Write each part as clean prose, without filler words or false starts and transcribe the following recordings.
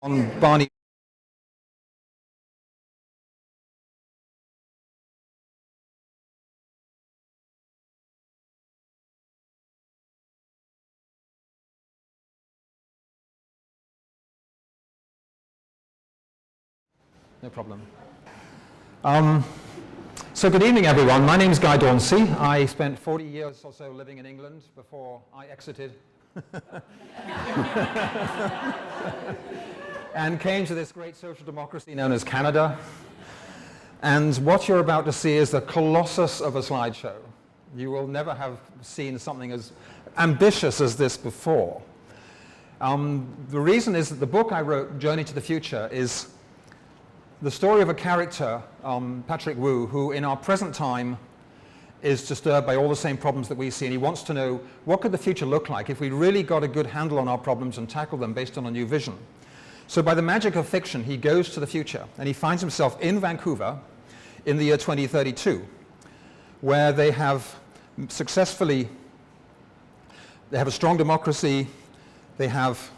on Barney. No problem. So good evening, everyone. My name is Dauncey. I spent 40 years or so living in England before I exited and came to this great social democracy known as Canada. And what you're about to see is the colossus of a slideshow. You will never have seen something as ambitious as this before. The reason is that the book I wrote, Journey to the Future, is the story of a character, Patrick Wu, who in our present time is disturbed by all the same problems that we see, and he wants to know what could the future look like if we really got a good handle on our problems and tackled them based on a new vision. So by the magic of fiction, he goes to the future, and he finds himself in Vancouver in the year 2032, where they have successfully, they have a strong democracy, they have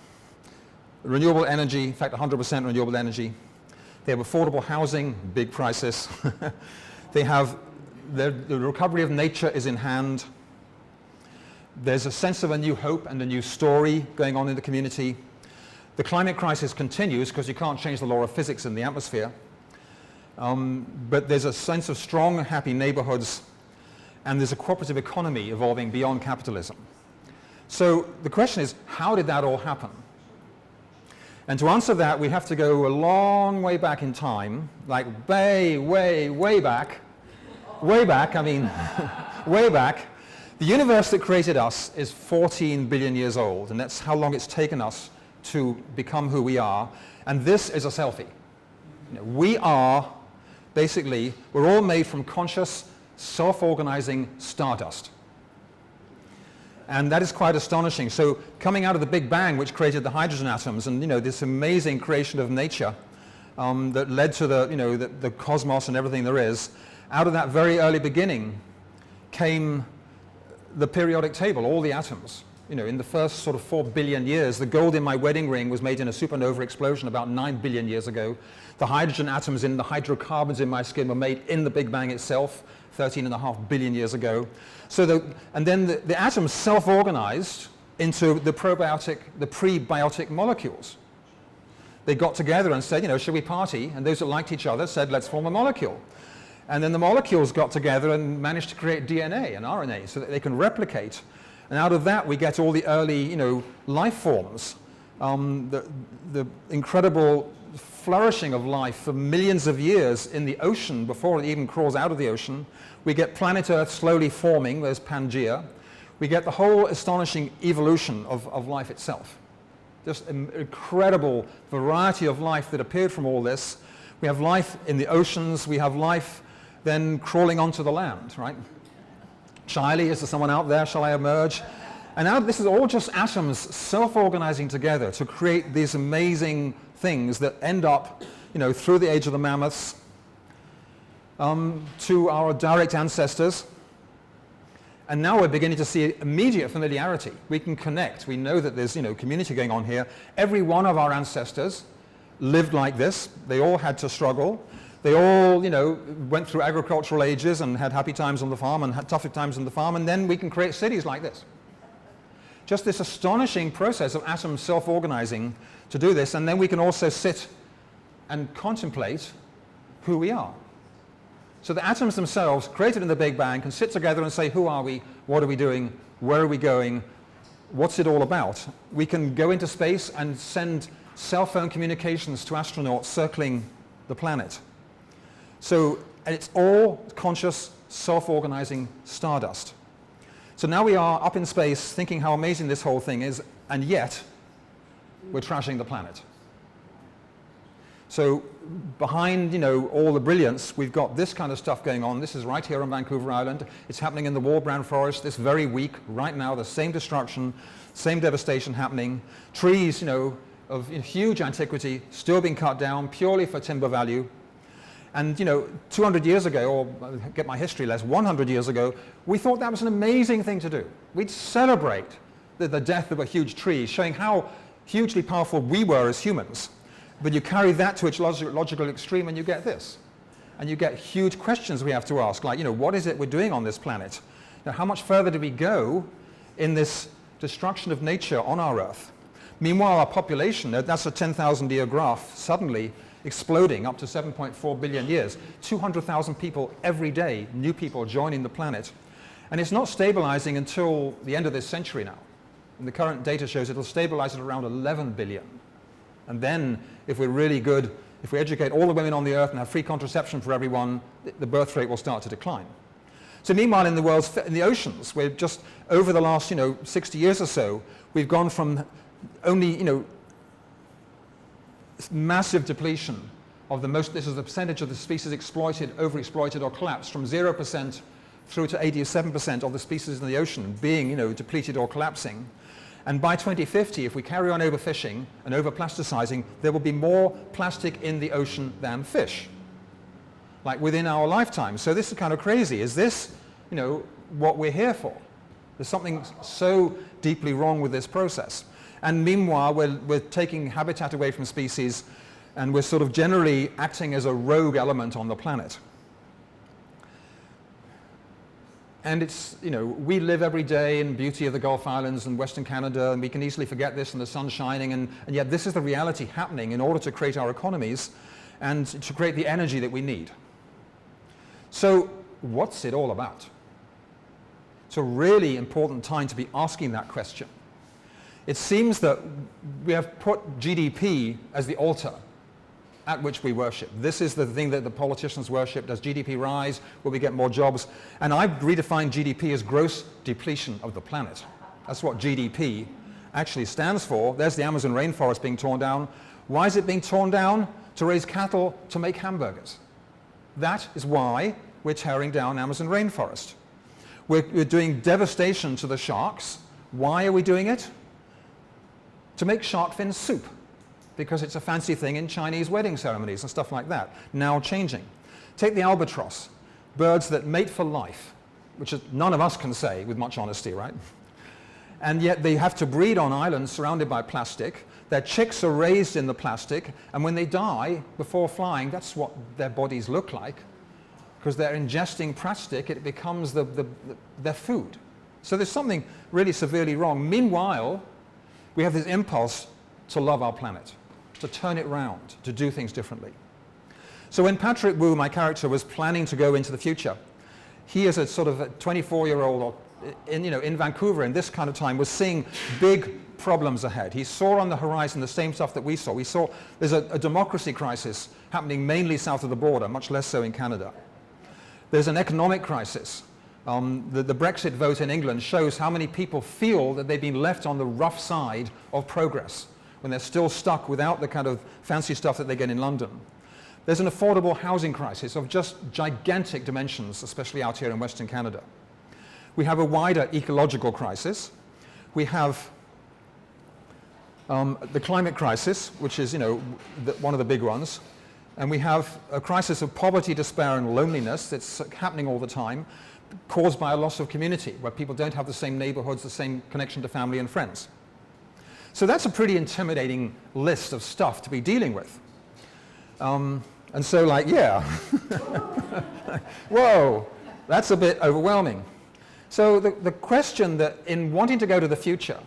renewable energy, in fact 100% renewable energy, they have affordable housing, big crisis. They have the recovery of nature is in hand. There's a sense of a new hope and a new story going on in the community. The climate crisis continues because you can't change the law of physics in the atmosphere. But there's a sense of strong, happy neighborhoods, and there's a cooperative economy evolving beyond capitalism. So the question is, how did that all happen? And to answer that, we have to go a long way back in time, like way back, I mean, way back. The universe that created us is 14 billion years old, and that's how long it's taken us to become who we are. And this is a selfie. You know, we are, basically, we're all made from conscious, self-organizing stardust. And that is quite astonishing. So coming out of the Big Bang, which created the hydrogen atoms, and this amazing creation of nature that led to the cosmos and everything there is, out of that very early beginning came the periodic table, all the atoms. In the first sort of 4 billion years, the gold in my wedding ring was made in a supernova explosion about 9 billion years ago. The hydrogen atoms in the hydrocarbons in my skin were made in the Big Bang itself, 13.5 billion years ago. So then the atoms self-organized into the prebiotic molecules. They got together and said, should we party? And those that liked each other said, let's form a molecule. And then the molecules got together and managed to create DNA and RNA so that they can replicate. And out of that we get all the early, life forms. The incredible flourishing of life for millions of years in the ocean before it even crawls out of the ocean. We get planet Earth slowly forming, there's Pangea. We get the whole astonishing evolution of life itself. Just an incredible variety of life that appeared from all this. We have life in the oceans, we have life then crawling onto the land, right? Charlie, is there someone out there? Shall I emerge? And now this is all just atoms self-organizing together to create these amazing things that end up, through the age of the mammoths, to our direct ancestors. And now we're beginning to see immediate familiarity. We can connect. We know that there's, community going on here. Every one of our ancestors lived like this. They all had to struggle. They all, went through agricultural ages and had happy times on the farm and had tougher times on the farm, and then we can create cities like this. Just this astonishing process of atoms self-organizing to do this, and then we can also sit and contemplate who we are. So the atoms themselves, created in the Big Bang, can sit together and say, who are we? What are we doing? Where are we going? What's it all about? We can go into space and send cell phone communications to astronauts circling the planet. So, and it's all conscious, self-organizing stardust. So now we are up in space thinking how amazing this whole thing is, and yet we're trashing the planet. So behind, all the brilliance, we've got this kind of stuff going on. This is right here on Vancouver Island. It's happening in the Wallbrand Forest this very week, right now, the same destruction, same devastation happening. Trees, of huge antiquity, still being cut down purely for timber value. And 200 years ago, or get my history less, 100 years ago, we thought that was an amazing thing to do. We'd celebrate the death of a huge tree, showing how hugely powerful we were as humans. But you carry that to its logical extreme and you get this. And you get huge questions we have to ask, like, what is it we're doing on this planet? Now, how much further do we go in this destruction of nature on our Earth? Meanwhile, our population, that's a 10,000-year graph, suddenly exploding up to 7.4 billion years. 200,000 people every day, new people joining the planet. And it's not stabilizing until the end of this century now. And the current data shows it'll stabilize at around 11 billion. And then, if we're really good, if we educate all the women on the Earth and have free contraception for everyone, the birth rate will start to decline. So meanwhile, in the oceans, we're just, over the last, 60 years or so, we've gone from only, massive depletion of this is the percentage of the species exploited, overexploited, or collapsed, from 0% through to 87% of the species in the ocean being, depleted or collapsing. And by 2050, if we carry on overfishing and overplasticizing, there will be more plastic in the ocean than fish, like within our lifetime. So this is kind of crazy. Is this, what we're here for? There's something so deeply wrong with this process. And meanwhile, we're taking habitat away from species, and we're sort of generally acting as a rogue element on the planet. And it's, we live every day in beauty of the Gulf Islands and Western Canada, and we can easily forget this and the sun's shining, and yet this is the reality happening in order to create our economies and to create the energy that we need. So what's it all about? It's a really important time to be asking that question. It seems that we have put GDP as the altar at which we worship. This is the thing that the politicians worship. Does GDP rise? Will we get more jobs? And I've redefined GDP as gross depletion of the planet. That's what GDP actually stands for. There's the Amazon rainforest being torn down. Why is it being torn down? To raise cattle to make hamburgers. That is why we're tearing down Amazon rainforest. We're doing devastation to the sharks. Why are we doing it? To make shark fin soup, because it's a fancy thing in Chinese wedding ceremonies and stuff like that, now changing. Take the albatross, birds that mate for life, which none of us can say with much honesty, right? And yet they have to breed on islands surrounded by plastic. Their chicks are raised in the plastic, and when they die before flying, that's what their bodies look like. Because they're ingesting plastic, it becomes their food. So there's something really severely wrong. Meanwhile, we have this impulse to love our planet, to turn it round, to do things differently. So when Patrick Wu, my character, was planning to go into the future, he as a sort of a 24-year-old in Vancouver in this kind of time was seeing big problems ahead. He saw on the horizon the same stuff that we saw. We saw there's a democracy crisis happening mainly south of the border, much less so in Canada. There's an economic crisis. The Brexit vote in England shows how many people feel that they've been left on the rough side of progress when they're still stuck without the kind of fancy stuff that they get in London. There's an affordable housing crisis of just gigantic dimensions, especially out here in Western Canada. We have a wider ecological crisis. We have the climate crisis, which is one of the big ones. And we have a crisis of poverty, despair, and loneliness that's happening all the time, caused by a loss of community, where people don't have the same neighborhoods, the same connection to family and friends. So that's a pretty intimidating list of stuff to be dealing with. And so whoa, that's a bit overwhelming. So the question that in wanting to go to the future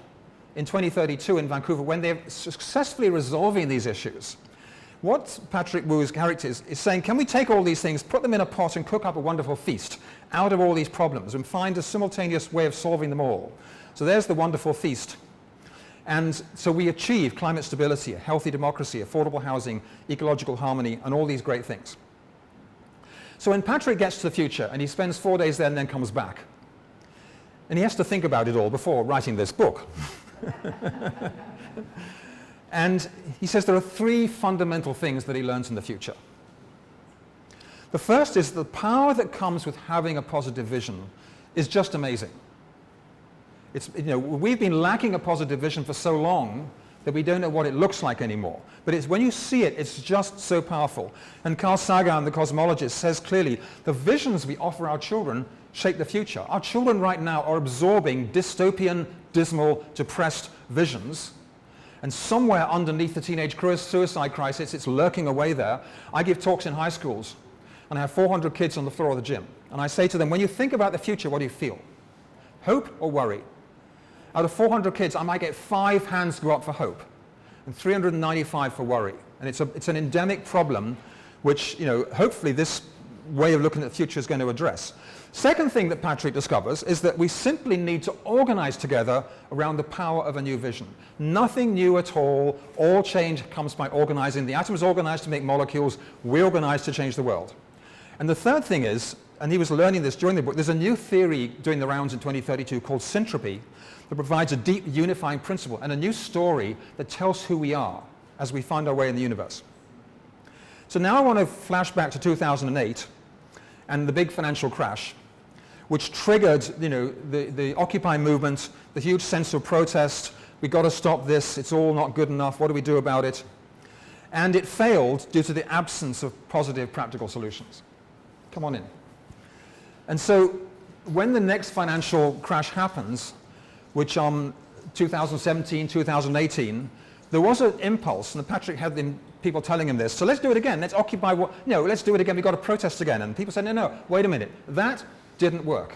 in 2032 in Vancouver, when they're successfully resolving these issues, what Patrick Wu's character is saying, can we take all these things, put them in a pot and cook up a wonderful feast out of all these problems and find a simultaneous way of solving them all? So there's the wonderful feast. And so we achieve climate stability, a healthy democracy, affordable housing, ecological harmony, and all these great things. So when Patrick gets to the future, and he spends 4 days there and then comes back, and he has to think about it all before writing this book. And he says there are 3 fundamental things that he learns in the future. The first is the power that comes with having a positive vision is just amazing. It's, we've been lacking a positive vision for so long that we don't know what it looks like anymore. But it's when you see it, it's just so powerful. And Carl Sagan, the cosmologist, says clearly, the visions we offer our children shape the future. Our children right now are absorbing dystopian, dismal, depressed visions. And somewhere underneath the teenage suicide crisis, it's lurking away there. I give talks in high schools, and I have 400 kids on the floor of the gym. And I say to them, when you think about the future, what do you feel? Hope or worry? Out of 400 kids, I might get 5 hands go up for hope and 395 for worry. And it's an endemic problem which, hopefully this way of looking at the future is going to address. Second thing that Patrick discovers is that we simply need to organize together around the power of a new vision. Nothing new at all. All change comes by organizing. The atom is organized to make molecules. We organize to change the world. And the third thing is, and he was learning this during the book, there's a new theory doing the rounds in 2032 called Syntropy that provides a deep unifying principle and a new story that tells who we are as we find our way in the universe. So now I want to flash back to 2008 and the big financial crash, which triggered, the Occupy movement, the huge sense of protest. We've got to stop this. It's all not good enough. What do we do about it? And it failed due to the absence of positive practical solutions. Come on in. And so when the next financial crash happens, which 2017, 2018, there was an impulse, and Patrick had people telling him this, so let's do it again. Let's occupy let's do it again. We've got to protest again. And people said, no, wait a minute. That didn't work.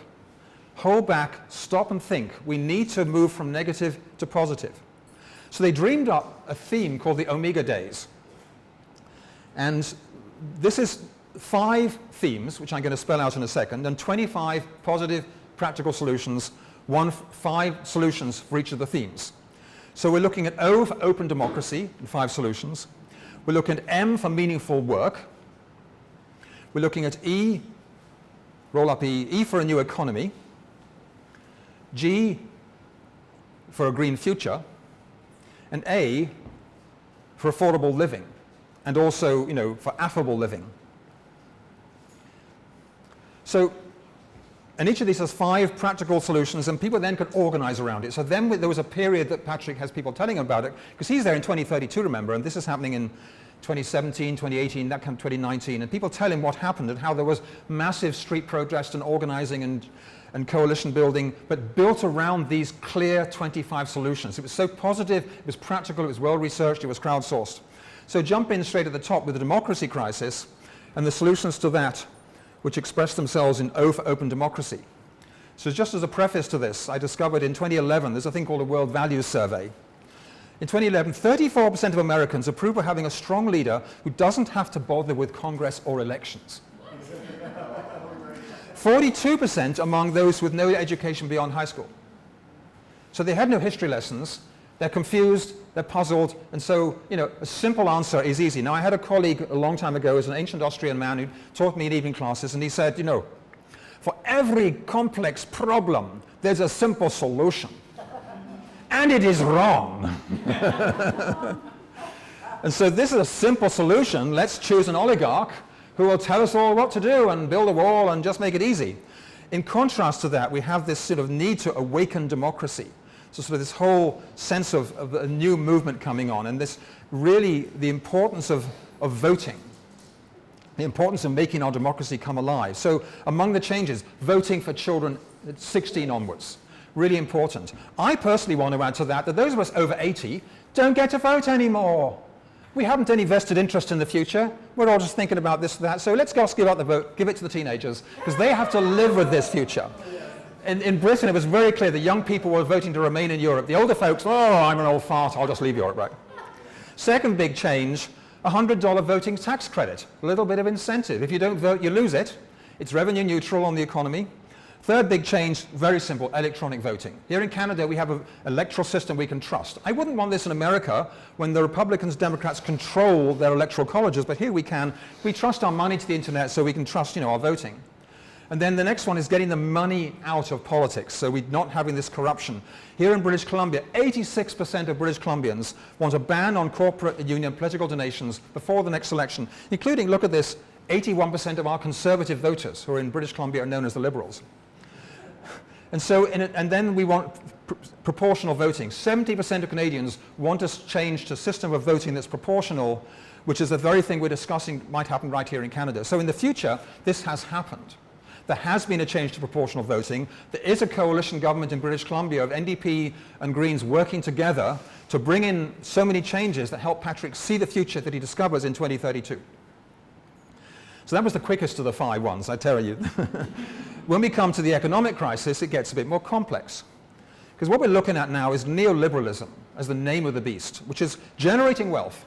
Hold back, stop and think. We need to move from negative to positive. So they dreamed up a theme called the Omega Days. And this is 5 themes, which I'm going to spell out in a second, and 25 positive practical solutions, 5 solutions for each of the themes. So we're looking at O for open democracy, and 5 solutions. We're looking at M for meaningful work. We're looking at E, roll up E for a new economy. G for a green future. And A for affordable living, and also, for affable living. So, and each of these has 5 practical solutions, and people then could organize around it. So then there was a period that Patrick has people telling him about it, because he's there in 2032, remember, and this is happening in 2017, 2018, that comes 2019, and people tell him what happened and how there was massive street protest and organizing and coalition building, but built around these clear 25 solutions. It was so positive, it was practical, it was well-researched, it was crowdsourced. So jump in straight at the top with the democracy crisis and the solutions to that, which express themselves in O for open democracy. So just as a preface to this, I discovered in 2011, there's a thing called a World Values Survey. In 2011, 34% of Americans approve of having a strong leader who doesn't have to bother with Congress or elections. 42% among those with no education beyond high school. So they had no history lessons, they're confused, they're puzzled, and so, a simple answer is easy. Now, I had a colleague a long time ago, as an ancient Austrian man who taught me in evening classes, and he said, for every complex problem, there's a simple solution. And it is wrong. And so this is a simple solution. Let's choose an oligarch who will tell us all what to do and build a wall and just make it easy. In contrast to that, we have this sort of need to awaken democracy. So sort of this whole sense of a new movement coming on, and this really the importance of voting, the importance of making our democracy come alive. So among the changes, voting for children at 16 onwards, really important. I personally want to add to that those of us over 80 don't get to vote anymore. We haven't any vested interest in the future. We're all just thinking about this and that. So let's give up the vote, give it to the teenagers, because they have to live with this future. In Britain, it was very clear the young people were voting to remain in Europe. The older folks, I'm an old fart, I'll just leave Europe, right? Second big change, $100 voting tax credit, a little bit of incentive. If you don't vote, you lose it. It's revenue neutral on the economy. Third big change, very simple, electronic voting. Here in Canada, we have an electoral system we can trust. I wouldn't want this in America when the Republicans, Democrats control their electoral colleges, but here we can. We trust our money to the internet so we can trust, our voting. And then the next one is getting the money out of politics, so we're not having this corruption. Here in British Columbia, 86% of British Columbians want a ban on corporate union political donations before the next election, including, look at this, 81% of our conservative voters who are in British Columbia are known as the Liberals. And so, and then we want proportional voting. 70% of Canadians want to change to a system of voting that's proportional, which is the very thing we're discussing might happen right here in Canada. So in the future, this has happened. There has been a change to proportional voting. There is a coalition government in British Columbia of NDP and Greens working together to bring in so many changes that help Patrick see the future that he discovers in 2032. So that was the quickest of the 5 ones, I tell you. When we come to the economic crisis, it gets a bit more complex. Because what we're looking at now is neoliberalism as the name of the beast, which is generating wealth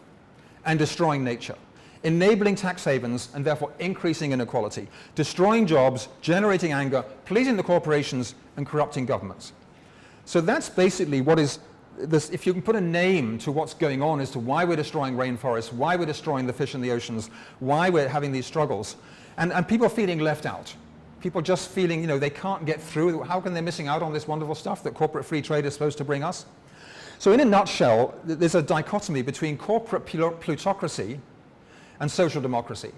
and destroying nature, enabling tax havens and therefore increasing inequality, destroying jobs, generating anger, pleasing the corporations and corrupting governments. So that's basically what is this, if you can put a name to what's going on as to why we're destroying rainforests, why we're destroying the fish in the oceans, why we're having these struggles, and people feeling left out. People just feeling, you know, they can't get through. How can they missing out on this wonderful stuff that corporate free trade is supposed to bring us? So in a nutshell, there's a dichotomy between corporate plutocracy and social democracy.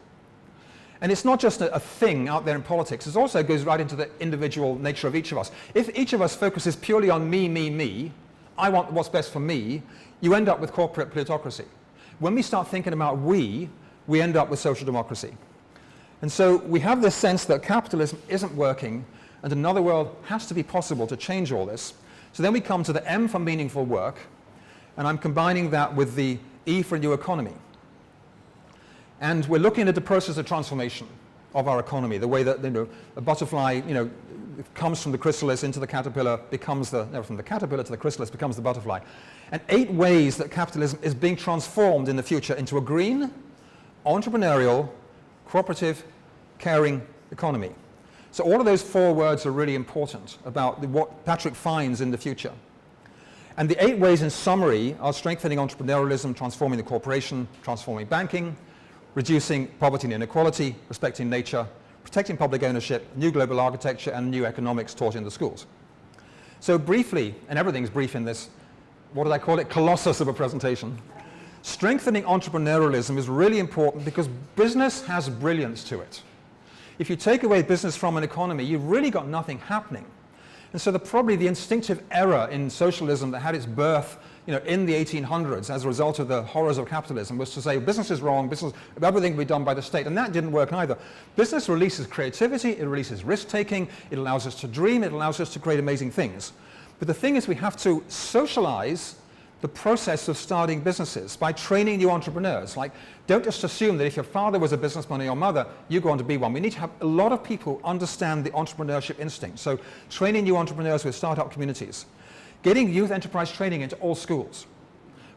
And it's not just a thing out there in politics, it also goes right into the individual nature of each of us. If each of us focuses purely on me, I want what's best for me, you end up with corporate plutocracy. When we start thinking about we end up with social democracy. And so we have this sense that capitalism isn't working and another world has to be possible to change all this. So then we come to the M for meaningful work, and I'm combining that with the E for new economy. And we're looking at the process of transformation of our economy, the way that, you know, a butterfly, you know, comes from the chrysalis into the caterpillar, becomes from the caterpillar to the chrysalis becomes the butterfly. And 8 ways that capitalism is being transformed in the future into a green, entrepreneurial, cooperative, caring economy. So all of those 4 words are really important about what Patrick finds in the future. And the 8 ways in summary are strengthening entrepreneurialism, transforming the corporation, transforming banking, reducing poverty and inequality, respecting nature, protecting public ownership, new global architecture, and new economics taught in the schools. So briefly, and everything's brief in this, what did I call it? Colossus of a presentation. Strengthening entrepreneurialism is really important because business has brilliance to it. If you take away business from an economy, you've really got nothing happening. And so probably the instinctive error in socialism that had its birth, you know, in the 1800s as a result of the horrors of capitalism was to say business is wrong, everything will be done by the state, and that didn't work either. Business releases creativity, it releases risk-taking, it allows us to dream, it allows us to create amazing things. But the thing is we have to socialize the process of starting businesses by training new entrepreneurs. Like, don't just assume that if your father was a businessman or your mother, you go on to be one. We need to have a lot of people understand the entrepreneurship instinct. So training new entrepreneurs with startup communities. Getting youth enterprise training into all schools.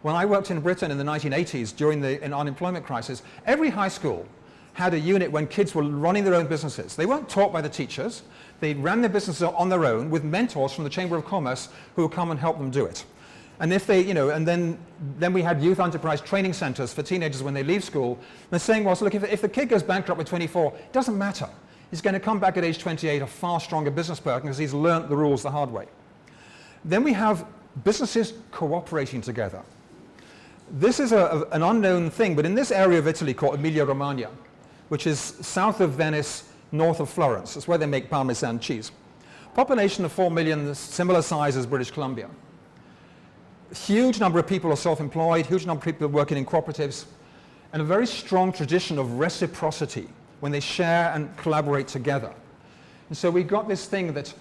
When I worked in Britain in the 1980s during the unemployment crisis, every high school had a unit when kids were running their own businesses. They weren't taught by the teachers. They ran their businesses on their own with mentors from the Chamber of Commerce who would come and help them do it. And if they, you know, and then we had youth enterprise training centers for teenagers when they leave school. And the saying was, look, if the kid goes bankrupt with 24, it doesn't matter. He's going to come back at age 28 a far stronger business person because he's learnt the rules the hard way. Then we have businesses cooperating together. This is an unknown thing, but in this area of Italy called Emilia-Romagna, which is south of Venice, north of Florence, it's where they make Parmesan cheese. Population of 4 million, similar size as British Columbia. Huge number of people are self-employed, huge number of people are working in cooperatives, and a very strong tradition of reciprocity when they share and collaborate together. And so we got this thing that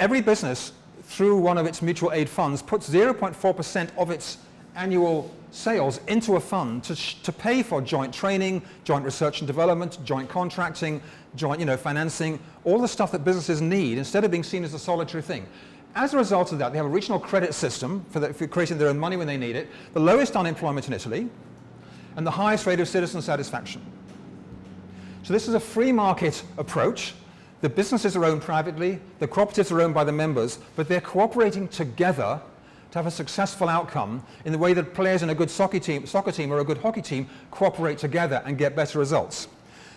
every business, through one of its mutual aid funds, puts 0.4% of its annual sales into a fund to pay for joint training, joint research and development, joint contracting, joint, you know, financing, all the stuff that businesses need instead of being seen as a solitary thing. As a result of that, they have a regional credit system for creating their own money when they need it, the lowest unemployment in Italy, and the highest rate of citizen satisfaction. So this is a free market approach. The businesses are owned privately, the cooperatives are owned by the members, but they're cooperating together to have a successful outcome in the way that players in a good soccer team or a good hockey team cooperate together and get better results.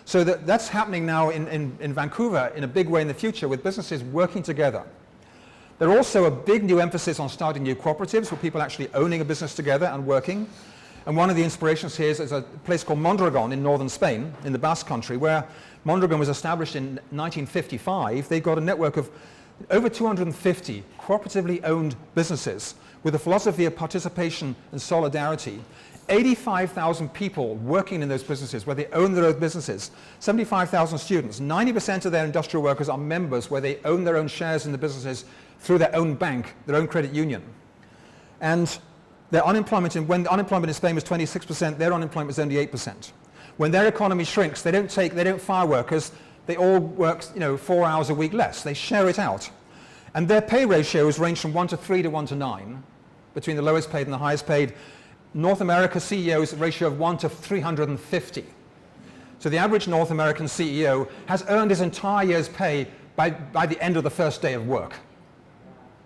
So that's happening now in Vancouver in a big way in the future with businesses working together. There's also a big new emphasis on starting new cooperatives with people actually owning a business together and working. And one of the inspirations here is a place called Mondragon in northern Spain, in the Basque Country, where Mondragon was established in 1955. They got a network of over 250 cooperatively owned businesses with a philosophy of participation and solidarity 85,000 people working in those businesses where they own their own businesses, 75,000 students, 90% of their industrial workers are members where they own their own shares in the businesses through their own bank, their own credit union. And their unemployment, when the unemployment in Spain was 26%, their unemployment was only 8%. When their economy shrinks, they don't fire workers, they all work 4 hours a week less. They share it out. And their pay ratios range from 1 to 3 to 1 to 9, between the lowest paid and the highest paid. North America CEOs ratio of 1 to 350. So the average North American CEO has earned his entire year's pay by the end of the first day of work.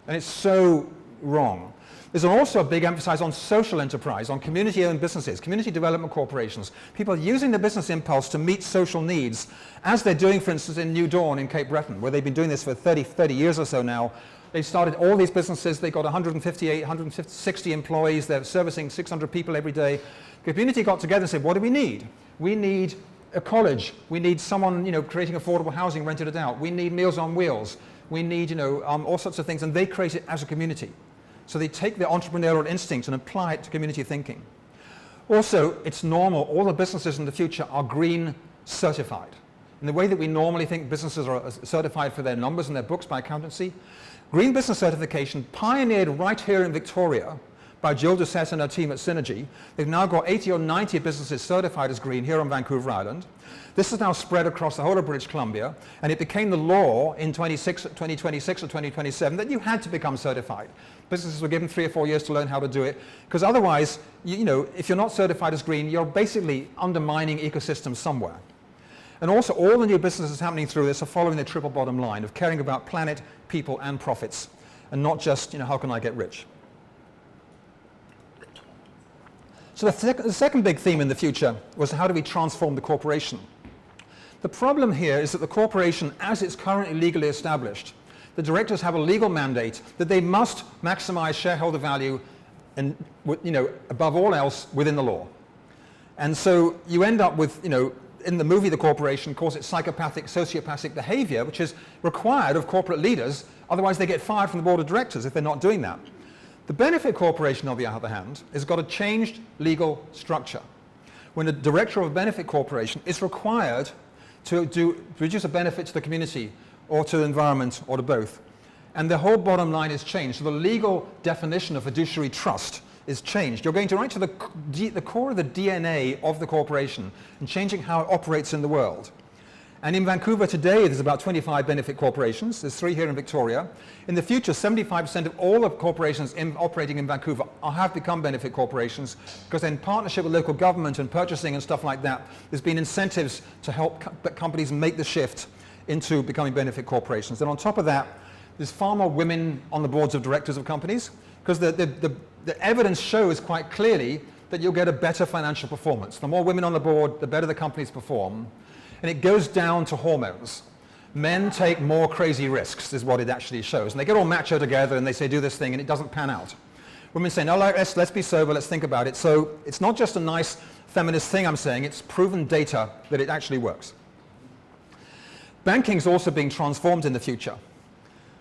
And it's so wrong. There's also a big emphasis on social enterprise, on community-owned businesses, community development corporations, people using the business impulse to meet social needs, as they're doing, for instance, in New Dawn in Cape Breton, where they've been doing this for 30 years or so now. They started all these businesses, they got 160 employees, they're servicing 600 people every day. The community got together and said, what do we need? We need a college, we need someone creating affordable housing, rented it out, we need Meals on Wheels, we need all sorts of things, and they create it as a community. So they take their entrepreneurial instinct and apply it to community thinking. Also, it's normal, all the businesses in the future are green certified. In the way that we normally think businesses are certified for their numbers and their books by accountancy, green business certification, pioneered right here in Victoria by Jill Doucette and her team at Synergy. They've now got 80 or 90 businesses certified as green here on Vancouver Island. This is now spread across the whole of British Columbia, and it became the law in 2026 or 2027 that you had to become certified. Businesses were given 3 or 4 years to learn how to do it, because otherwise, if you're not certified as green, you're basically undermining ecosystems somewhere. And also, all the new businesses happening through this are following the triple bottom line of caring about planet, people, and profits, and not just, how can I get rich? So the second big theme in the future was how do we transform the corporation? The problem here is that the corporation, as it's currently legally established, the directors have a legal mandate that they must maximize shareholder value and, above all else, within the law. And so you end up with, in the movie The Corporation calls it psychopathic, sociopathic behavior, which is required of corporate leaders, otherwise they get fired from the board of directors if they're not doing that. The benefit corporation, on the other hand, has got a changed legal structure. When a director of a benefit corporation is required to produce a benefit to the community or to the environment or to both. And the whole bottom line is changed. So the legal definition of fiduciary trust is changed. You're going to right to the core of the DNA of the corporation and changing how it operates in the world. And in Vancouver today, there's about 25 benefit corporations. There's 3 here in Victoria. In the future, 75% of all of corporations operating in Vancouver have become benefit corporations, because in partnership with local government and purchasing and stuff like that, there's been incentives to help companies make the shift into becoming benefit corporations. And on top of that, there's far more women on the boards of directors of companies, because the evidence shows quite clearly that you'll get a better financial performance. The more women on the board, the better the companies perform. And it goes down to hormones. Men take more crazy risks, is what it actually shows. And they get all macho together and they say, do this thing, and it doesn't pan out. Women say, no, let's be sober, let's think about it. So it's not just a nice feminist thing I'm saying, it's proven data that it actually works. Banking's also being transformed in the future.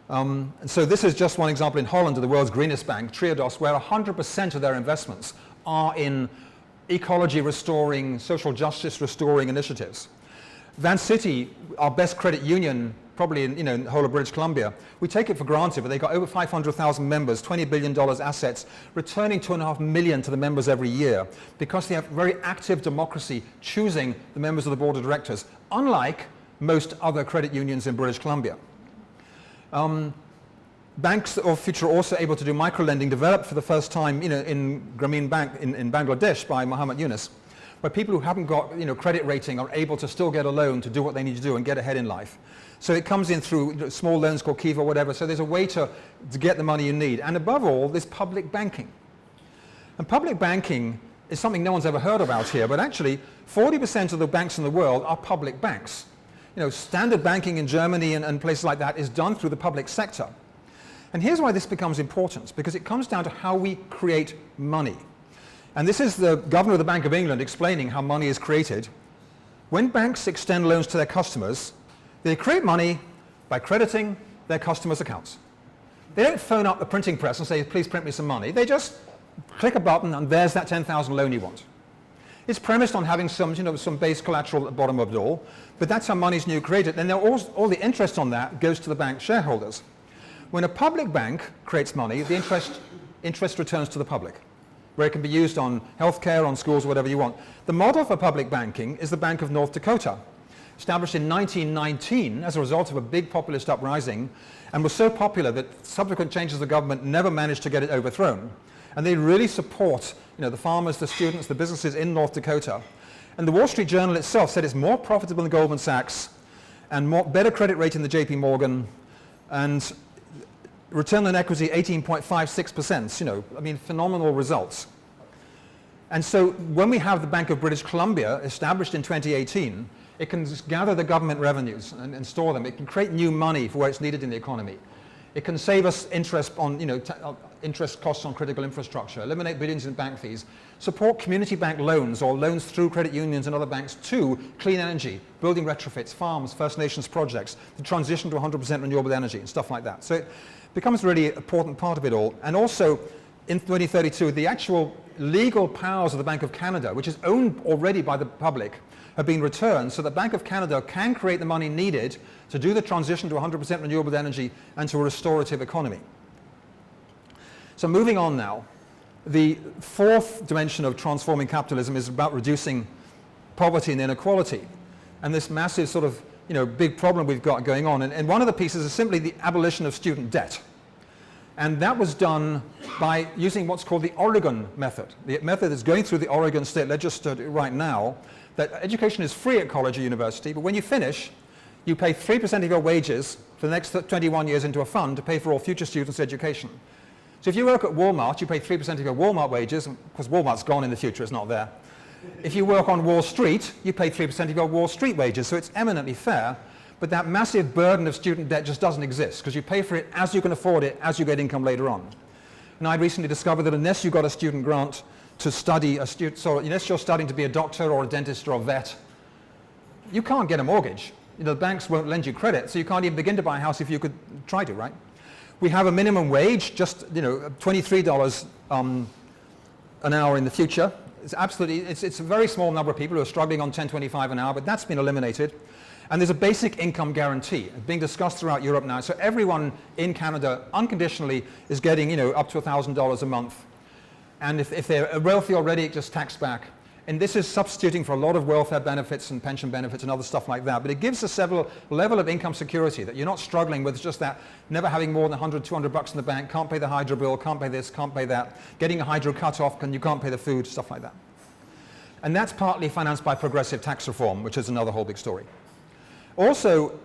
And so this is just one example in Holland, the world's greenest bank, Triodos, where 100% of their investments are in ecology restoring, social justice restoring initiatives. Vancity, our best credit union, probably in the whole of British Columbia, we take it for granted, but they've got over 500,000 members, $20 billion assets, returning $2.5 million to the members every year, because they have very active democracy choosing the members of the board of directors, unlike most other credit unions in British Columbia. Banks of future are also able to do microlending, developed for the first time in Grameen Bank in Bangladesh by Muhammad Yunus, where people who haven't got credit rating are able to still get a loan to do what they need to do and get ahead in life. So it comes in through small loans called Kiva or whatever, so there's a way to get the money you need. And above all, there's public banking. And public banking is something no one's ever heard about here, but actually 40% of the banks in the world are public banks. Standard banking in Germany and places like that is done through the public sector. And here's why this becomes important, because it comes down to how we create money. And this is the governor of the Bank of England explaining how money is created. When banks extend loans to their customers, they create money by crediting their customers' accounts. They don't phone up the printing press and say, please print me some money. They just click a button and there's that 10,000 loan you want. It's premised on having some, some base collateral at the bottom of it all, but that's how money's new created, and all the interest on that goes to the bank shareholders. When a public bank creates money, the interest returns to the public, where it can be used on healthcare, on schools, whatever you want. The model for public banking is the Bank of North Dakota, established in 1919 as a result of a big populist uprising, and was so popular that subsequent changes of the government never managed to get it overthrown. And they really support the farmers, the students, the businesses in North Dakota. And the Wall Street Journal itself said it's more profitable than Goldman Sachs, and better credit rating than JP Morgan, and return on equity 18.56%, phenomenal results. And so when we have the Bank of British Columbia established in 2018, it can just gather the government revenues and store them. It can create new money for where it's needed in the economy. It can save us interest on, interest costs on critical infrastructure, eliminate billions in bank fees, support community bank loans or loans through credit unions and other banks to clean energy, building retrofits, farms, First Nations projects, the transition to 100% renewable energy and stuff like that. So it becomes a really important part of it all. And also in 2032, the actual legal powers of the Bank of Canada, which is owned already by the public, have been returned so the Bank of Canada can create the money needed to do the transition to 100% renewable energy and to a restorative economy. So moving on now, the fourth dimension of transforming capitalism is about reducing poverty and inequality, and this massive sort of big problem we've got going on. And one of the pieces is simply the abolition of student debt. And that was done by using what's called the Oregon method. The method is going through the Oregon state legislature right now, that education is free at college or university, but when you finish, you pay 3% of your wages for the next 21 years into a fund to pay for all future students' education. So if you work at Walmart, you pay 3% of your Walmart wages, because Walmart's gone in the future, it's not there. If you work on Wall Street, you pay 3% of your Wall Street wages, so it's eminently fair, but that massive burden of student debt just doesn't exist, because you pay for it as you can afford it, as you get income later on. And I recently discovered that unless you got a student grant to study so unless you're studying to be a doctor or a dentist or a vet, you can't get a mortgage. The banks won't lend you credit, so you can't even begin to buy a house if you could try to, right? We have a minimum wage, just $23 an hour in the future. It's it's a very small number of people who are struggling on $10.25 an hour, but that's been eliminated. And there's a basic income guarantee being discussed throughout Europe now. So everyone in Canada unconditionally is getting up to $1,000 a month. And if they're wealthy already, it's just taxed back. And this is substituting for a lot of welfare benefits and pension benefits and other stuff like that. But it gives us a level of income security that you're not struggling with just that, never having more than 100, 200 bucks in the bank, can't pay the hydro bill, can't pay this, can't pay that, getting a hydro cut off, you can't pay the food, stuff like that. And that's partly financed by progressive tax reform, which is another whole big story. Also,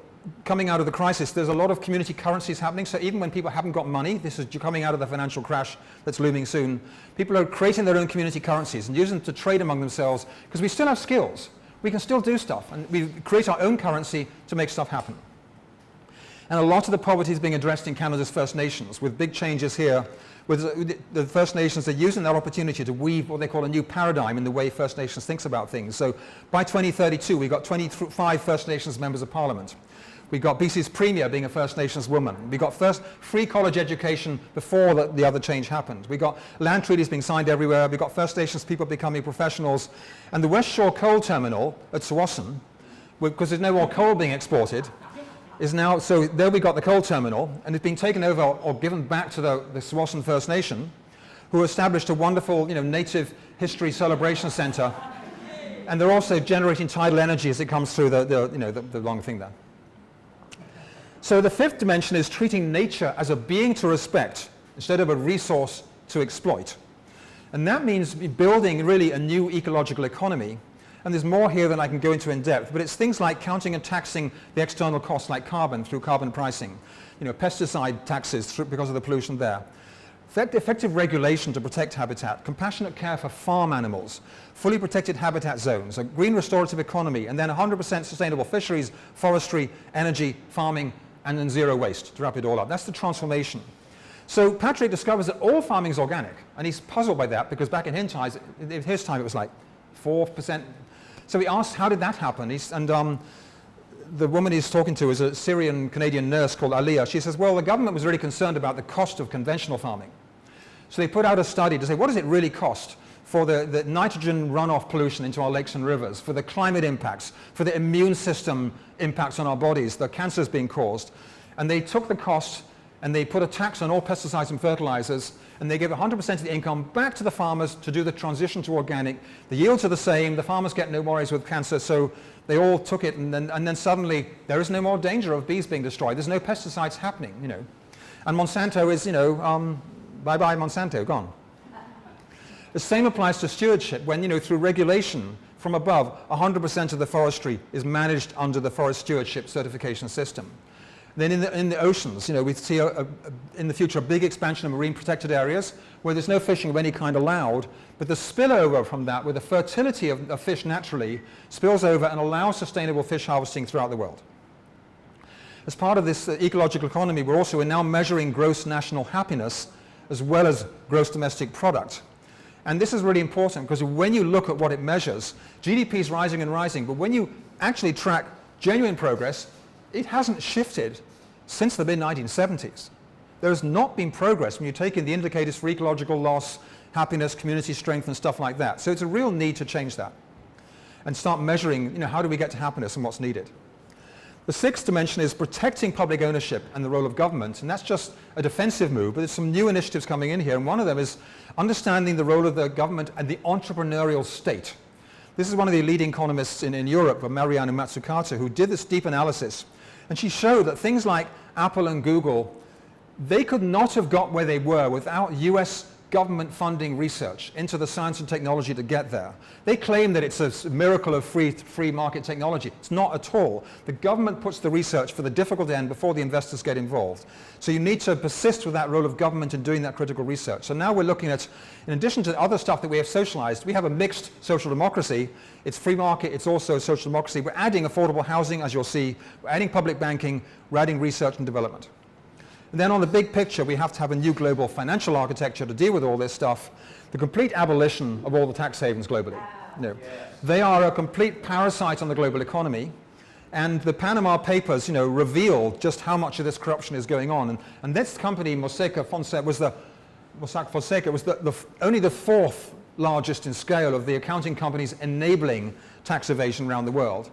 coming out of the crisis, there's a lot of community currencies happening. So even when people haven't got money, this is coming out of the financial crash that's looming soon, people are creating their own community currencies and using them to trade among themselves, because we still have skills. We can still do stuff, and we create our own currency to make stuff happen. And a lot of the poverty is being addressed in Canada's First Nations, with big changes here. With the First Nations, are using that opportunity to weave what they call a new paradigm in the way First Nations thinks about things. So by 2032, we've got 25 First Nations members of Parliament. We got BC's Premier being a First Nations woman. We got first free college education before the other change happened. We got land treaties being signed everywhere. We got First Nations people becoming professionals. And the West Shore coal terminal at Tsawwassen, because there's no more coal being exported, is now, so there we got the coal terminal, and it's been taken over or given back to the Tsawwassen First Nation, who established a wonderful native history celebration center. And they're also generating tidal energy as it comes through the long thing there. So the fifth dimension is treating nature as a being to respect instead of a resource to exploit. And that means building really a new ecological economy. And there's more here than I can go into in depth, but it's things like counting and taxing the external costs like carbon through carbon pricing, pesticide taxes because of the pollution there. Effective regulation to protect habitat, compassionate care for farm animals, fully protected habitat zones, a green restorative economy, and then 100% sustainable fisheries, forestry, energy, farming, and then zero waste to wrap it all up. That's the transformation. So Patrick discovers that all farming is organic, and he's puzzled by that because back in his time it was like 4%. So he asked, how did that happen? The woman he's talking to is a Syrian-Canadian nurse called Aliyah. She says, well, the government was really concerned about the cost of conventional farming. So they put out a study to say, what does it really cost for the nitrogen runoff pollution into our lakes and rivers, for the climate impacts, for the immune system impacts on our bodies, the cancers being caused. And they took the cost and they put a tax on all pesticides and fertilizers, and they give 100% of the income back to the farmers to do the transition to organic. The yields are the same, the farmers get no worries with cancer, so they all took it, and then suddenly there is no more danger of bees being destroyed. There's no pesticides happening, you know. And Monsanto is, you know, bye-bye Monsanto, gone. The same applies to stewardship when, you know, through regulation from above, 100% of the forestry is managed under the forest stewardship certification system. Then in the oceans, you know, we see in the future a big expansion of marine protected areas where there's no fishing of any kind allowed, but the spillover from that, with the fertility of fish naturally, spills over and allows sustainable fish harvesting throughout the world. As part of this ecological economy, we're now measuring gross national happiness as well as gross domestic product. And this is really important because when you look at what it measures, GDP is rising and rising, but when you actually track genuine progress, it hasn't shifted since the mid-1970s. There has not been progress when you take in the indicators for ecological loss, happiness, community strength, and stuff like that. So it's a real need to change that and start measuring, you know, how do we get to happiness and what's needed. The sixth dimension is protecting public ownership and the role of government, and that's just a defensive move, but there's some new initiatives coming in here, and one of them is understanding the role of the government and the entrepreneurial state. This is one of the leading economists in Europe, Mariana Mazzucato, who did this deep analysis. And she showed that things like Apple and Google, they could not have got where they were without US government funding research into the science and technology to get there. They claim that it's a miracle of free market technology. It's not at all. The government puts the research for the difficult end before the investors get involved. So you need to persist with that role of government in doing that critical research. So now we're looking at, in addition to other stuff that we have socialized, we have a mixed social democracy. It's free market, it's also social democracy. We're adding affordable housing, as you'll see. We're adding public banking, we're adding research and development. And then on the big picture, we have to have a new global financial architecture to deal with all this stuff. The complete abolition of all the tax havens globally. You know, they are a complete parasite on the global economy. And the Panama Papers, you know, reveal just how much of this corruption is going on. And this company, Mossack Fonseca, was only the fourth largest in scale of the accounting companies enabling tax evasion around the world.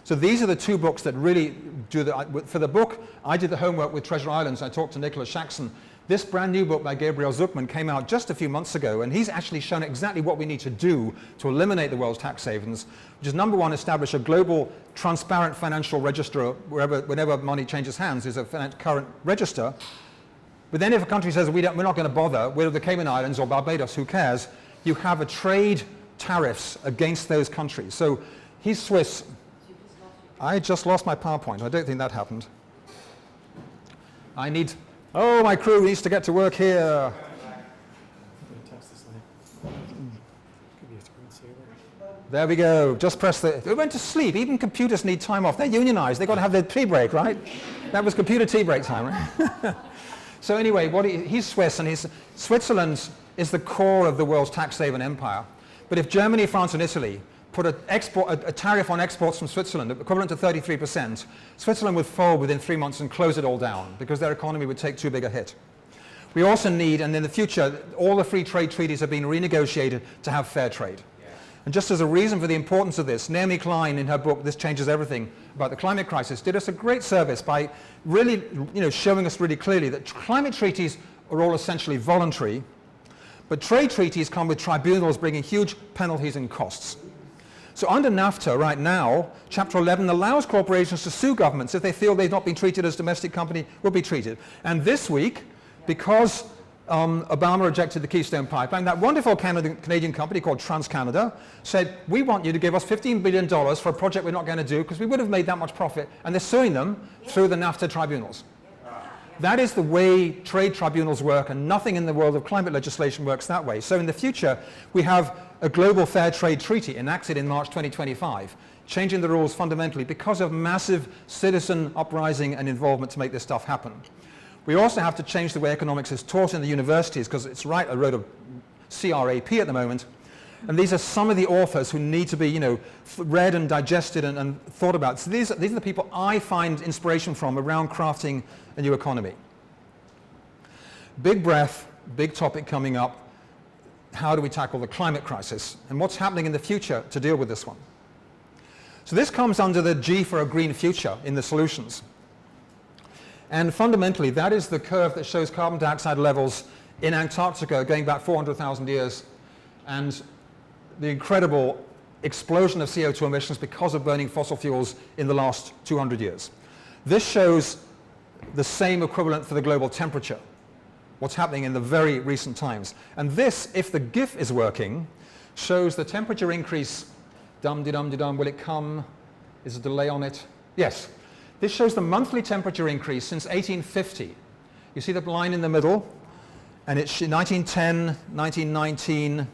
So these are the two books that really do for the book, I did the homework with Treasure Islands. I talked to Nicholas Shaxson. This brand new book by Gabriel Zucman came out just a few months ago, and he's actually shown exactly what we need to do to eliminate the world's tax havens, which is number one, establish a global transparent financial register whenever money changes hands, is a current register. But then if a country says we're not going to bother, we're the Cayman Islands or Barbados, who cares? You have a trade tariffs against those countries. So he's Swiss. I just lost my PowerPoint. I don't think that happened. My crew needs to get to work here. There we go. Just press we went to sleep. Even computers need time off. They're unionized. They've got to have their tea break, right? That was computer tea break time, right? So anyway, he's Swiss, and Switzerland is the core of the world's tax haven empire. But if Germany, France, and Italy put a tariff on exports from Switzerland equivalent to 33%, Switzerland would fold within 3 months and close it all down because their economy would take too big a hit. We also need, and in the future, all the free trade treaties have been renegotiated to have fair trade. Yeah. And just as a reason for the importance of this, Naomi Klein, in her book, This Changes Everything, about the climate crisis, did us a great service by really, showing us really clearly that climate treaties are all essentially voluntary, but trade treaties come with tribunals bringing huge penalties and costs. So under NAFTA right now, Chapter 11 allows corporations to sue governments if they feel they've not been treated as domestic company will be treated. And this week, because Obama rejected the Keystone Pipeline, that wonderful Canadian company called TransCanada said, we want you to give us $15 billion for a project we're not going to do because we would have made that much profit. And they're suing them through the NAFTA tribunals. That is the way trade tribunals work, and nothing in the world of climate legislation works that way. So in the future, we have a global fair trade treaty enacted in March 2025, changing the rules fundamentally because of massive citizen uprising and involvement to make this stuff happen. We also have to change the way economics is taught in the universities, because it's right, I wrote a CRAP at the moment, and these are some of the authors who need to be, read and digested and thought about. So these are the people I find inspiration from around crafting a new economy. Big breath, big topic coming up. How do we tackle the climate crisis? And what's happening in the future to deal with this one? So this comes under the G for a green future in the solutions. And fundamentally, that is the curve that shows carbon dioxide levels in Antarctica going back 400,000 years, and the incredible explosion of CO2 emissions because of burning fossil fuels in the last 200 years. This shows the same equivalent for the global temperature, what's happening in the very recent times. And this, if the GIF is working, shows the temperature increase. Dum-de-dum-de-dum, will it come? Is a delay on it? Yes. This shows the monthly temperature increase since 1850. You see the line in the middle? And it's 1910, 1919,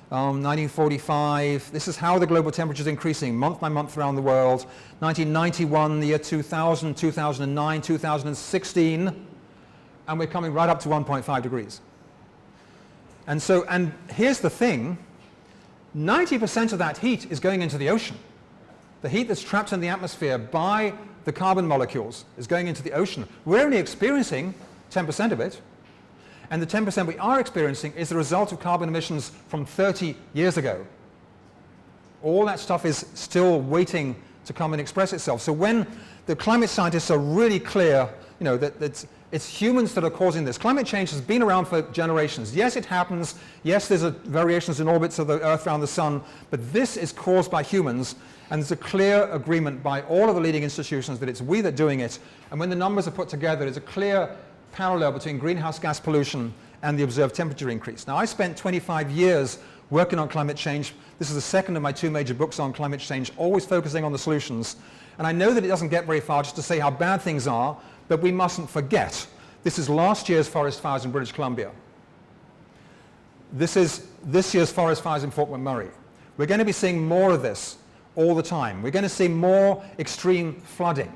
1945. This is how the global temperature is increasing month by month around the world. 1991, the year 2000, 2009, 2016, and we're coming right up to 1.5 degrees. And so, and here's the thing, 90% of that heat is going into the ocean. The heat that's trapped in the atmosphere by the carbon molecules is going into the ocean. We're only experiencing 10% of it. And the 10% we are experiencing is the result of carbon emissions from 30 years ago. All that stuff is still waiting to come and express itself. So when the climate scientists are really clear, you know, that it's humans that are causing this. Climate change has been around for generations. Yes, it happens. Yes, there's variations in orbits of the Earth around the sun, but this is caused by humans, and there's a clear agreement by all of the leading institutions that it's we that are doing it. And when the numbers are put together, there's a clear parallel between greenhouse gas pollution and the observed temperature increase. Now, I spent 25 years working on climate change. This is the second of my two major books on climate change, always focusing on the solutions. And I know that it doesn't get very far just to say how bad things are, but we mustn't forget. This is last year's forest fires in British Columbia. This is this year's forest fires in Fort McMurray. We're going to be seeing more of this all the time. We're going to see more extreme flooding.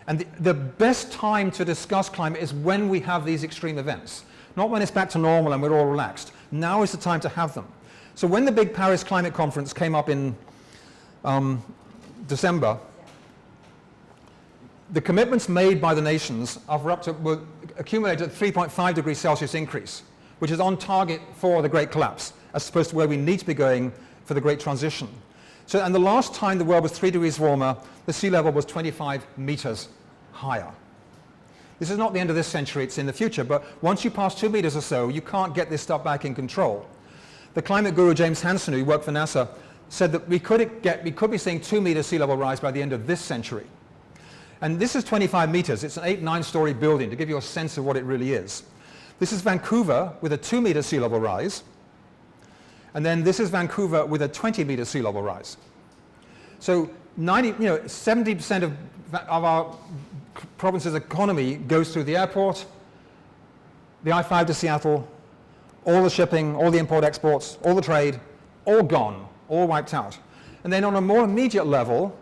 And the best time to discuss climate is when we have these extreme events, not when it's back to normal and we're all relaxed. Now is the time to have them. So when the big Paris Climate Conference came up in December, the commitments made by the nations were accumulated at 3.5 degrees Celsius increase, which is on target for the Great Collapse, as opposed to where we need to be going for the Great Transition. So, and the last time the world was 3 degrees warmer, the sea level was 25 meters higher. This is not the end of this century, it's in the future, but once you pass 2 meters or so, you can't get this stuff back in control. The climate guru James Hansen, who worked for NASA, said that we could be seeing 2 meter sea level rise by the end of this century. And this is 25 meters. It's an 8-9-story building, to give you a sense of what it really is. This is Vancouver with a 2 meter sea level rise. And then this is Vancouver with a 20 meter sea level rise. So 70% of our province's economy goes through the airport, the I-5 to Seattle, all the shipping, all the import-exports, all the trade, all gone, all wiped out. And then on a more immediate level,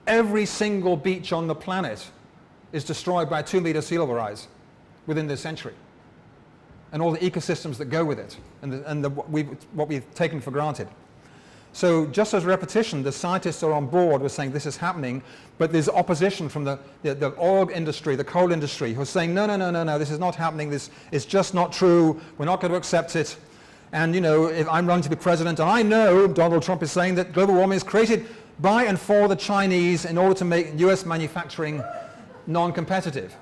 every single beach on the planet is destroyed by a 2 meter sea level rise within this century. And all the ecosystems that go with it, and what we've taken for granted. So just as repetition, the scientists are on board with saying this is happening, but there's opposition from the oil industry, the coal industry, who are saying, no, this is not happening, this is just not true, we're not going to accept it. And if I'm running to be president, and I know Donald Trump is saying that global warming is created by and for the Chinese in order to make US manufacturing non-competitive.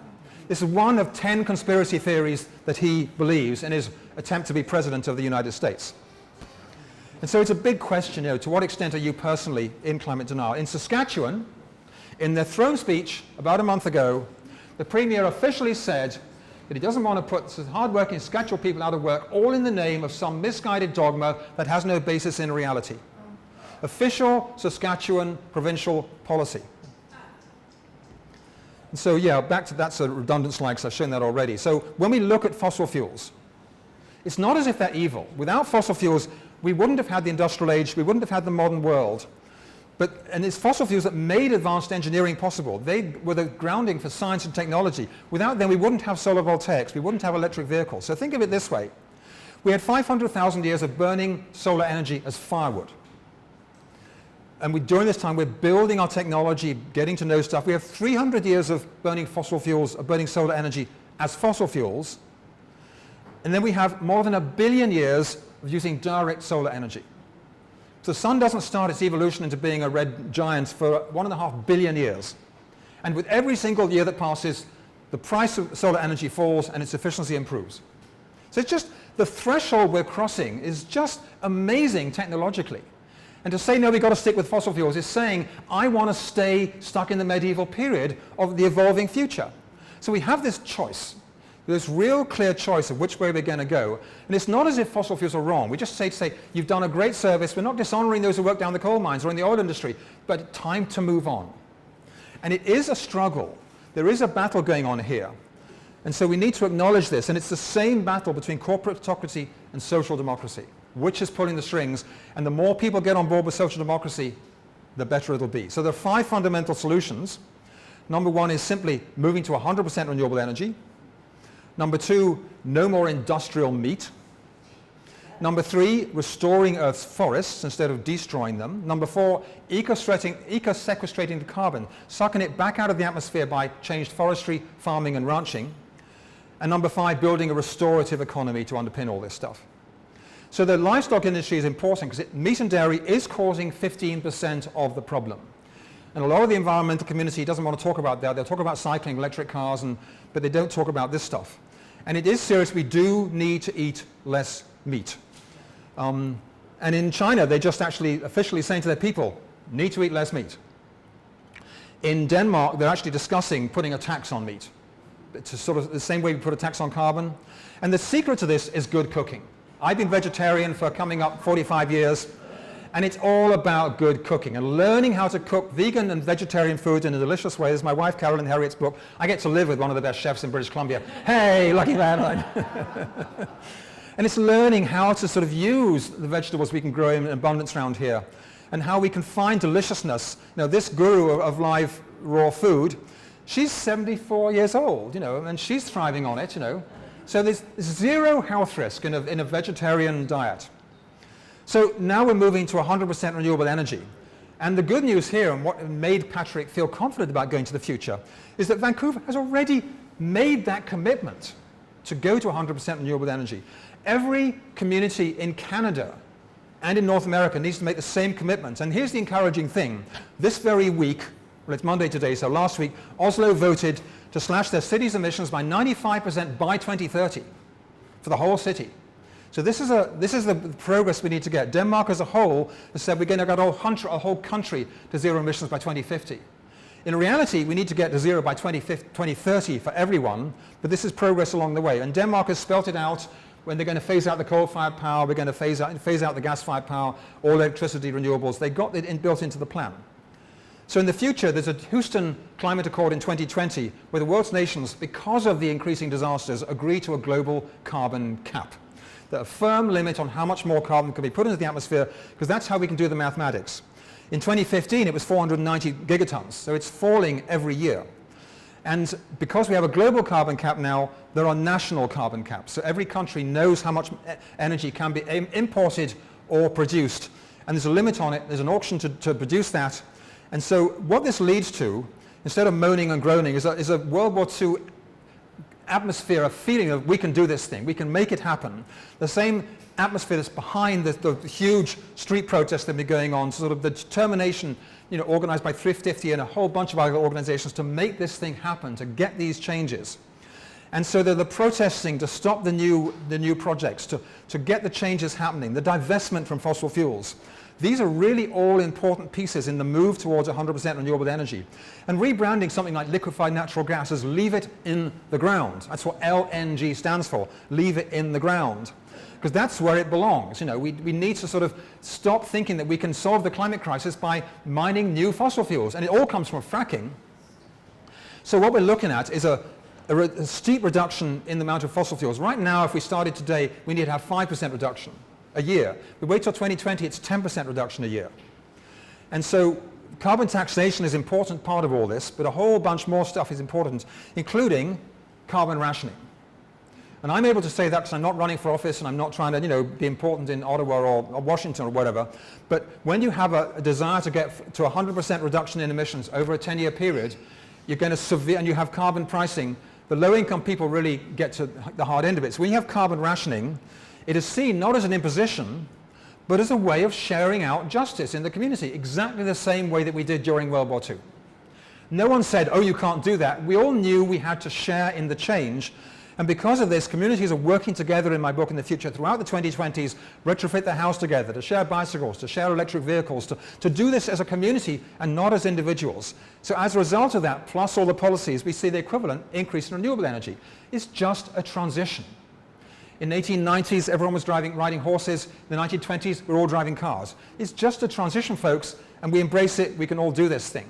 This is one of 10 conspiracy theories that he believes in his attempt to be president of the United States. And so it's a big question, to what extent are you personally in climate denial? In Saskatchewan, in their throne speech about a month ago, the Premier officially said that he doesn't want to put hard-working Saskatchewan people out of work, all in the name of some misguided dogma that has no basis in reality. Official Saskatchewan provincial policy. And so back to that's a redundant slide because I've shown that already. So when we look at fossil fuels, it's not as if they're evil. Without fossil fuels, we wouldn't have had the industrial age, we wouldn't have had the modern world. And it's fossil fuels that made advanced engineering possible. They were the grounding for science and technology. Without them, we wouldn't have solar voltaics, we wouldn't have electric vehicles. So think of it this way. We had 500,000 years of burning solar energy as firewood. And during this time, we're building our technology, getting to know stuff. We have 300 years of burning fossil fuels, of burning solar energy as fossil fuels. And then we have more than 1 billion years of using direct solar energy. So the sun doesn't start its evolution into being a red giant for 1.5 billion years. And with every single year that passes, the price of solar energy falls and its efficiency improves. So it's just, the threshold we're crossing is just amazing technologically. And to say, no, we've got to stick with fossil fuels is saying, I want to stay stuck in the medieval period of the evolving future. So we have this choice, this real clear choice of which way we're going to go. And it's not as if fossil fuels are wrong. We just say, you've done a great service. We're not dishonoring those who work down the coal mines or in the oil industry, but time to move on. And it is a struggle. There is a battle going on here. And so we need to acknowledge this. And it's the same battle between corporatocracy and social democracy. Which is pulling the strings, and the more people get on board with social democracy, the better it'll be. So there are 5 fundamental solutions. Number 1 is simply moving to 100% renewable energy. Number 2, no more industrial meat. Number 3, restoring Earth's forests instead of destroying them. Number 4, eco-sequestrating the carbon, sucking it back out of the atmosphere by changed forestry, farming and ranching. And number 5, building a restorative economy to underpin all this stuff. So the livestock industry is important because meat and dairy is causing 15% of the problem. And a lot of the environmental community doesn't want to talk about that. They'll talk about cycling, electric cars, but they don't talk about this stuff. And it is serious. We do need to eat less meat. And in China, they just actually officially saying to their people, need to eat less meat. In Denmark, they're actually discussing putting a tax on meat. It's sort of the same way we put a tax on carbon. And the secret to this is good cooking. I've been vegetarian for coming up 45 years, and it's all about good cooking and learning how to cook vegan and vegetarian food in a delicious way. This is my wife Carolyn Harriet's book. I get to live with one of the best chefs in British Columbia. Hey, lucky man. And it's learning how to sort of use the vegetables we can grow in abundance around here and how we can find deliciousness. Now, this guru of live raw food, she's 74 years old, and she's thriving on it, So there's zero health risk in a vegetarian diet. So now we're moving to 100% renewable energy. And the good news here, and what made Patrick feel confident about going to the future, is that Vancouver has already made that commitment to go to 100% renewable energy. Every community in Canada and in North America needs to make the same commitment. And here's the encouraging thing. This very week, well, it's Monday today, so last week, Oslo voted to slash their city's emissions by 95% by 2030 for the whole city. So this is the progress we need to get. Denmark as a whole has said we're going to get a whole country to zero emissions by 2050. In reality, we need to get to zero by 2030 for everyone, but this is progress along the way. And Denmark has spelt it out when they're going to phase out the coal-fired power, we're going to phase out the gas-fired power, all electricity, renewables. They got it built into the plan. So in the future, there's a Houston Climate Accord in 2020 where the world's nations, because of the increasing disasters, agree to a global carbon cap. A firm limit on how much more carbon can be put into the atmosphere, because that's how we can do the mathematics. In 2015, it was 490 gigatons, so it's falling every year. And because we have a global carbon cap now, there are national carbon caps. So every country knows how much energy can be imported or produced. And there's a limit on it. There's an auction to produce that. And so what this leads to, instead of moaning and groaning, is a World War II atmosphere, a feeling of we can do this thing, we can make it happen. The same atmosphere that's behind the huge street protests that have been going on, sort of the determination, organized by Thrift 50 and a whole bunch of other organizations to make this thing happen, to get these changes. And so they're the protesting to stop the new projects, to get the changes happening, the divestment from fossil fuels. These are really all important pieces in the move towards 100% renewable energy. And rebranding something like liquefied natural gas as leave it in the ground. That's what LNG stands for, leave it in the ground. Because that's where it belongs. We need to sort of stop thinking that we can solve the climate crisis by mining new fossil fuels. And it all comes from fracking. So what we're looking at is a steep reduction in the amount of fossil fuels. Right now, if we started today, we need to have 5% reduction a year. We wait till 2020, it's 10% reduction a year. And so carbon taxation is an important part of all this, but a whole bunch more stuff is important, including carbon rationing. And I'm able to say that because I'm not running for office and I'm not trying to be important in Ottawa or Washington or whatever. But when you have a desire to get to 100% reduction in emissions over a 10-year period, you're going to and you have carbon pricing, the low-income people really get to the hard end of it. So when you have carbon rationing, it is seen not as an imposition, but as a way of sharing out justice in the community, exactly the same way that we did during World War II. No one said, oh, you can't do that. We all knew we had to share in the change. And because of this, communities are working together in my book in the future throughout the 2020s, retrofit their house together, to share bicycles, to share electric vehicles, to do this as a community and not as individuals. So as a result of that, plus all the policies, we see the equivalent increase in renewable energy. It's just a transition. In the 1890s, everyone was riding horses. In the 1920s, we're all driving cars. It's just a transition, folks, and we embrace it. We can all do this thing.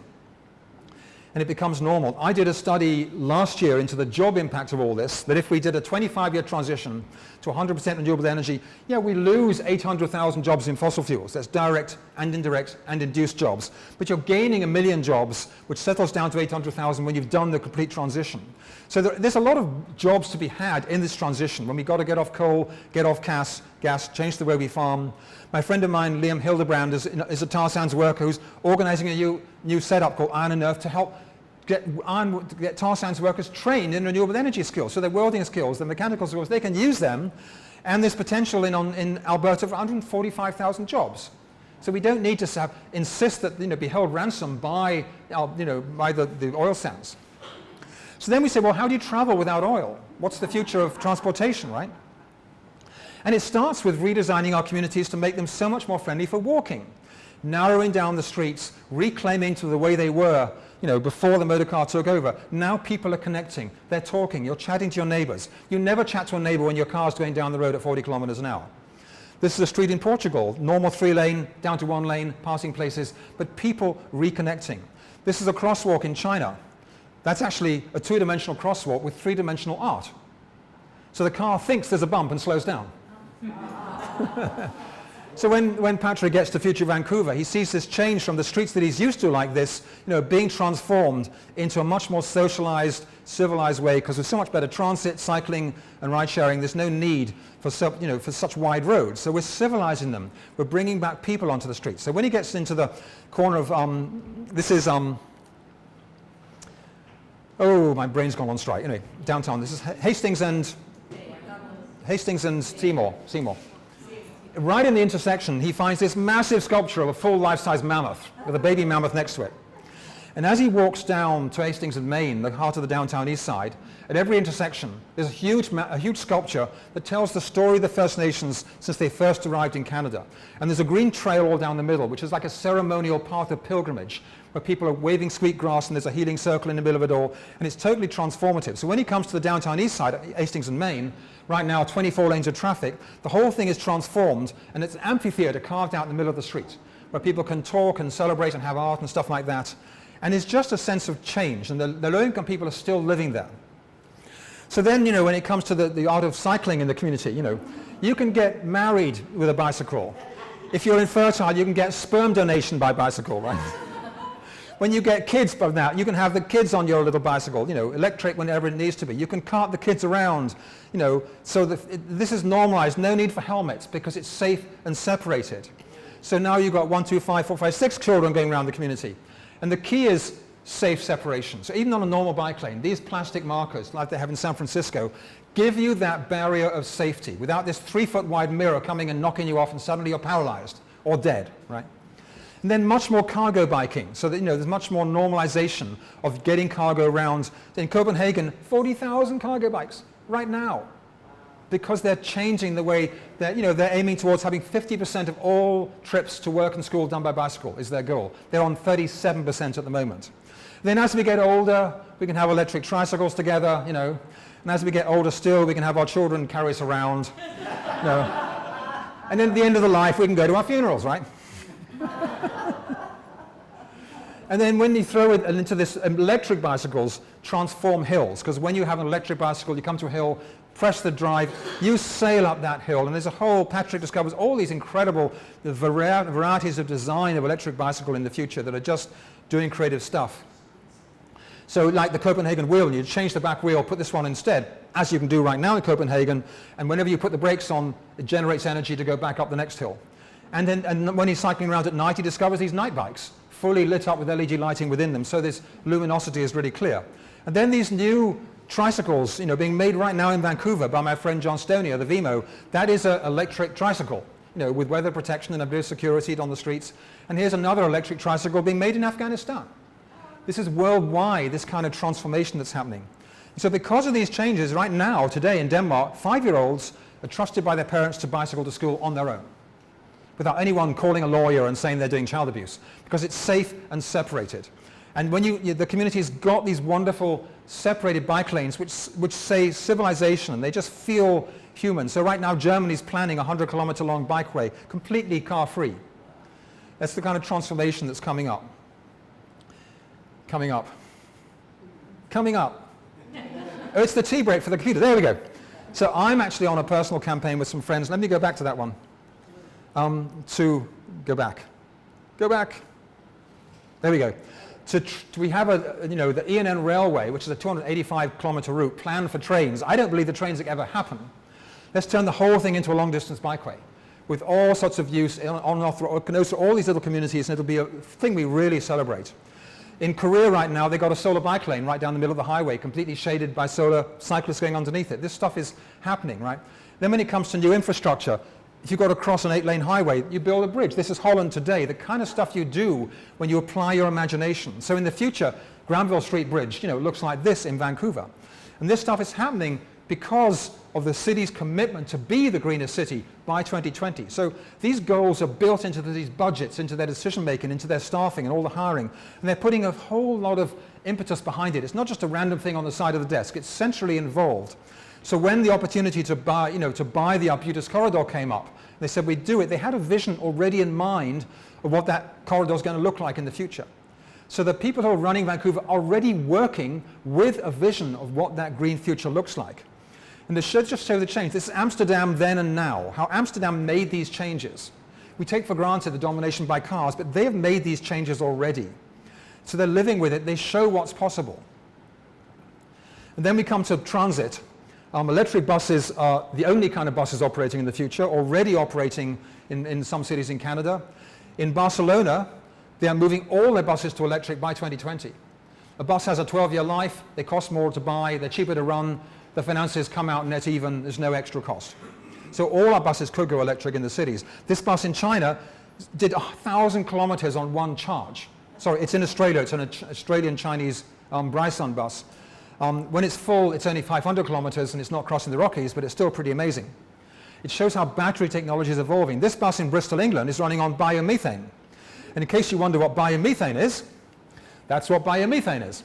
And it becomes normal. I did a study last year into the job impact of all this, that if we did a 25-year transition to 100% renewable energy, yeah, we lose 800,000 jobs in fossil fuels. That's direct and indirect and induced jobs. But you're gaining 1 million jobs, which settles down to 800,000 when you've done the complete transition. So there's a lot of jobs to be had in this transition when we've got to get off coal, get off gas, change the way we farm. My friend of mine, Liam Hildebrand, is a tar sands worker who's organizing a new setup called Iron and Earth to help get tar sands workers trained in renewable energy skills. So their welding skills, their mechanical skills, they can use them. And there's potential in Alberta for 145,000 jobs. So we don't need to insist that be held ransom by the oil sands. So then we say, well, how do you travel without oil? What's the future of transportation, right? And it starts with redesigning our communities to make them so much more friendly for walking, narrowing down the streets, reclaiming to the way they were, before the motor car took over. Now people are connecting, they're talking, you're chatting to your neighbors. You never chat to a neighbor when your car's going down the road at 40 kilometers an hour. This is a street in Portugal, normal 3-lane, down to 1 lane, passing places, but people reconnecting. This is a crosswalk in China. That's actually a 2-dimensional crosswalk with 3-dimensional art. So the car thinks there's a bump and slows down. So when Patrick gets to future Vancouver, he sees this change from the streets that he's used to like this, being transformed into a much more socialized, civilized way, because there's so much better transit, cycling, and ride sharing. There's no need for such wide roads. So we're civilizing them. We're bringing back people onto the streets. So when he gets into the corner of oh, my brain's gone on strike. Anyway, downtown. This is Hastings and Seymour. Right in the intersection, he finds this massive sculpture of a full life-size mammoth with a baby mammoth next to it. And as he walks down to Hastings and Maine, the heart of the downtown east side, at every intersection, there's a huge sculpture that tells the story of the First Nations since they first arrived in Canada. And there's a green trail all down the middle, which is like a ceremonial path of pilgrimage, where people are waving sweet grass and there's a healing circle in the middle of it all, and it's totally transformative. So when he comes to the downtown east side, Hastings and Maine, right now 24 lanes of traffic, the whole thing is transformed, and it's an amphitheater carved out in the middle of the street, where people can talk and celebrate and have art and stuff like that. And it's just a sense of change, and the low-income people are still living there. So then, when it comes to the art of cycling in the community, you can get married with a bicycle. If you're infertile, you can get sperm donation by bicycle, right? When you get kids from that, you can have the kids on your little bicycle, electric whenever it needs to be. You can cart the kids around, so this is normalized. No need for helmets because it's safe and separated. So now you've got 1, 2, 5, 4, 5, 6 children going around the community. And the key is safe separation. So even on a normal bike lane, these plastic markers, like they have in San Francisco, give you that barrier of safety without this 3-foot wide mirror coming and knocking you off and suddenly you're paralyzed or dead, right? And then much more cargo biking, so that there's much more normalization of getting cargo around. In Copenhagen, 40,000 cargo bikes right now, because they're changing the way that they're aiming towards having 50% of all trips to work and school done by bicycle is their goal. They're on 37% at the moment. Then as we get older, we can have electric tricycles together, and as we get older still, we can have our children carry us around, And then at the end of the life, we can go to our funerals, right? And then when you throw it into this, electric bicycles transform hills, because when you have an electric bicycle, you come to a hill, press the drive, you sail up that hill, and there's a whole, Patrick discovers all these incredible varieties of design of electric bicycle in the future that are just doing creative stuff. So like the Copenhagen wheel, you change the back wheel, put this one instead, as you can do right now in Copenhagen, and whenever you put the brakes on, it generates energy to go back up the next hill. And when he's cycling around at night, he discovers these night bikes, fully lit up with LED lighting within them, so this luminosity is really clear. And then these new tricycles, being made right now in Vancouver by my friend John Stoney of the Vimo. That is an electric tricycle, with weather protection and a bit of security on the streets. And here's another electric tricycle being made in Afghanistan. This is worldwide, this kind of transformation that's happening. So because of these changes, right now, today in Denmark, 5-year-olds are trusted by their parents to bicycle to school on their own, without anyone calling a lawyer and saying they're doing child abuse, because it's safe and separated. And when the community's got these wonderful separated bike lanes which say civilization, and they just feel human. So right now Germany's planning a 100-kilometer long bikeway, completely car-free. That's the kind of transformation that's coming up. Coming up. Oh, it's the tea break for the computer. There we go. So I'm actually on a personal campaign with some friends. Let me go back to that one. To go back. Go back. There we go. We have the ENN Railway, which is a 285-kilometer route planned for trains. I don't believe the trains will ever happen. Let's turn the whole thing into a long-distance bikeway with all sorts of use on and off all these little communities, and it'll be a thing we really celebrate. In Korea right now, they've got a solar bike lane right down the middle of the highway, completely shaded by solar, cyclists going underneath it. This stuff is happening, right? Then when it comes to new infrastructure, if you've got to cross an 8-lane highway, you build a bridge. This is Holland today, the kind of stuff you do when you apply your imagination. So in the future, Granville Street Bridge, looks like this in Vancouver. And this stuff is happening because of the city's commitment to be the greenest city by 2020. So these goals are built into these budgets, into their decision making, into their staffing and all the hiring. And they're putting a whole lot of impetus behind it. It's not just a random thing on the side of the desk. It's centrally involved. So when the opportunity to buy the Arbutus corridor came up, they said we'd do it. They had a vision already in mind of what that corridor is going to look like in the future. So the people who are running Vancouver are already working with a vision of what that green future looks like. And this should just show the change. This is Amsterdam then and now, how Amsterdam made these changes. We take for granted the domination by cars, but they have made these changes already. So they're living with it. They show what's possible. And then we come to transit. Electric buses are the only kind of buses operating in the future, already operating in some cities in Canada. In Barcelona, they are moving all their buses to electric by 2020. A bus has a 12-year life, they cost more to buy, they're cheaper to run, the finances come out net even, there's no extra cost. So all our buses could go electric in the cities. This bus in China did 1,000 kilometers on one charge. Sorry, it's in Australia, it's an Australian-Chinese Bryson bus. When it's full, it's only 500 kilometers and it's not crossing the Rockies, but it's still pretty amazing. It shows how battery technology is evolving. This bus in Bristol, England is running on biomethane. And in case you wonder what biomethane is, that's what biomethane is.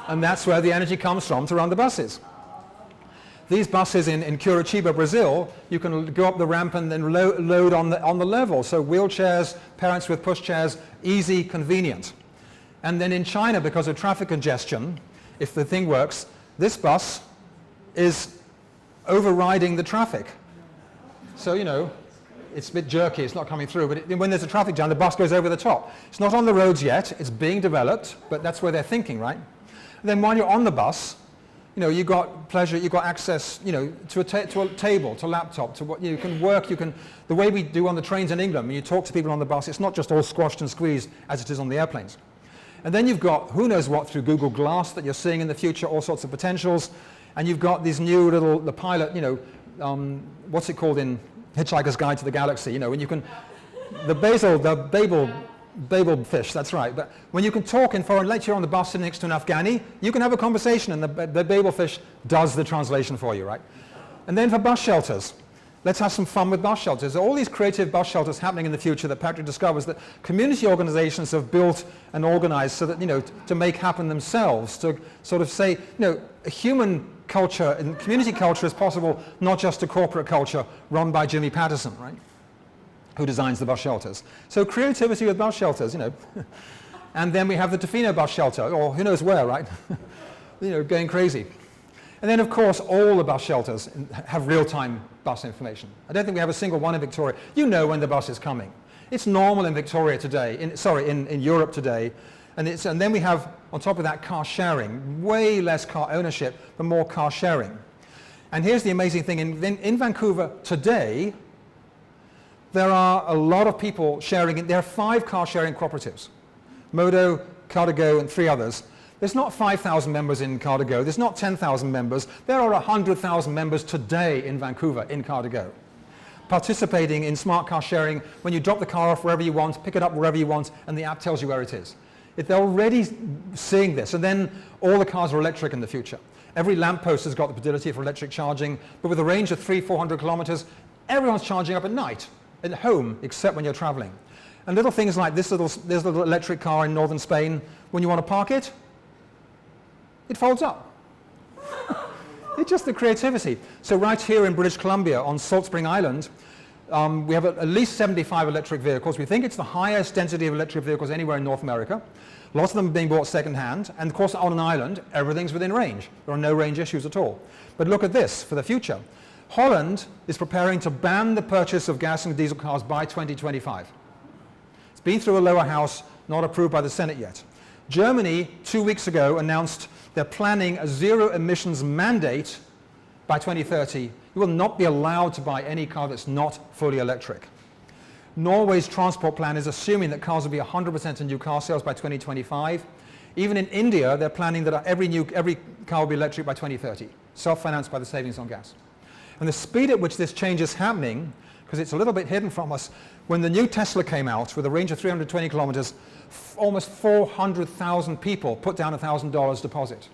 And that's where the energy comes from to run the buses. These buses in Curitiba, Brazil, you can go up the ramp and then load on the level. So wheelchairs, parents with pushchairs, easy, convenient. And then in China, because of traffic congestion, if the thing works, this bus is overriding the traffic. So, it's a bit jerky, it's not coming through, but when there's a traffic jam, the bus goes over the top. It's not on the roads yet, it's being developed, but that's where they're thinking, right? And then while you're on the bus, you've got pleasure, you've got access, to a table, to laptop, to what you can work, the way we do on the trains in England, when you talk to people on the bus, it's not just all squashed and squeezed as it is on the airplanes. And then you've got who knows what through Google Glass that you're seeing in the future, all sorts of potentials. And you've got these new the pilot, what's it called in Hitchhiker's Guide to the Galaxy, when you can, the Babel fish, that's right. But when you can talk in foreign, like you're on the bus sitting next to an Afghani, you can have a conversation and the Babel fish does the translation for you, right? And then for bus shelters, let's have some fun with bus shelters. There are all these creative bus shelters happening in the future that Patrick discovers that community organizations have built and organized so that, to make happen themselves, to sort of say, a human culture and community culture is possible, not just a corporate culture run by Jimmy Patterson, right? Who designs the bus shelters. So creativity with bus shelters, And then we have the Tofino bus shelter, or who knows where, right? Going crazy. And then, of course, all the bus shelters have real-time bus information. I don't think we have a single one in Victoria. You know when the bus is coming. It's normal in Victoria today, in Europe today. And then we have, on top of that, car sharing. Way less car ownership, but more car sharing. And here's the amazing thing. In Vancouver today, there are a lot of people sharing. There are 5 car sharing cooperatives. Modo, Car2Go, and 3 others. There's not 5,000 members in Car2Go. There's not 10,000 members. There are 100,000 members today in Vancouver in Car2Go, participating in smart car sharing. When you drop the car off wherever you want, pick it up wherever you want, and the app tells you where it is. They're already seeing this, and then all the cars are electric in the future. Every lamppost has got the ability for electric charging, but with a range of 300-400 kilometers, everyone's charging up at night, at home, except when you're traveling. And little things like this there's a little electric car in northern Spain. When you want to park it, it folds up. It's just the creativity. So right here in British Columbia on Salt Spring Island, we have at least 75 electric vehicles. We think it's the highest density of electric vehicles anywhere in North America. Lots of them are being bought second-hand. And of course, on an island, everything's within range. There are no range issues at all. But look at this for the future. Holland is preparing to ban the purchase of gas and diesel cars by 2025. It's been through a lower house, not approved by the Senate yet. Germany, 2 weeks ago, announced they're planning a zero emissions mandate by 2030. You will not be allowed to buy any car that's not fully electric. Norway's transport plan is assuming that cars will be 100% in new car sales by 2025. Even in India, they're planning that every car will be electric by 2030, self-financed by the savings on gas. And the speed at which this change is happening, because it's a little bit hidden from us, when the new Tesla came out with a range of 320 kilometers, almost 400,000 people put down $1,000 deposit.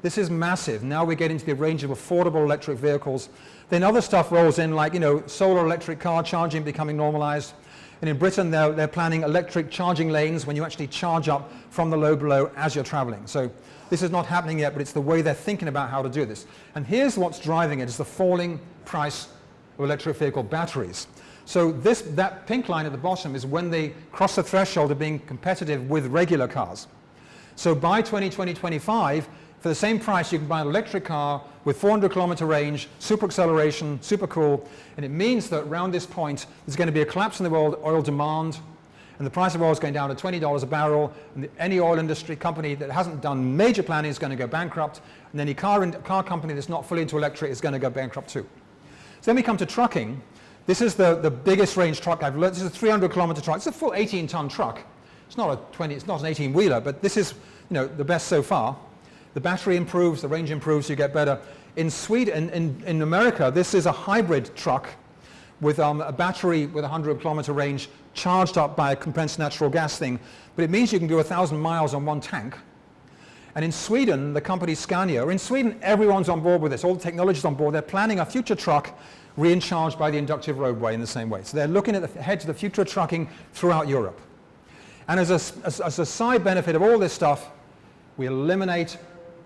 This is massive. Now we get into the range of affordable electric vehicles. Then other stuff rolls in, like, solar electric car charging becoming normalized. And in Britain, they're planning electric charging lanes when you actually charge up from the load below as you're traveling. So this is not happening yet, but it's the way they're thinking about how to do this. And here's what's driving it, is the falling price of electric vehicle batteries. So that pink line at the bottom is when they cross the threshold of being competitive with regular cars. So by 2025, for the same price, you can buy an electric car with 400-kilometer range, super acceleration, super cool, and it means that around this point, there's going to be a collapse in the world oil demand, and the price of oil is going down to $20 a barrel, and any oil industry company that hasn't done major planning is going to go bankrupt, and any car company that's not fully into electric is going to go bankrupt too. So then we come to trucking. This is the biggest range truck I've learned. This is a 300-kilometer truck. It's a full 18-ton truck. It's not an 18-wheeler, but this is the best so far. The battery improves, the range improves, you get better. In Sweden, in America, this is a hybrid truck with a battery with a 100-kilometer range charged up by a compressed natural gas thing. But it means you can do 1,000 miles on one tank. And in Sweden, the company Scania, in Sweden, everyone's on board with this. All the technology's on board. They're planning a future truck recharged by the inductive roadway in the same way. So they're looking ahead to the future of trucking throughout Europe. And as a side benefit of all this stuff, we eliminate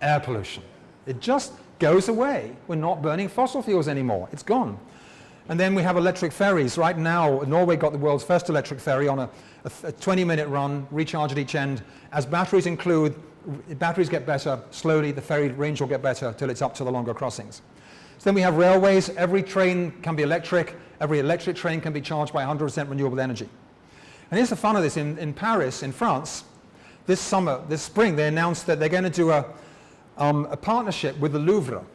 air pollution. It just goes away. We're not burning fossil fuels anymore. It's gone. And then we have electric ferries. Right now, Norway got the world's first electric ferry on a 20-minute run, recharge at each end. As batteries get better, slowly the ferry range will get better till it's up to the longer crossings. So then we have railways. Every train can be electric. Every electric train can be charged by 100% renewable energy. And here's the fun of this. In Paris, in France, this spring, they announced that they're going to do a partnership with the Louvre.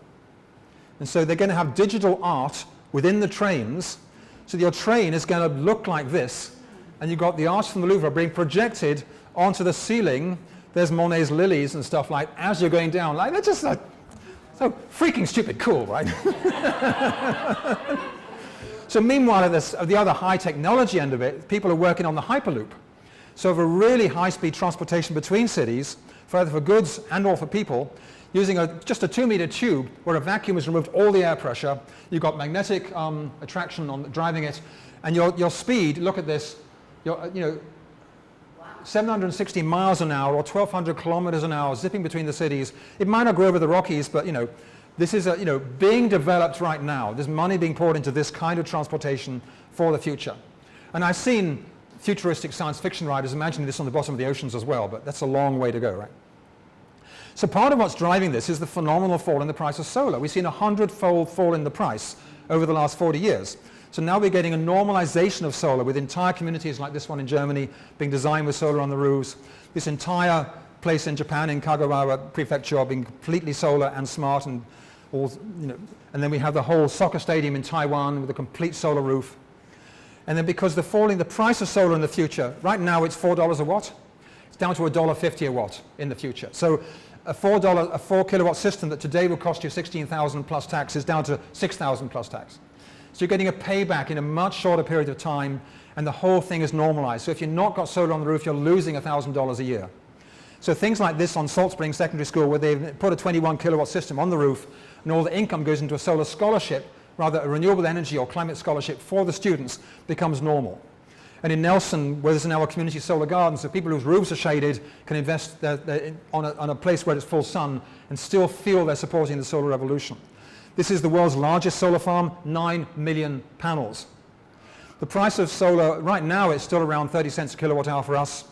And so they're going to have digital art within the trains. So your train is going to look like this. And you've got the art from the Louvre being projected onto the ceiling. There's Monet's lilies and stuff like as you're going down. Like, that's just so freaking stupid cool, right? So meanwhile, at the other high technology end of it, people are working on the Hyperloop. So for really high-speed transportation between cities, either for goods and or for people, using just a 2-meter tube where a vacuum has removed all the air pressure. You've got magnetic attraction on driving it, and your speed, look at this, 760 miles an hour or 1,200 kilometers an hour zipping between the cities. It might not go over the Rockies, but this is being developed right now. There's money being poured into this kind of transportation for the future. And I've seen futuristic science fiction writers imagining this on the bottom of the oceans as well, but that's a long way to go, right? So part of what's driving this is the phenomenal fall in the price of solar. We've seen a 100-fold fall in the price over the last 40 years. So now we're getting a normalization of solar with entire communities like this one in Germany being designed with solar on the roofs. This entire place in Japan, in Kagawa Prefecture, being completely solar and smart, and all, and then we have the whole soccer stadium in Taiwan with a complete solar roof. And then because the price of solar in the future, right now it's $4 a watt. It's down to $1.50 a watt in the future. So a $4 kilowatt system that today will cost you $16,000 plus tax is down to $6,000 plus tax. So you're getting a payback in a much shorter period of time, and the whole thing is normalized. So if you've not got solar on the roof, you're losing $1,000 a year. So things like this on Salt Spring Secondary School, where they've put a 21 kilowatt system on the roof, and all the income goes into a solar scholarship, rather a renewable energy or climate scholarship for the students, becomes normal. And in Nelson, where there's now a community solar garden, so people whose roofs are shaded can invest on a place where it's full sun and still feel they're supporting the solar revolution. This is the world's largest solar farm, 9 million panels. The price of solar right now is still around 30 cents a kilowatt hour for us.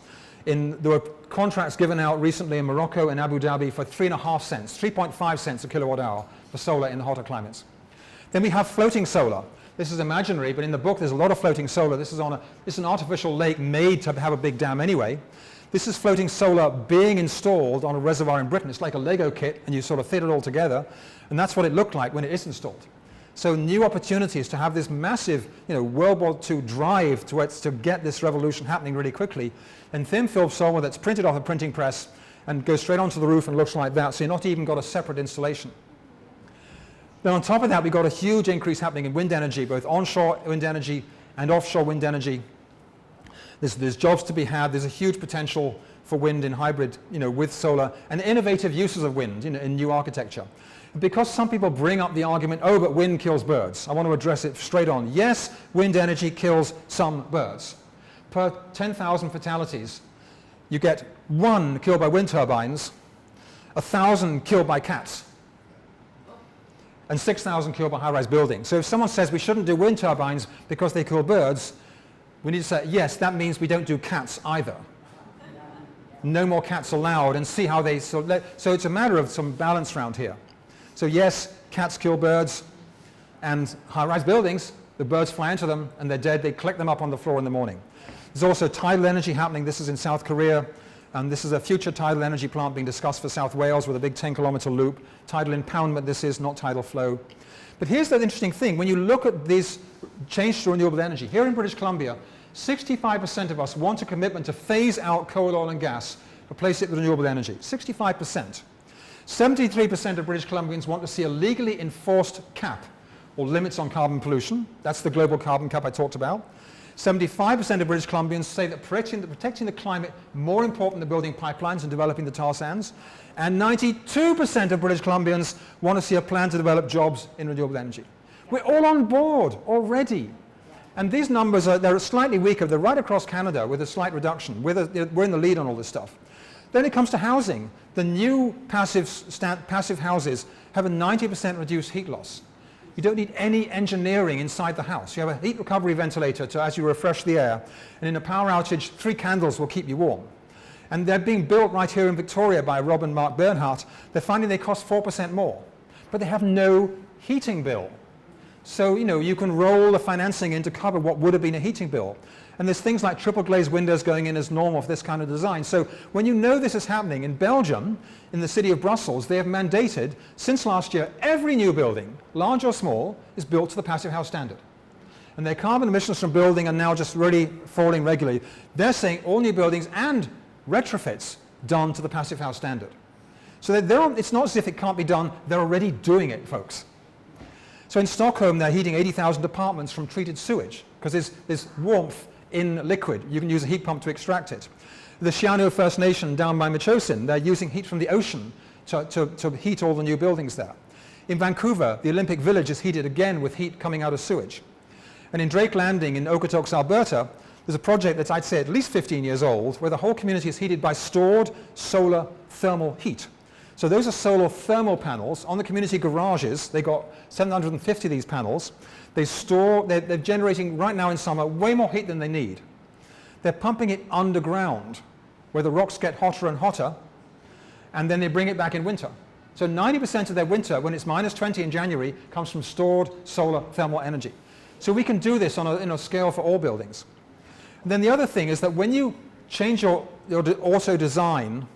There were contracts given out recently in Morocco and Abu Dhabi for 3.5 cents, 3.5 cents a kilowatt hour for solar in the hotter climates. Then we have floating solar. This is imaginary, but in the book there's a lot of floating solar. This is an artificial lake made to have a big dam anyway. This is floating solar being installed on a reservoir in Britain. It's like a Lego kit, and you sort of fit it all together, and that's what it looked like when it is installed. So new opportunities to have this massive, World War II drive to get this revolution happening really quickly, and thin-film solar that's printed off a printing press and goes straight onto the roof and looks like that, so you've not even got a separate installation. Then on top of that, we've got a huge increase happening in wind energy, both onshore wind energy and offshore wind energy. There's jobs to be had. There's a huge potential for wind in hybrid, with solar, and innovative uses of wind, in new architecture. Because some people bring up the argument, oh, but wind kills birds, I want to address it straight on. Yes, wind energy kills some birds. Per 10,000 fatalities, you get 1 killed by wind turbines, 1,000 killed by cats, and 6,000 killed by high-rise buildings. So if someone says we shouldn't do wind turbines because they kill birds, we need to say, yes, that means we don't do cats either. No more cats allowed, and see how they... So it's a matter of some balance around here. So yes, cats kill birds, and high-rise buildings, the birds fly into them, and they're dead. They collect them up on the floor in the morning. There's also tidal energy happening. This is in South Korea. This is a future tidal energy plant being discussed for South Wales with a big 10-kilometer loop. Tidal impoundment this is, not tidal flow. But here's the interesting thing. When you look at this change to renewable energy, here in British Columbia, 65% of us want a commitment to phase out coal, oil and gas, replace it with renewable energy. 65%. 73% of British Columbians want to see a legally enforced cap or limits on carbon pollution. That's the global carbon cap I talked about. 75% of British Columbians say that protecting the climate more important than building pipelines and developing the tar sands. And 92% of British Columbians want to see a plan to develop jobs in renewable energy. We're all on board already. And these numbers they're slightly weaker. They're right across Canada with a slight reduction. We're in the lead on all this stuff. Then it comes to housing. The new passive houses have a 90% reduced heat loss. You don't need any engineering inside the house. You have a heat recovery ventilator as you refresh the air. And in a power outage, 3 candles will keep you warm. And they're being built right here in Victoria by Rob and Mark Bernhardt. They're finding they cost 4% more. But they have no heating bill. So, you can roll the financing in to cover what would have been a heating bill. And there's things like triple glazed windows going in as normal for this kind of design. So when you know this is happening in Belgium, in the city of Brussels, they have mandated, since last year, every new building, large or small, is built to the Passive House standard. And their carbon emissions from building are now just really falling regularly. They're saying all new buildings and retrofits done to the Passive House standard. So it's not as if it can't be done, they're already doing it, folks. So in Stockholm, they're heating 80,000 apartments from treated sewage, because there's warmth in liquid. You can use a heat pump to extract it. The Shiano First Nation down by Metchosin, they're using heat from the ocean to heat all the new buildings there. In Vancouver, the Olympic Village is heated again with heat coming out of sewage. And in Drake Landing in Okotoks, Alberta, there's a project that's, I'd say, at least 15 years old, where the whole community is heated by stored solar thermal heat. So those are solar thermal panels. On the community garages, they got 750 of these panels. They're generating right now in summer way more heat than they need. They're pumping it underground, where the rocks get hotter and hotter, and then they bring it back in winter. So 90% of their winter, when it's minus 20 in January, comes from stored solar thermal energy. So we can do this on a scale for all buildings. And then the other thing is that when you change your auto design,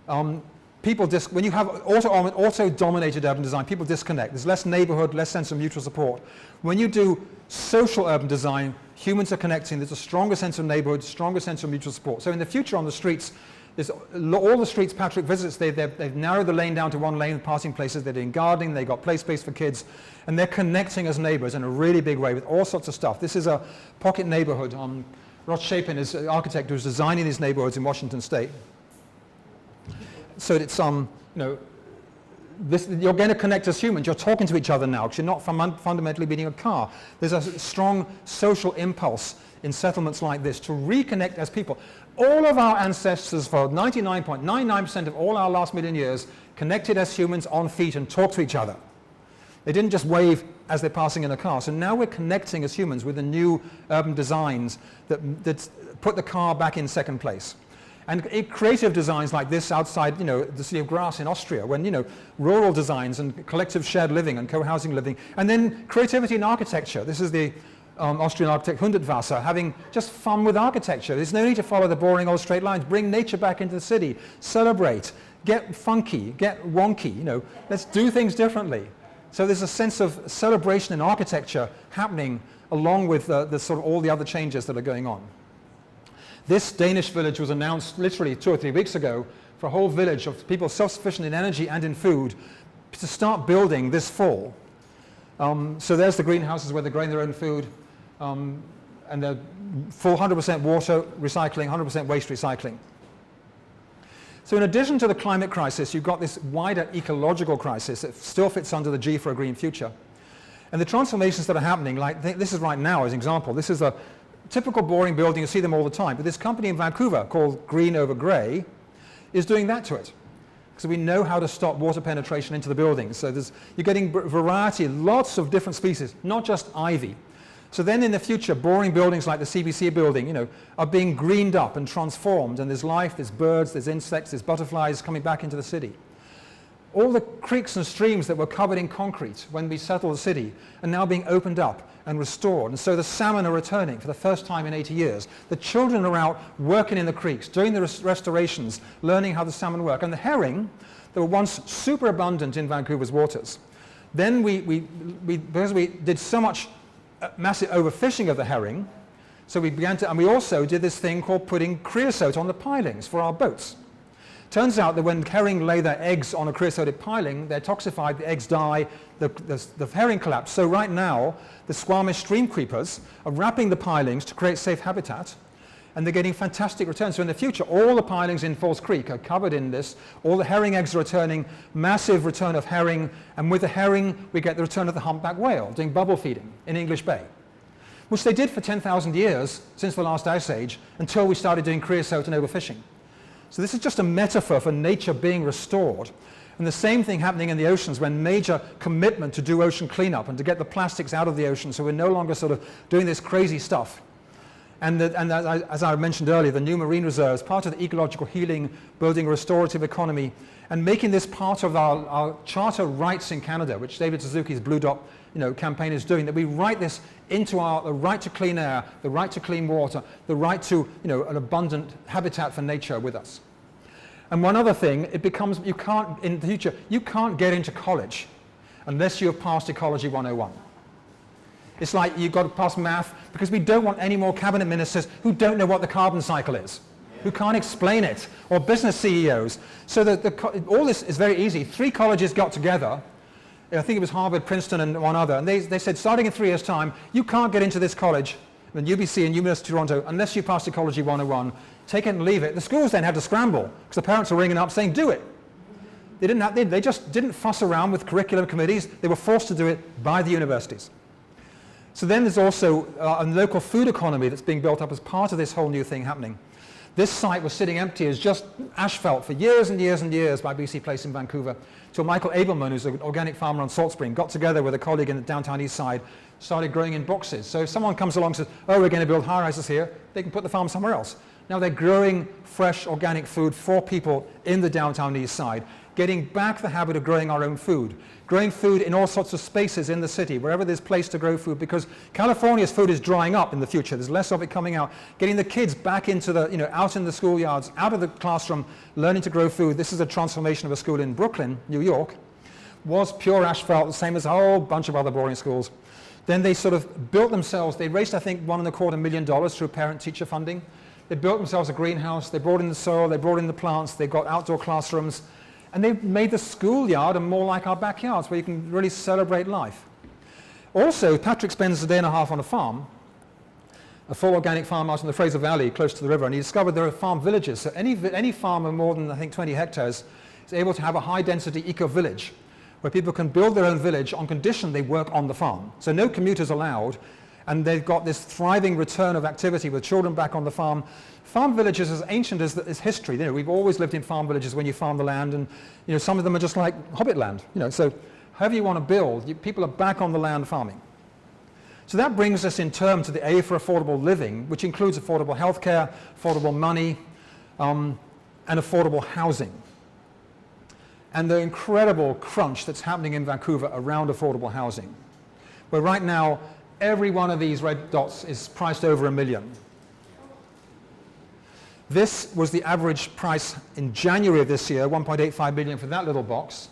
when you have auto-dominated urban design, people disconnect. There's less neighborhood, less sense of mutual support. When you do social urban design, Humans are connecting. There's a stronger sense of neighborhood, stronger sense of mutual support. So in the future on the streets, there's all the streets Patrick visits, they've narrowed the lane down to one lane, passing places. They're doing gardening, they've got play space for kids, and they're connecting as neighbors in a really big way with all sorts of stuff. This is a pocket neighborhood. Ross Chapin is an architect who's designing these neighborhoods in Washington State. So it's, you're going to connect as humans. You're talking to each other now because you're not fundamentally beating a car. There's a strong social impulse in settlements like this to reconnect as people. All of our ancestors for 99.99% of all our last million years connected as humans on feet and talked to each other. They didn't just wave as they're passing in a car. So now we're connecting as humans with the new urban designs that put the car back in second place. And creative designs like this outside, the City of Graz in Austria, when, rural designs and collective shared living and co-housing living, and then creativity in architecture. This is the Austrian architect Hundertwasser having just fun with architecture. There's no need to follow the boring old straight lines. Bring nature back into the city. Celebrate. Get funky. Get wonky. Let's do things differently. So there's a sense of celebration in architecture happening along with the sort of all the other changes that are going on. This Danish village was announced literally 2 or 3 weeks ago for a whole village of people self-sufficient in energy and in food to start building this fall. So there's the greenhouses where they're growing their own food, and they're full 100% water recycling, 100% waste recycling. So in addition to the climate crisis, you've got this wider ecological crisis that still fits under the G for a green future. And the transformations that are happening, like this is right now as an example, this is a typical boring building, you see them all the time, but this company in Vancouver called Green Over Grey is doing that to it. So we know how to stop water penetration into the buildings. So you're getting variety, lots of different species, not just ivy. So then in the future, boring buildings like the CBC building, are being greened up and transformed, and there's life, there's birds, there's insects, there's butterflies coming back into the city. All the creeks and streams that were covered in concrete when we settled the city are now being opened up and restored. And so the salmon are returning for the first time in 80 years. The children are out working in the creeks, doing the restorations, learning how the salmon work. And the herring, that were once super abundant in Vancouver's waters, then because we did so much massive overfishing of the herring, so we began to, and we also did this thing called putting creosote on the pilings for our boats. Turns out that when herring lay their eggs on a creosoted piling, they're toxified, the eggs die, the herring collapse. So right now, the Squamish stream creepers are wrapping the pilings to create safe habitat, and they're getting fantastic returns. So in the future, all the pilings in Falls Creek are covered in this. All the herring eggs are returning, massive return of herring, and with the herring, we get the return of the humpback whale, doing bubble feeding in English Bay, which they did for 10,000 years since the last ice age, until we started doing creosote and overfishing. So this is just a metaphor for nature being restored. And the same thing happening in the oceans when major commitment to do ocean cleanup and to get the plastics out of the ocean, so we're no longer sort of doing this crazy stuff. And as I mentioned earlier, the new marine reserves, part of the ecological healing, building a restorative economy, and making this part of our charter rights in Canada, which David Suzuki's Blue Dot campaign is doing, that we write this into the right to clean air, the right to clean water, the right to an abundant habitat for nature with us. And one other thing, it becomes, in the future, you can't get into college unless you have passed Ecology 101. It's like you've got to pass math, because we don't want any more cabinet ministers who don't know what the carbon cycle is, who can't explain it, or business CEOs. So all this is very easy. 3 colleges got together, I think it was Harvard, Princeton, and one other, and they said, starting in 3 years' time, you can't get into this college, and UBC and University of Toronto, unless you pass Ecology 101. Take it and leave it. The schools then had to scramble, because the parents were ringing up saying, do it. They just didn't fuss around with curriculum committees. They were forced to do it by the universities. So then there's also a local food economy that's being built up as part of this whole new thing happening. This site was sitting empty as just asphalt for years and years and years by BC Place in Vancouver, till Michael Abelman, who's an organic farmer on Salt Spring, got together with a colleague in the downtown east side, started growing in boxes. So if someone comes along and says, oh, we're going to build high-rises here, they can put the farm somewhere else. Now they're growing fresh organic food for people in the downtown east side, getting back the habit of growing our own food, growing food in all sorts of spaces in the city, wherever there's place to grow food, because California's food is drying up in the future. There's less of it coming out. Getting the kids back into out in the schoolyards, out of the classroom, learning to grow food. This is a transformation of a school in Brooklyn, New York. Was pure asphalt, the same as a whole bunch of other boring schools, Then they sort of built themselves, they raised I think $1.25 million through parent-teacher funding. They built themselves a greenhouse, they brought in the soil, they brought in the plants, they got outdoor classrooms, and they made the schoolyard more like our backyards where you can really celebrate life. Also, Patrick spends a day and a half on a farm, a full organic farm out in the Fraser Valley close to the river, and he discovered there are farm villages. So any farm of more than I think 20 hectares is able to have a high-density eco-village where people can build their own village on condition they work on the farm. So no commuters allowed, and they've got this thriving return of activity with children back on the farm. Farm villages as ancient as history. You know, we've always lived in farm villages when you farm the land, and you know, some of them are just like hobbit land. You know, so however you want to build, people are back on the land farming. So that brings us in turn to the A for affordable living, which includes affordable healthcare, affordable money, and affordable housing. And the incredible crunch that's happening in Vancouver around affordable housing, where right now every one of these red dots is priced over $1 million. This was the average price in January of this year, $1.85 million for that little box.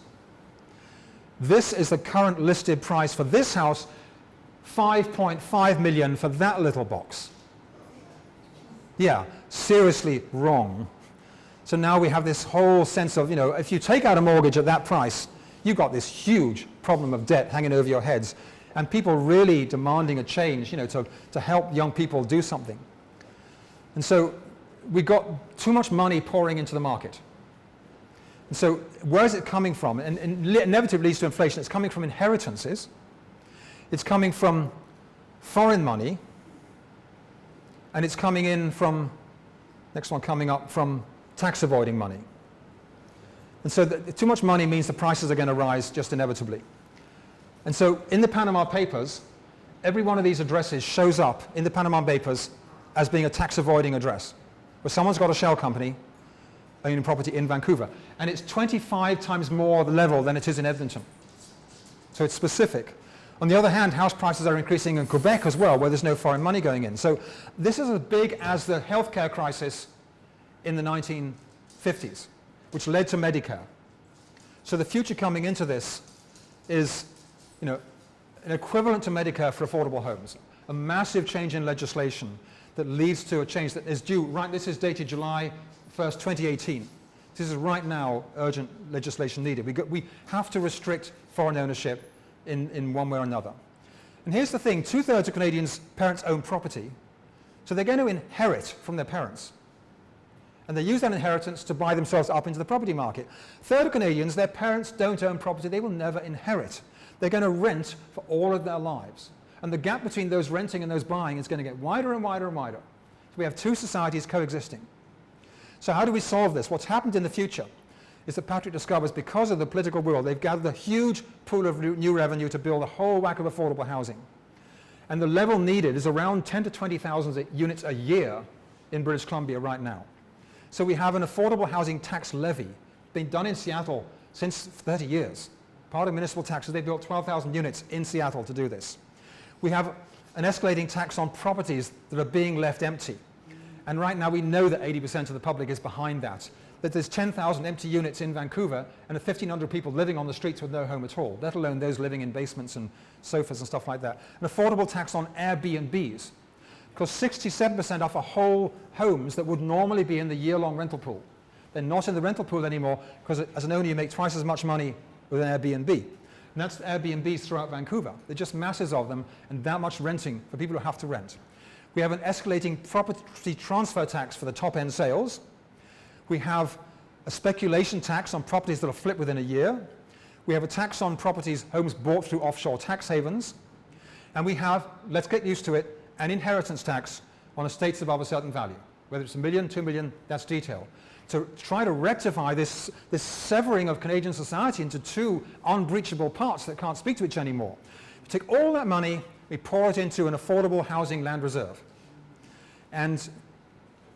This is the current listed price for this house, $5.5 million for that little box. Yeah, seriously wrong. So now we have this whole sense of, you know, if you take out a mortgage at that price, you've got this huge problem of debt hanging over your heads, and people really demanding a change, you know, to help young people do something. And so we got too much money pouring into the market. And so where is it coming from? And inevitably leads to inflation. It's coming from inheritances. It's coming from foreign money. And it's coming in from, next one coming up, from tax avoiding money. And so too much money means the prices are going to rise just inevitably. And so in the Panama Papers, every one of these addresses shows up in the Panama Papers as being a tax avoiding address, where someone's got a shell company owning property in Vancouver. And it's 25 times more the level than it is in Edmonton. So it's specific. On the other hand, house prices are increasing in Quebec as well, where there's no foreign money going in. So this is as big as the healthcare crisis in the 1950s, which led to Medicare. So the future coming into this is, you know, an equivalent to Medicare for affordable homes, a massive change in legislation that leads to a change that is due, right, this is dated July 1st, 2018. This is right now urgent legislation needed. We have to restrict foreign ownership in one way or another. And here's the thing, 2/3 of Canadians' parents own property, so they're going to inherit from their parents. And they use that inheritance to buy themselves up into the property market. 1/3 of Canadians, their parents don't own property, they will never inherit. They're going to rent for all of their lives. And the gap between those renting and those buying is going to get wider and wider and wider. So we have two societies coexisting. So how do we solve this? What's happened in the future is that Patrick discovers because of the political will, they've gathered a huge pool of new revenue to build a whole whack of affordable housing. And the level needed is around 10 to 20,000 units a year in British Columbia right now. So we have an affordable housing tax levy being done in Seattle since 30 years. Part of municipal taxes, they built 12,000 units in Seattle to do this. We have an escalating tax on properties that are being left empty. And right now we know that 80% of the public is behind that. That there's 10,000 empty units in Vancouver and 1,500 people living on the streets with no home at all, let alone those living in basements and sofas and stuff like that. An affordable tax on Airbnbs, because 67% offer whole homes that would normally be in the year-long rental pool. They're not in the rental pool anymore because as an owner you make twice as much money with an Airbnb. And that's Airbnbs throughout Vancouver. They're just masses of them and that much renting for people who have to rent. We have an escalating property transfer tax for the top-end sales. We have a speculation tax on properties that are flipped within a year. We have a tax on properties, homes bought through offshore tax havens. And we have, let's get used to it, an inheritance tax on estates above a certain value. Whether it's $1 million, $2 million, that's detail. To try to rectify this severing of Canadian society into two unbreachable parts that can't speak to each other anymore. We take all that money, we pour it into an affordable housing land reserve. And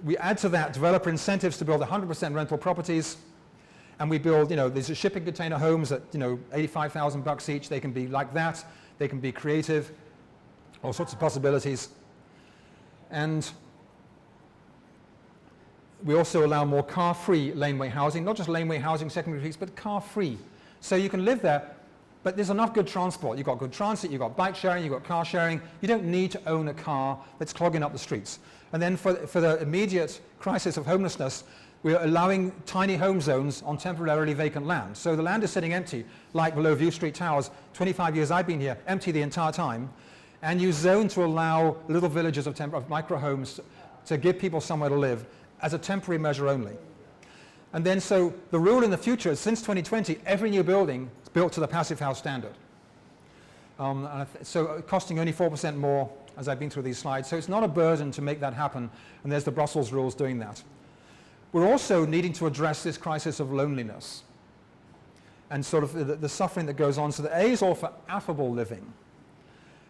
we add to that developer incentives to build 100% rental properties. And we build, you know, these are shipping container homes at, you know, $85,000 each. They can be like that. They can be creative, all sorts of possibilities. And we also allow more car-free laneway housing, not just laneway housing, secondary streets, but car-free. So you can live there, But there's enough good transport. You've got good transit, you've got bike sharing, you've got car sharing. You don't need to own a car that's clogging up the streets. And then for the immediate crisis of homelessness, we're allowing tiny home zones on temporarily vacant land. So the land is sitting empty, like below View Street Towers. 25 years I've been here, empty the entire time. And you zone to allow little villages of micro homes to give people somewhere to live as a temporary measure only. And then so the rule in the future is since 2020, every new building is built to the Passive House standard. So costing only 4% more as I've been through these slides. So it's not a burden to make that happen. And there's the Brussels rules doing that. We're also needing to address this crisis of loneliness and sort of the suffering that goes on. So the A is all for affable living.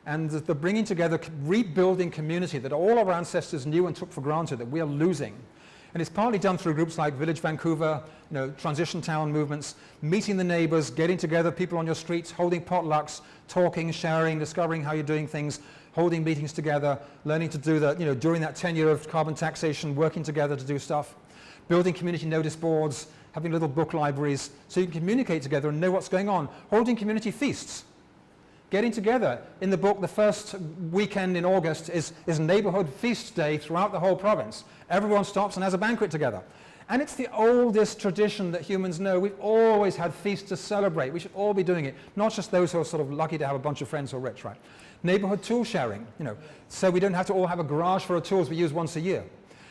And the bringing together, rebuilding community that all our ancestors knew and took for granted that we are losing. And it's partly done through groups like Village Vancouver, transition town movements, meeting the neighbors, getting together, people on your streets, holding potlucks, talking, sharing, discovering how you're doing things, holding meetings together, learning to do that, during that tenure of carbon taxation, working together to do stuff, building community notice boards, having little book libraries, so you can communicate together and know what's going on, holding community feasts. Getting together. In the book, the first weekend in August is neighborhood feast day throughout the whole province. Everyone stops and has a banquet together. And it's the oldest tradition that humans know. We've always had feasts to celebrate. We should all be doing it, not just those who are sort of lucky to have a bunch of friends who are rich, right? Neighborhood tool sharing, so we don't have to all have a garage full of tools we use once a year.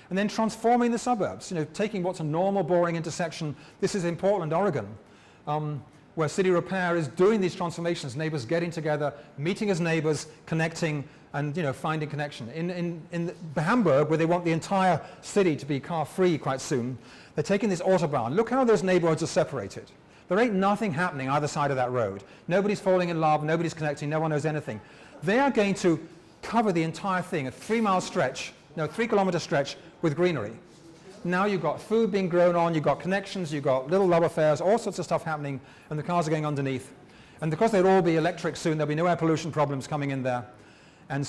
And then transforming the suburbs, taking what's a normal, boring intersection. This is in Portland, Oregon. Where City Repair is doing these transformations, neighbors getting together, meeting as neighbors, connecting, and finding connection. In Hamburg, where they want the entire city to be car-free quite soon, they're taking this Autobahn. Look how those neighborhoods are separated. There ain't nothing happening either side of that road. Nobody's falling in love, nobody's connecting, no one knows anything. They are going to cover the entire thing, a 3-kilometer stretch with greenery. Now you've got food being grown on, you've got connections, you've got little love affairs, all sorts of stuff happening, and the cars are going underneath. And because they'll all be electric soon, there'll be no air pollution problems coming in there. And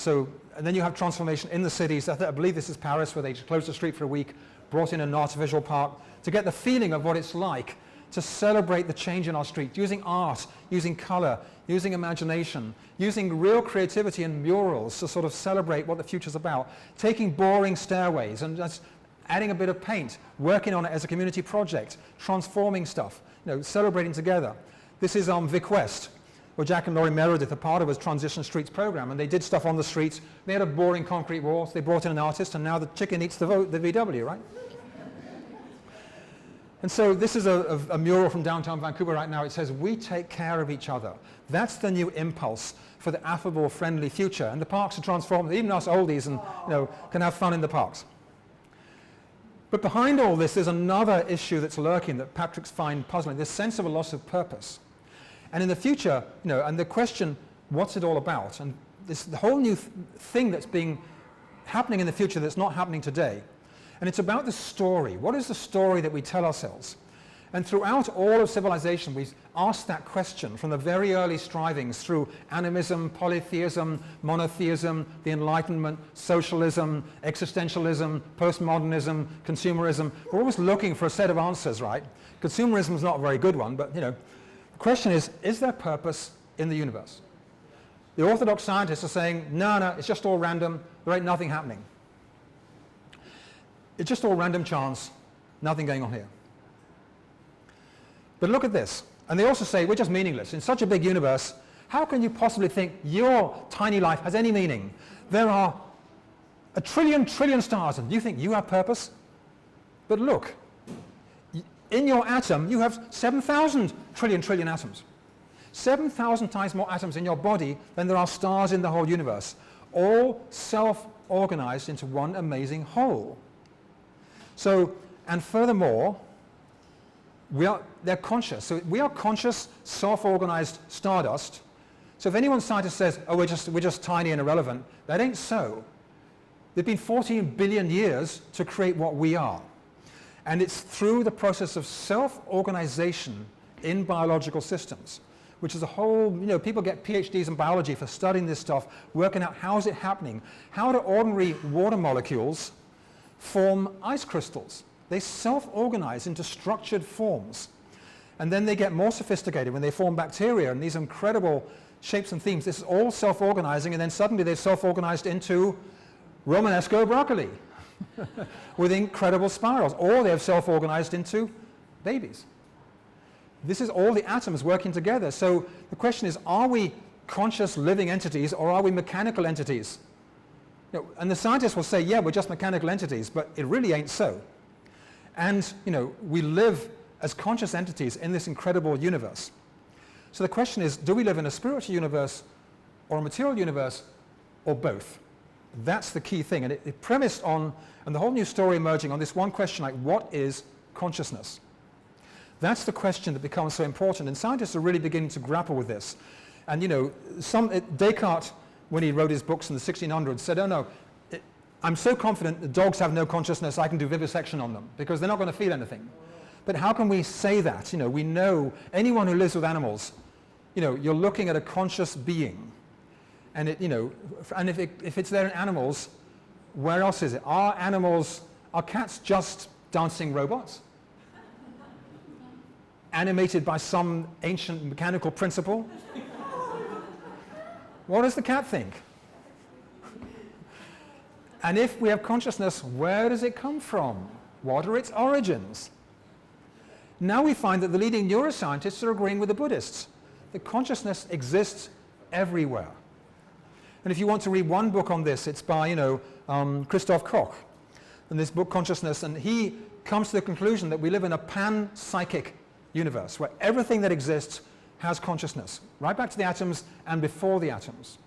then you have transformation in the cities. I believe this is Paris, where they closed the street for a week, brought in an artificial park, to get the feeling of what it's like to celebrate the change in our street, using art, using color, using imagination, using real creativity and murals to sort of celebrate what the future's about, taking boring stairways and just adding a bit of paint, working on it as a community project, transforming stuff, celebrating together. This is Vic West, where Jack and Laurie Meredith are part of his Transition Streets program, and they did stuff on the streets. They had a boring concrete wall, so they brought in an artist, and now the chicken eats the VW, right? And so this is a mural from downtown Vancouver right now. It says, "We take care of each other." That's the new impulse for the affable, friendly future. And the parks are transformed. Even us oldies can have fun in the parks. But behind all this, there's another issue that's lurking that Patrick's find puzzling, this sense of a loss of purpose. And in the future, and the question, what's it all about? And the whole new thing that's happening in the future that's not happening today. And it's about the story. What is the story that we tell ourselves? And throughout all of civilization, we've asked that question from the very early strivings through animism, polytheism, monotheism, the Enlightenment, socialism, existentialism, postmodernism, consumerism. We're always looking for a set of answers, right? Consumerism is not a very good one, but the question is there purpose in the universe? The orthodox scientists are saying, no, it's just all random, there ain't nothing happening. It's just all random chance, nothing going on here. But look at this. And they also say, we're just meaningless. In such a big universe, how can you possibly think your tiny life has any meaning? There are a trillion stars, and do you think you have purpose? But look, in your atom, you have 7,000 trillion atoms. 7,000 times more atoms in your body than there are stars in the whole universe, all self-organized into one amazing whole. So, and furthermore, they're conscious. So we are conscious, self-organized stardust. So if any scientist says, oh, we're just tiny and irrelevant, that ain't so. There've been 14 billion years to create what we are. And it's through the process of self-organization in biological systems, which is a whole, people get PhDs in biology for studying this stuff, working out how is it happening. How do ordinary water molecules form ice crystals? They self-organize into structured forms. And then they get more sophisticated when they form bacteria and these incredible shapes and themes. This is all self-organizing, and then suddenly they've self-organized into Romanesco broccoli with incredible spirals, or they have self-organized into babies. This is all the atoms working together. So the question is, are we conscious living entities or are we mechanical entities? You know, and the scientists will say, yeah, we're just mechanical entities, but it really ain't so. And we live as conscious entities in this incredible universe. So the question is, do we live in a spiritual universe or a material universe or both? That's the key thing. And it premised on, and the whole new story emerging on this one question, like, what is consciousness? That's the question that becomes so important, and scientists are really beginning to grapple with this. And Descartes, when he wrote his books in the 1600s, said, oh no, I'm so confident that dogs have no consciousness, I can do vivisection on them, because they're not going to feel anything. But how can we say that? We know anyone who lives with animals, you're looking at a conscious being. And and if it's there in animals, where else is it? Are cats just dancing robots? Animated by some ancient mechanical principle? What does the cat think? And if we have consciousness, where does it come from? What are its origins? Now we find that the leading neuroscientists are agreeing with the Buddhists, that consciousness exists everywhere. And if you want to read one book on this, it's by Christoph Koch, and this book, Consciousness, and he comes to the conclusion that we live in a pan-psychic universe where everything that exists has consciousness, right back to the atoms and before the atoms.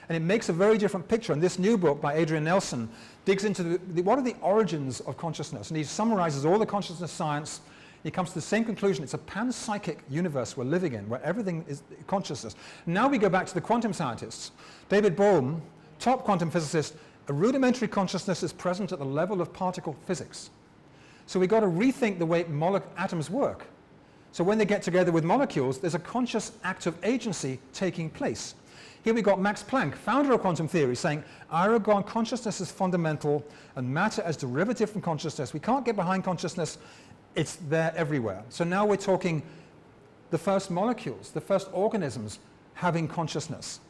And it makes a very different picture. And this new book by Adrian Nelson digs into what are the origins of consciousness, and he summarizes all the consciousness science. He comes to the same conclusion. It's a pan-psychic universe we're living in, where everything is consciousness. Now we go back to the quantum scientists. David Bohm, top quantum physicist, a rudimentary consciousness is present at the level of particle physics. So we've got to rethink the way atoms work. So when they get together with molecules, there's a conscious act of agency taking place. Here we've got Max Planck, founder of quantum theory, saying, I regard consciousness as fundamental and matter as derivative from consciousness. We can't get behind consciousness. It's there everywhere. So now we're talking the first molecules, the first organisms having consciousness.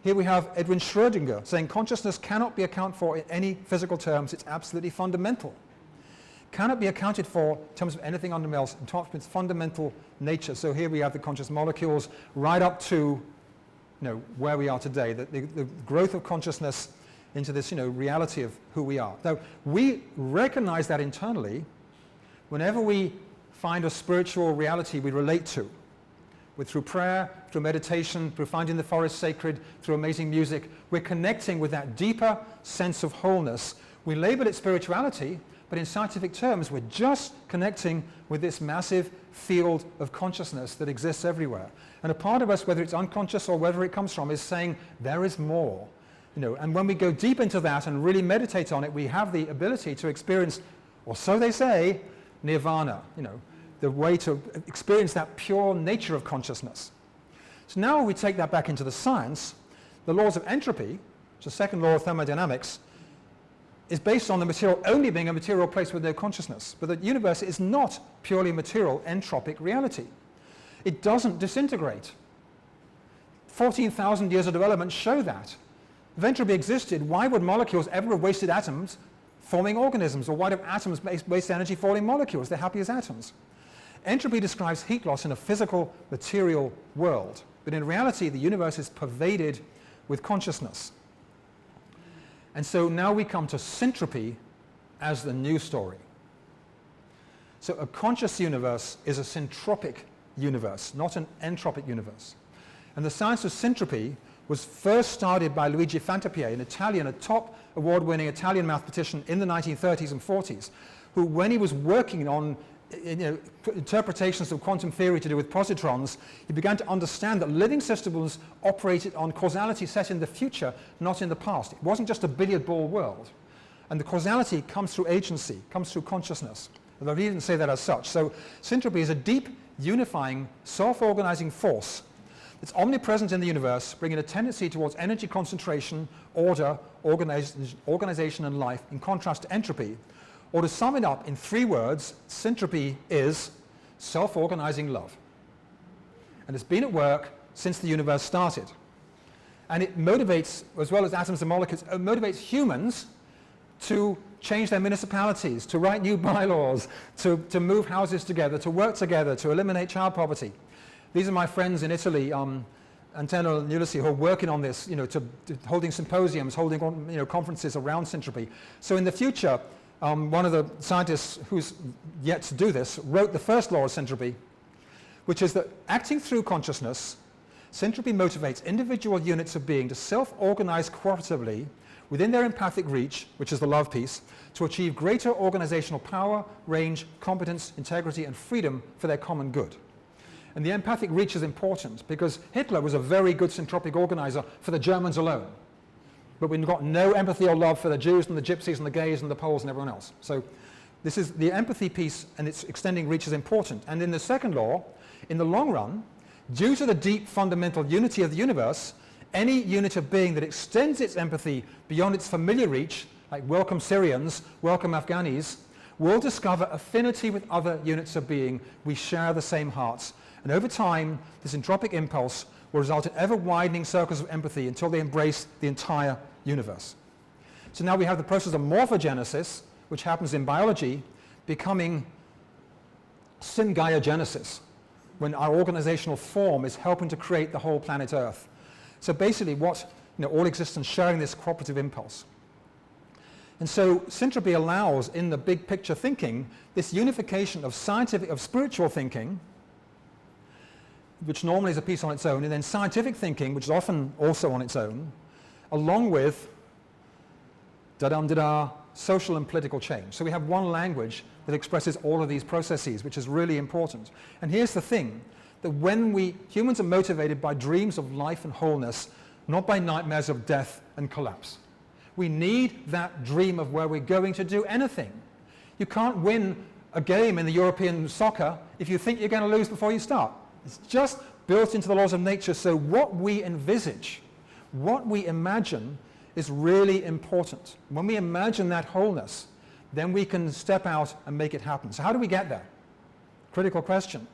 Here we have Edwin Schrödinger saying consciousness cannot be accounted for in any physical terms. It's absolutely fundamental. Cannot be accounted for in terms of anything under else, in terms of its fundamental nature. So here we have the conscious molecules right up to where we are today, the growth of consciousness into this reality of who we are. Now, we recognize that internally whenever we find a spiritual reality we relate to, through prayer, through meditation, through finding the forest sacred, through amazing music, we're connecting with that deeper sense of wholeness. We label it spirituality, but in scientific terms, we're just connecting with this massive field of consciousness that exists everywhere. And a part of us, whether it's unconscious or wherever it comes from, is saying there is more. And when we go deep into that and really meditate on it, we have the ability to experience, or so they say, nirvana, the way to experience that pure nature of consciousness. So now we take that back into the science. The laws of entropy, which is the second law of thermodynamics, is based on the material only being a material place with no consciousness. But the universe is not purely material entropic reality. It doesn't disintegrate. 14,000 years of development show that. If entropy existed, why would molecules ever have wasted atoms forming organisms? Or why do atoms waste energy forming molecules? They're happy as atoms. Entropy describes heat loss in a physical, material world. But in reality, the universe is pervaded with consciousness. And so now we come to syntropy as the new story. So a conscious universe is a syntropic universe, not an entropic universe. And the science of syntropy was first started by Luigi Fantapié, an Italian, a top award-winning Italian mathematician in the 1930s and 40s, who, when he was working on interpretations of quantum theory to do with positrons, he began to understand that living systems operated on causality set in the future, not in the past. It wasn't just a billiard ball world. And the causality comes through agency, comes through consciousness, although he didn't say that as such. So syntropy is a deep, unifying, self-organizing force that's omnipresent in the universe, bringing a tendency towards energy concentration, order, organization, and life, in contrast to entropy. Or to sum it up in 3 words, syntropy is self-organizing love. And it's been at work since the universe started. And it motivates, as well as atoms and molecules, it motivates humans to change their municipalities, to write new bylaws, to move houses together, to work together, to eliminate child poverty. These are my friends in Italy, Antonio and Ulysses, who are working on this, holding symposiums, holding conferences around Syntropy. So in the future, one of the scientists who's yet to do this wrote the first law of Syntropy, which is that acting through consciousness, Syntropy motivates individual units of being to self-organize cooperatively within their empathic reach, which is the love piece, to achieve greater organizational power, range, competence, integrity, and freedom for their common good. And the empathic reach is important because Hitler was a very good syntropic organizer for the Germans alone. But we've got no empathy or love for the Jews and the Gypsies and the gays and the Poles and everyone else. So this is the empathy piece, and its extending reach is important. And in the second law, in the long run, due to the deep fundamental unity of the universe, any unit of being that extends its empathy beyond its familiar reach, like welcome Syrians, welcome Afghanis, will discover affinity with other units of being. We share the same hearts. And over time, this entropic impulse will result in ever-widening circles of empathy until they embrace the entire universe. So now we have the process of morphogenesis, which happens in biology, becoming syngaiogenesis, when our organizational form is helping to create the whole planet Earth. So basically all existence sharing this cooperative impulse. And so Syntropy allows, in the big picture thinking, this unification of spiritual thinking, which normally is a piece on its own, and then scientific thinking, which is often also on its own, along with social and political change. So we have one language that expresses all of these processes, which is really important. And here's the thing, that when humans are motivated by dreams of life and wholeness, not by nightmares of death and collapse. We need that dream of where we're going to do anything. You can't win a game in the European soccer if you think you're going to lose before you start. It's just built into the laws of nature. So what we envisage, what we imagine, is really important. When we imagine that wholeness, then we can step out and make it happen. So how do we get there? Critical question.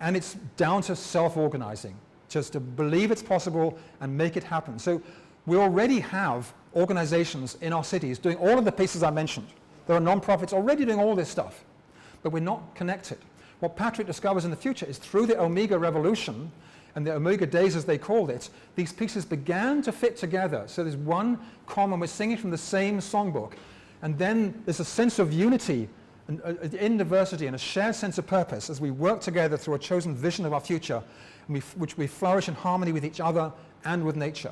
And it's down to self-organizing, just to believe it's possible and make it happen. So we already have organizations in our cities doing all of the pieces I mentioned. There are non-profits already doing all this stuff, but we're not connected. What Patrick discovers in the future is through the Omega Revolution and the Omega Days, as they called it, these pieces began to fit together. So there's one common, we're singing from the same songbook, and then there's a sense of unity in diversity and a shared sense of purpose as we work together through a chosen vision of our future, and which we flourish in harmony with each other and with nature.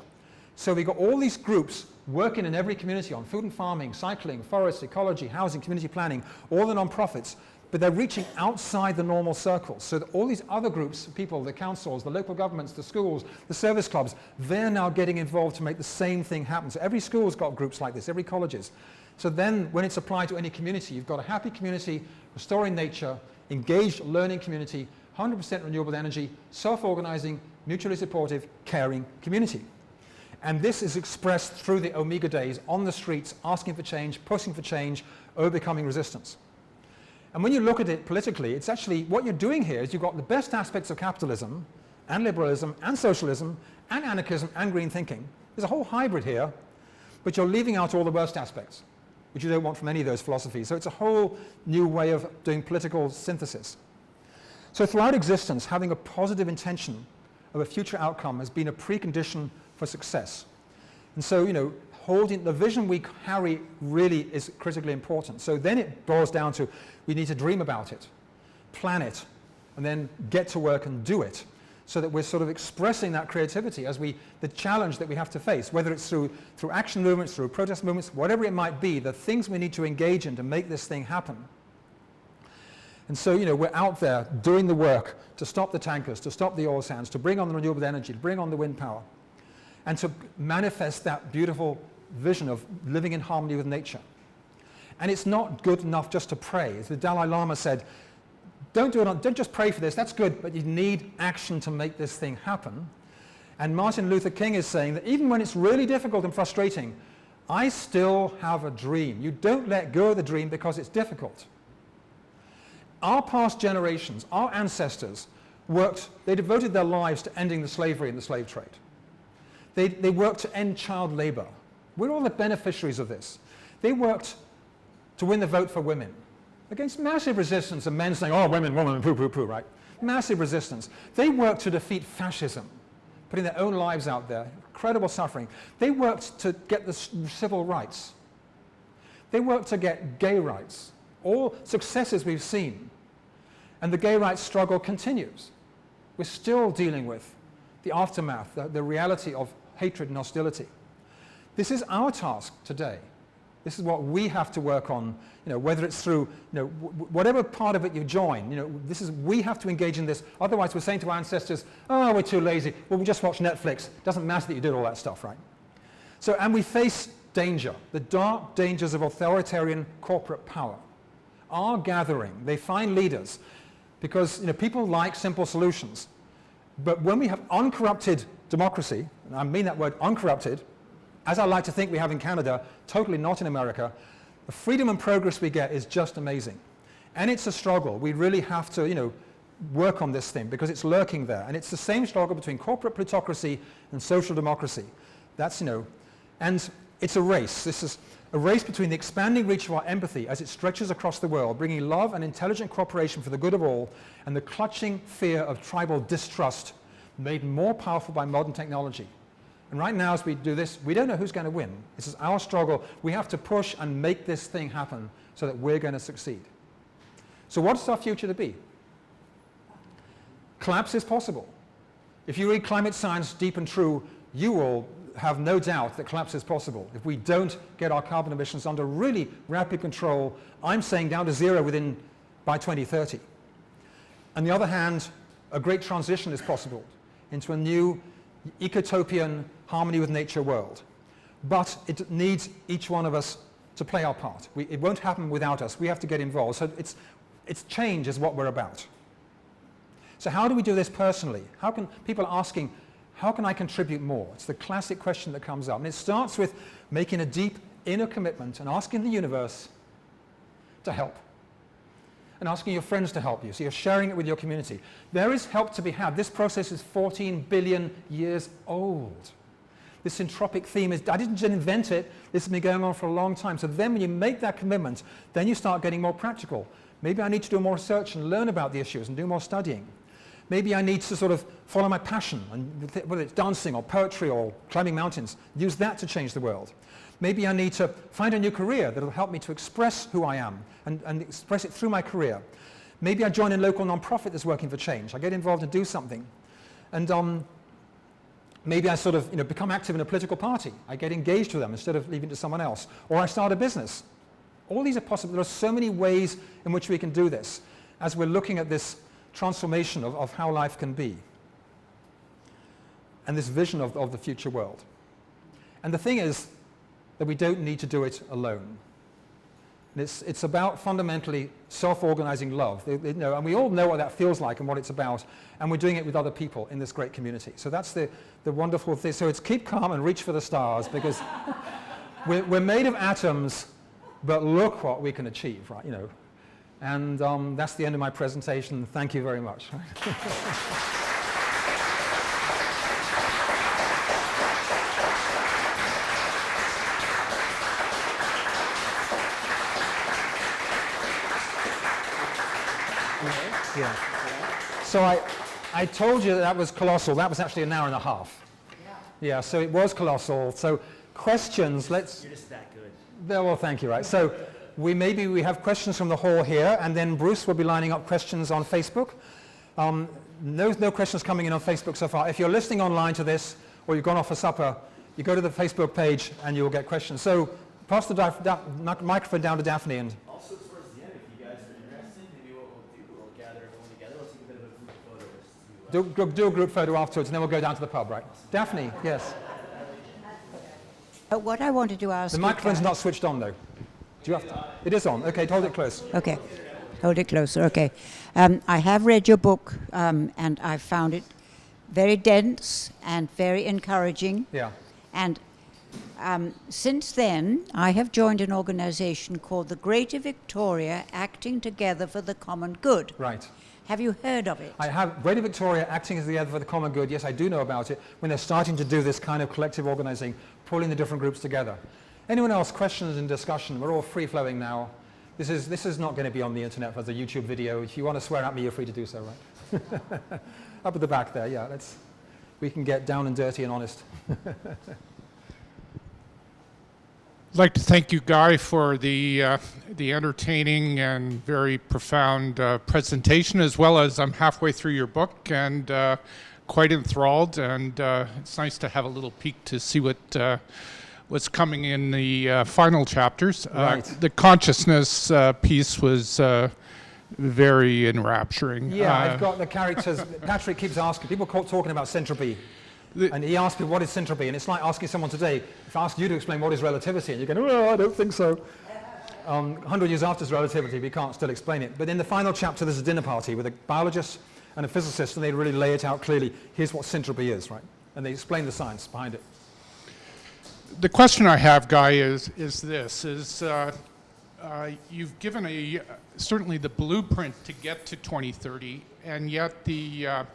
So we've got all these groups working in every community on food and farming, cycling, forest, ecology, housing, community planning, all the non-profits, but they're reaching outside the normal circles. So that all these other groups, people, the councils, the local governments, the schools, the service clubs, they're now getting involved to make the same thing happen. So every school's got groups like this, every colleges. So then when it's applied to any community, you've got a happy community, restoring nature, engaged learning community, 100% renewable energy, self-organizing, mutually supportive, caring community. And this is expressed through the Omega Days on the streets, asking for change, pushing for change, overcoming resistance. And when you look at it politically, it's actually, what you're doing here is you've got the best aspects of capitalism and liberalism and socialism and anarchism and green thinking. There's a whole hybrid here, but you're leaving out all the worst aspects, which you don't want from any of those philosophies. So it's a whole new way of doing political synthesis. So throughout existence, having a positive intention of a future outcome has been a precondition for success. And so, holding the vision we carry really is critically important. So then it boils down to, we need to dream about it, plan it, and then get to work and do it, so that we're sort of expressing that creativity as the challenge that we have to face, whether it's through action movements, through protest movements, whatever it might be, the things we need to engage in to make this thing happen. And so, we're out there doing the work to stop the tankers, to stop the oil sands, to bring on the renewable energy, to bring on the wind power, and to manifest that beautiful vision of living in harmony with nature. And it's not good enough just to pray. As the Dalai Lama said, don't just pray for this, that's good, but you need action to make this thing happen. And Martin Luther King is saying that even when it's really difficult and frustrating, I still have a dream. You don't let go of the dream because it's difficult. Our past generations, our ancestors they devoted their lives to ending the slavery and the slave trade. They worked to end child labor. We're all the beneficiaries of this. They worked to win the vote for women against massive resistance of men saying, oh, women, poo, poo, poo, right? Massive resistance. They worked to defeat fascism, putting their own lives out there, incredible suffering. They worked to get the civil rights. They worked to get gay rights, all successes we've seen. And the gay rights struggle continues. We're still dealing with the aftermath, the reality of hatred and hostility. This is our task today. This is what we have to work on, whether it's through, whatever part of it you join, we have to engage in this. Otherwise, we're saying to our ancestors, oh, we're too lazy. Well, we'll just watch Netflix. It doesn't matter that you did all that stuff, right? So, and we face danger, the dark dangers of authoritarian corporate power. Our gathering, they find leaders because, people like simple solutions. But when we have uncorrupted democracy, and I mean that word uncorrupted, as I like to think we have in Canada, totally not in America, the freedom and progress we get is just amazing. And it's a struggle. We really have to, work on this thing because it's lurking there. And it's the same struggle between corporate plutocracy and social democracy. That's, and it's a race. This is a race between the expanding reach of our empathy as it stretches across the world, bringing love and intelligent cooperation for the good of all, and the clutching fear of tribal distrust made more powerful by modern technology. And right now, as we do this, we don't know who's going to win. This is our struggle. We have to push and make this thing happen so that we're going to succeed. So what's our future to be? Collapse is possible. If you read climate science deep and true, you will have no doubt that collapse is possible. If we don't get our carbon emissions under really rapid control, I'm saying down to zero by 2030. On the other hand, a great transition is possible into a new ecotopian harmony with nature world. But it needs each one of us to play our part. It won't happen without us. We have to get involved. So it's change is what we're about. So how do we do this personally? How can people are asking, how can I contribute more? It's the classic question that comes up. And it starts with making a deep inner commitment and asking the universe to help. And asking your friends to help you. So you're sharing it with your community. There is help to be had. This process is 14 billion years old. This syntropic theme I didn't invent it. This has been going on for a long time. So then when you make that commitment, then you start getting more practical. Maybe I need to do more research and learn about the issues and do more studying. Maybe I need to sort of follow my passion, and whether it's dancing or poetry or climbing mountains, use that to change the world. Maybe I need to find a new career that will help me to express who I am and express it through my career. Maybe I join a local non-profit that's working for change. I get involved and do something. And maybe I sort of become active in a political party. I get engaged with them instead of leaving it to someone else. Or I start a business. All these are possible. There are so many ways in which we can do this as we're looking at this transformation of how life can be and this vision of the future world. And the thing is that we don't need to do it alone. And it's about fundamentally self-organizing love. And we all know what that feels like and what it's about, and we're doing it with other people in this great community. So that's the wonderful thing. So it's keep calm and reach for the stars, because we're made of atoms, but look what we can achieve, right? And that's the end of my presentation. Thank you very much. Yeah. So I told you that was colossal. That was actually an hour and a half. Yeah, so it was colossal. So questions, You're just that good. Well, thank you, right. So we have questions from the hall here, and then Bruce will be lining up questions on Facebook. No questions coming in on Facebook so far. If you're listening online to this, or you've gone off for supper, you go to the Facebook page and you will get questions. So pass the microphone down to Daphne. And also towards the end, if you guys are interested, maybe what we'll gather everyone together. We'll take a bit of a group photo. do a group photo afterwards, and then we'll go down to the pub, right? Daphne, yes. What I wanted to ask... The microphone's not switched on, though. Do you have to? It is on. Okay, hold it close. Okay, hold it closer. Okay. I have read your book, and I found it very dense and very encouraging. Yeah. And Since then, I have joined an organization called the Greater Victoria Acting Together for the Common Good. Right. Have you heard of it? I have. Greater Victoria acting together for the common good. Yes, I do know about it. When they're starting to do this kind of collective organizing, pulling the different groups together. Anyone else, questions and discussion? We're all free-flowing now. This is not going to be on the internet as a YouTube video. If you want to swear at me, you're free to do so, right? Up at the back there, yeah. We can get down and dirty and honest. I'd like to thank you, Guy, for the entertaining and very profound presentation, as well as I'm halfway through your book and quite enthralled, and it's nice to have a little peek to see what's coming in the final chapters. Right. The consciousness piece was very enrapturing. Yeah, I've got the characters. Patrick keeps asking, people talking about Syntropy. And he asked me, what is Syntropy? And it's like asking someone today, if I ask you to explain what is relativity, and you're going, oh, I don't think so. 100 years after it's relativity, we can't still explain it. But in the final chapter, there's a dinner party with a biologist and a physicist, and they really lay it out clearly. Here's what Syntropy is, right? And they explain the science behind it. The question I have, Guy, is this: you've given certainly the blueprint to get to 2030, and yet the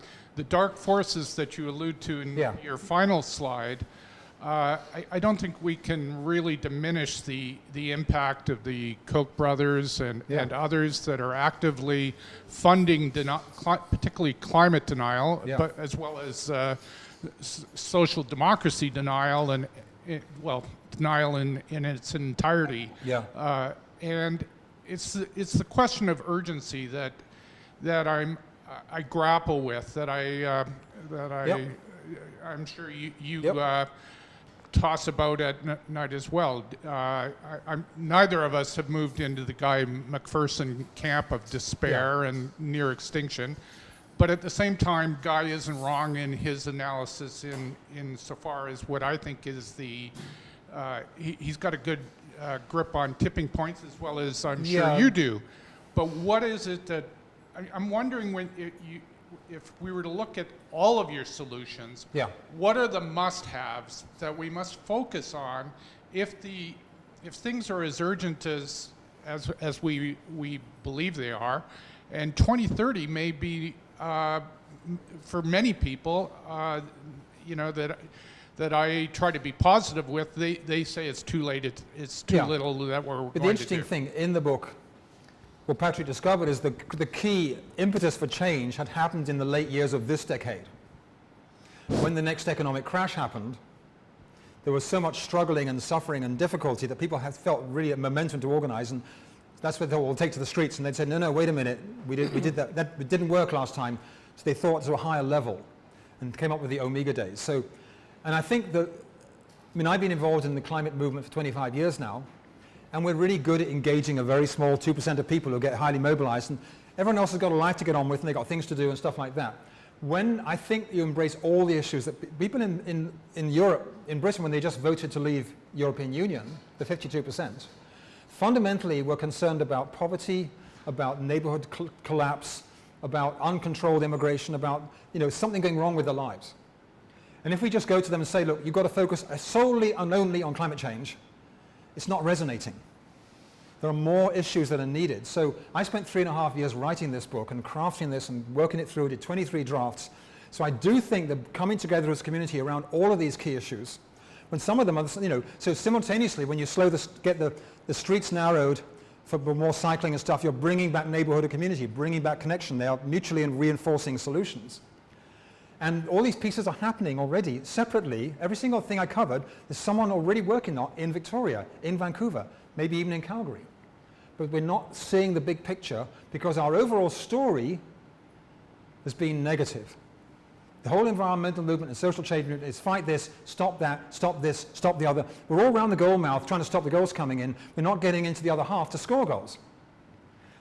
dark forces that you allude to in your final slide, I don't think we can really diminish the impact of the Koch brothers and others that are actively funding particularly climate denial, but as well as social democracy denial and denial in its entirety. Yeah. And it's the question of urgency that I grapple with, I'm sure you toss about at night as well. Neither of us have moved into the Guy McPherson camp of despair and near extinction, but at the same time, Guy isn't wrong in his analysis in so far as what I think is he's got a good grip on tipping points, as well as I'm sure you do. But what is it that I'm wondering, if we were to look at all of your solutions, what are the must-haves that we must focus on if things are as urgent as we believe they are, and 2030 may be for many people, that I try to be positive with, they say it's too late, it's too little that we're going to do. But the interesting thing in the book, what Patrick discovered is the key impetus for change had happened in the late years of this decade. When the next economic crash happened, there was so much struggling and suffering and difficulty that people had felt really a momentum to organize, and that's what they will take to the streets, and they'd say, no, wait a minute, we did that it didn't work last time, so they thought to a higher level and came up with the Omega Days. So, and I think that, I've been involved in the climate movement for 25 years now, and we're really good at engaging a very small 2% of people who get highly mobilized, and everyone else has got a life to get on with, and they've got things to do and stuff like that. When I think you embrace all the issues that people in Europe, in Britain, when they just voted to leave European Union, the 52%, fundamentally were concerned about poverty, about neighborhood collapse, about uncontrolled immigration, about something going wrong with their lives. And if we just go to them and say, look, you've got to focus solely and only on climate change, it's not resonating. There are more issues that are needed. So I spent 3.5 years writing this book and crafting this and working it through. I did 23 drafts. So I do think that coming together as a community around all of these key issues, when some of them are, so simultaneously when you get the streets narrowed for more cycling and stuff, you're bringing back neighborhood and community, bringing back connection. They are mutually reinforcing solutions. And all these pieces are happening already separately. Every single thing I covered, there's someone already working on in Victoria, in Vancouver, maybe even in Calgary. But we're not seeing the big picture because our overall story has been negative. The whole environmental movement and social change movement is fight this, stop that, stop this, stop the other. We're all around the goal mouth trying to stop the goals coming in. We're not getting into the other half to score goals.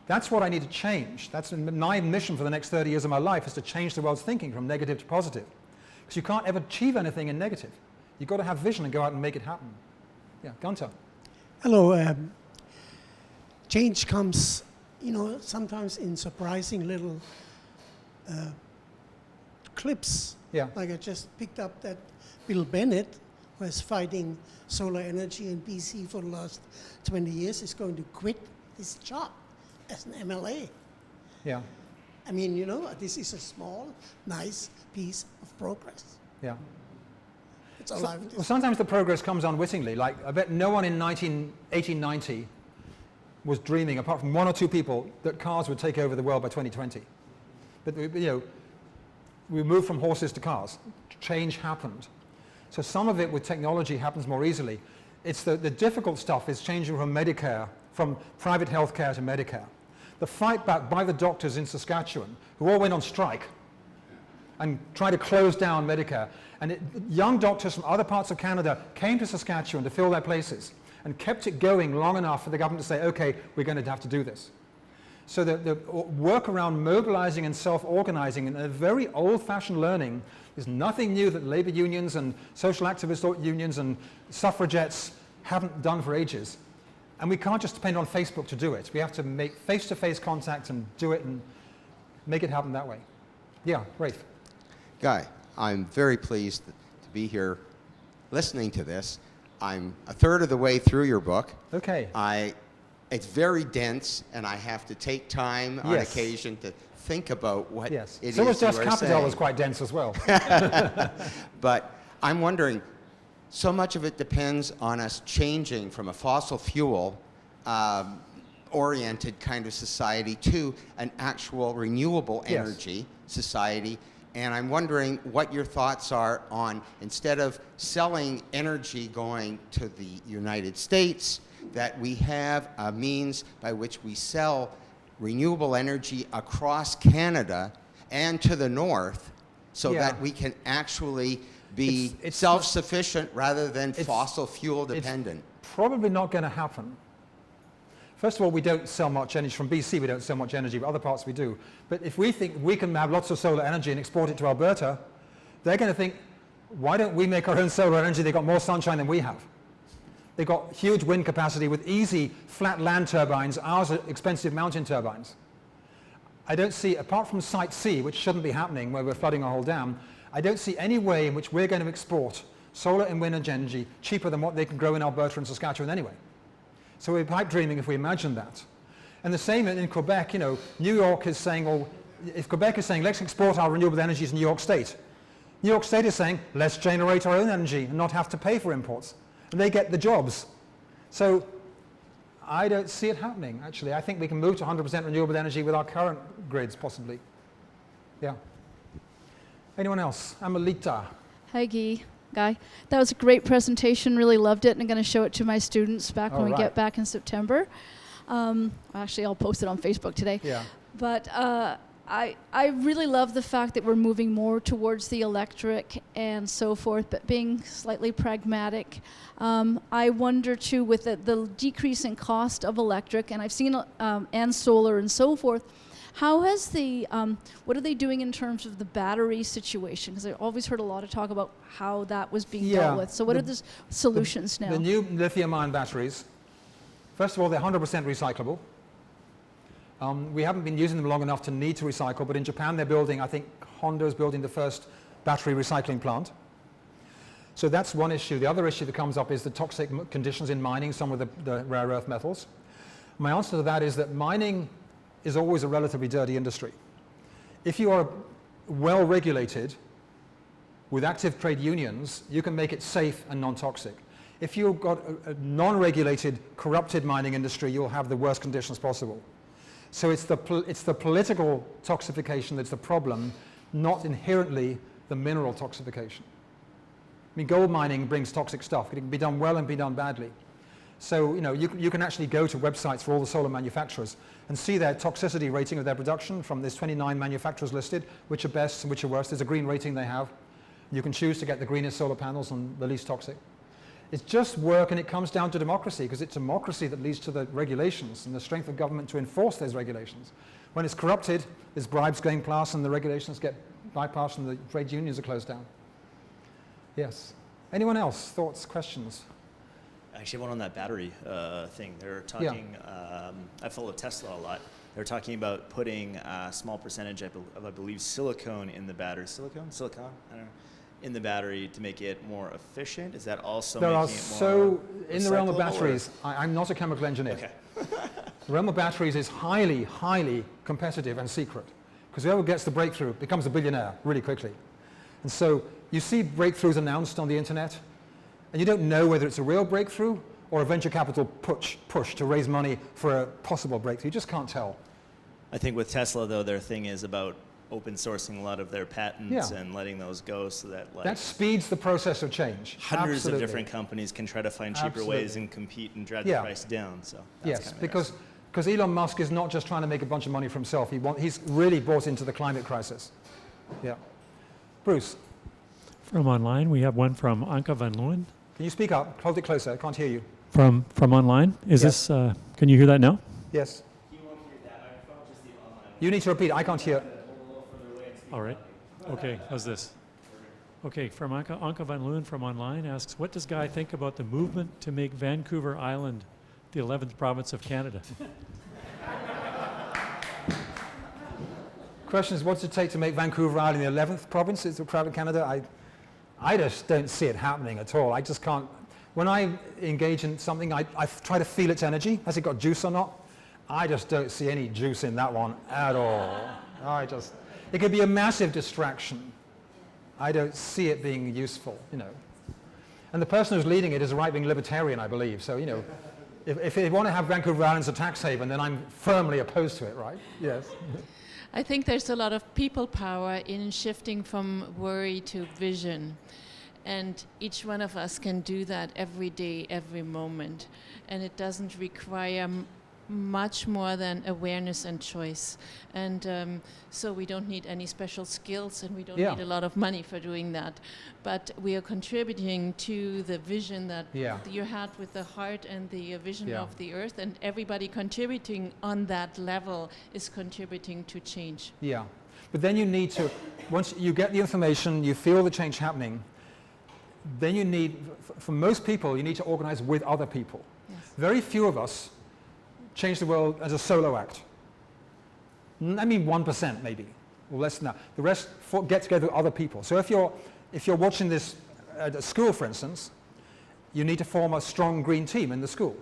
That's what I need to change. That's my mission for the next 30 years of my life, is to change the world's thinking from negative to positive. Because you can't ever achieve anything in negative. You've got to have vision and go out and make it happen. Yeah, Gunther. Hello. Change comes, sometimes in surprising little clips. Yeah. Like I just picked up that Bill Bennett who is fighting solar energy in BC for the last 20 years, is going to quit his job as an MLA. Yeah. I mean, you know, this is a small, nice piece of progress. Yeah. It's alive. Well, sometimes the progress comes unwittingly. Like, I bet no one in 1890 was dreaming, apart from one or two people, that cars would take over the world by 2020. But, you know, we moved from horses to cars. Change happened. So some of it with technology happens more easily. It's the difficult stuff is changing from Medicare, from private health care to Medicare. The fight back by the doctors in Saskatchewan, who all went on strike and tried to close down Medicare. And young doctors from other parts of Canada came to Saskatchewan to fill their places and kept it going long enough for the government to say, okay, we're going to have to do this. So the work around mobilizing and self-organizing and a very old-fashioned learning is nothing new that labor unions and social activist unions and suffragettes haven't done for ages. And we can't just depend on Facebook to do it. We have to make face-to-face contact and do it and make it happen that way. Yeah, Rafe. Guy, I'm very pleased to be here listening to this. I'm a third of the way through your book. Okay. It's very dense, and I have to take time on Yes. occasion to think about what Yes. it is So was you Just are Capital saying. was quite dense as well. But I'm wondering, so much of it depends on us changing from a fossil fuel oriented kind of society to an actual renewable Yes. energy society. And I'm wondering what your thoughts are on, instead of selling energy going to the United States, that we have a means by which we sell renewable energy across Canada and to the north, so Yeah. that we can actually be It's self-sufficient rather than it's- fossil fuel dependent. Probably not going to happen. First of all, we don't sell much energy. From BC, we don't sell much energy, but other parts we do. But if we think we can have lots of solar energy and export it to Alberta, they're going to think, why don't we make our own solar energy? They've got more sunshine than we have. They've got huge wind capacity with easy flat land turbines. Ours are expensive mountain turbines. I don't see, apart from Site C, which shouldn't be happening where we're flooding a whole dam, I don't see any way in which we're going to export solar and wind energy cheaper than what they can grow in Alberta and Saskatchewan anyway. So we're pipe dreaming if we imagine that. And the same in Quebec, you know, New York is saying, well, if Quebec is saying, let's export our renewable energies to New York State, New York State is saying, let's generate our own energy and not have to pay for imports. And they get the jobs. So I don't see it happening, actually. I think we can move to 100% renewable energy with our current grids, possibly. Yeah. Anyone else? Amelita. Hi, Guy. That was a great presentation. Really loved it, and I'm going to show it to my students back when we Alright. get back in September. Actually, I'll post it on Facebook today. Yeah. But I really love the fact that we're moving more towards the electric and so forth, but being slightly pragmatic. I wonder too, with the decrease in cost of electric, and I've seen and solar and so forth. How has what are they doing in terms of the battery situation? Because I always heard a lot of talk about how that was being dealt with. So what are the solutions now? The new lithium-ion batteries, first of all, they're 100% recyclable. We haven't been using them long enough to need to recycle, but in Japan they're building, I think Honda's building the first battery recycling plant. So that's one issue. The other issue that comes up is the toxic conditions in mining some of the rare earth metals. My answer to that is that mining is always a relatively dirty industry. If you are well regulated with active trade unions, you can make it safe and non-toxic. If you've got a non-regulated, corrupted mining industry, you'll have the worst conditions possible. So it's the political toxification that's the problem, not inherently the mineral toxification. I mean, gold mining brings toxic stuff. It can be done well and be done badly. So, you know, you can actually go to websites for all the solar manufacturers and see their toxicity rating of their production from there's 29 manufacturers listed, which are best and which are worst. There's a green rating they have. You can choose to get the greenest solar panels and the least toxic. It's just work, and it comes down to democracy, because it's democracy that leads to the regulations and the strength of government to enforce those regulations. When it's corrupted, there's bribes going past and the regulations get bypassed and the trade unions are closed down. Yes. Anyone else? Thoughts, questions? Actually, one on that battery thing. They're talking, I follow Tesla a lot. They're talking about putting a small percentage of, I believe, silicone in the battery. Silicone? I don't know. in the battery to make it more efficient? Is that also There are making it more in the realm of recyclable, or- batteries, I'm not a chemical engineer. Okay. The realm of batteries is highly, highly competitive and secret, because whoever gets the breakthrough becomes a billionaire really quickly. And so you see breakthroughs announced on the internet, and you don't know whether it's a real breakthrough or a venture capital push to raise money for a possible breakthrough. You just can't tell. I think with Tesla, though, their thing is about open sourcing a lot of their patents Yeah. and letting those go so that, like, That speeds the process of change. hundreds Absolutely. of different companies can try to find cheaper Absolutely. ways and compete and drive Yeah. the price down. So that's Yes, kind of because Elon Musk is not just trying to make a bunch of money for himself. He's really bought into the climate crisis. Yeah. Bruce, From online, we have one from Anke van Leeuwen. can you speak up? Hold it closer. I can't hear you. From online. Is Yes. this, can you hear that now? Yes. He won't hear that microphone, just the online. You need to repeat. I can't hear. Hold a little further away and speak All right. Okay, how's this? Okay, from Anke van Leeuwen from online asks, what does Guy think about the movement to make Vancouver Island the 11th province of Canada? Question is, what's it take to make Vancouver Island the 11th province? It's a proud of Canada. I just don't see it happening at all. I just can't. When I engage in something, I try to feel its energy. Has it got juice or not? I just don't see any juice in that one at all. It could be a massive distraction. I don't see it being useful, you know. And the person who's leading it is a right-wing libertarian, I believe. So, you know, if they want to have Vancouver Island as a tax haven, then I'm firmly opposed to it, right? Yes. I think there's a lot of people power in shifting from worry to vision. And each one of us can do that every day, every moment. And it doesn't require much more than awareness and choice. And so we don't need any special skills, and we don't need a lot of money for doing that. But we are contributing to the vision that you had with the heart and the vision of the earth, and everybody contributing on that level is contributing to change. Yeah. But then you need to, once you get the information, you feel the change happening, then you need, for most people, you need to organize with other people. Yes. Very few of us change the world as a solo act. I mean 1% maybe, or less than that. The rest get together with other people. So if you're watching this at a school, for instance, you need to form a strong green team in the school,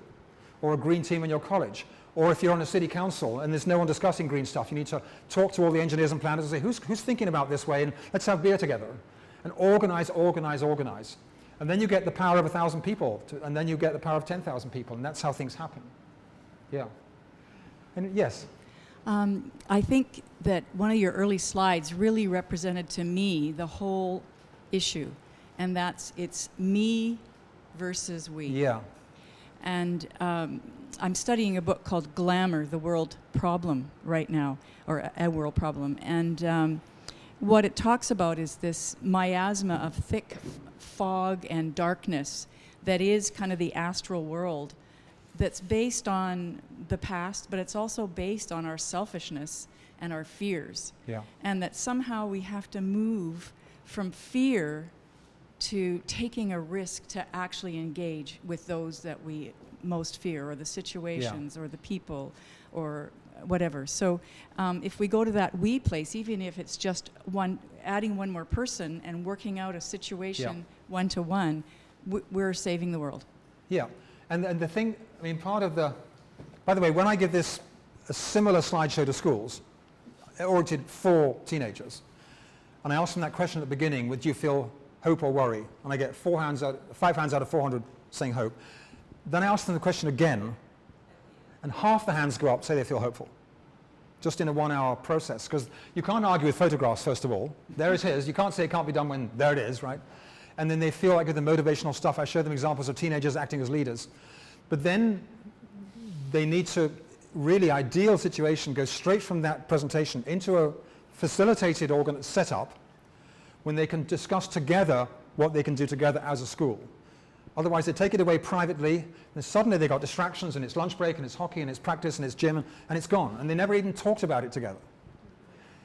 or a green team in your college. Or if you're on a city council and there's no one discussing green stuff, you need to talk to all the engineers and planners and say, who's thinking about this way, and let's have beer together. And organize. And then you get the power of 1,000 people, and then you get the power of 10,000 people, and that's how things happen. Yeah. And yes? I think that one of your early slides really represented to me the whole issue, and it's me versus we. Yeah. And I'm studying a book called Glamour, the World Problem right now, or a world problem. And what it talks about is this miasma of thick fog and darkness that is kind of the astral world, that's based on the past, but it's also based on our selfishness and our fears. Yeah. And that somehow we have to move from fear to taking a risk to actually engage with those that we most fear, or the situations, or the people, or whatever. So if we go to that we place, even if it's just adding one more person and working out a situation one-to-one, we're saving the world. Yeah. And the thing, I mean, part of the, by the way, when I give a similar slideshow to schools, oriented for teenagers, and I ask them that question at the beginning, do you feel hope or worry? And I get 5 hands out of 400 saying hope. Then I ask them the question again, and half the hands go up, say they feel hopeful, just in a 1-hour process, because you can't argue with photographs, first of all. There it is. You can't say it can't be done when there it is, right? And then they feel like with the motivational stuff, I show them examples of teenagers acting as leaders. But then they need to, really ideal situation, go straight from that presentation into a facilitated setup when they can discuss together what they can do together as a school. Otherwise, they take it away privately, and suddenly they got distractions, and it's lunch break, and it's hockey, and it's practice, and it's gym, and it's gone. And they never even talked about it together.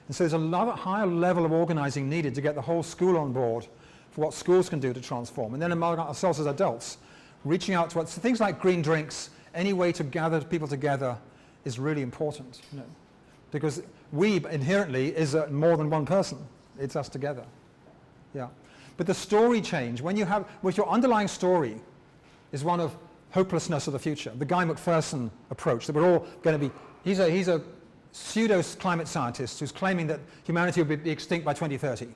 And so there's a lot higher level of organizing needed to get the whole school on board for what schools can do to transform. And then among ourselves as adults, reaching out to things like green drinks, any way to gather people together is really important, you know, because we inherently is more than one person. It's us together. Yeah. But the story change, when your underlying story is one of hopelessness of the future, the Guy McPherson approach, that we're all going to be, he's a pseudo climate scientist who's claiming that humanity will be extinct by 2030. And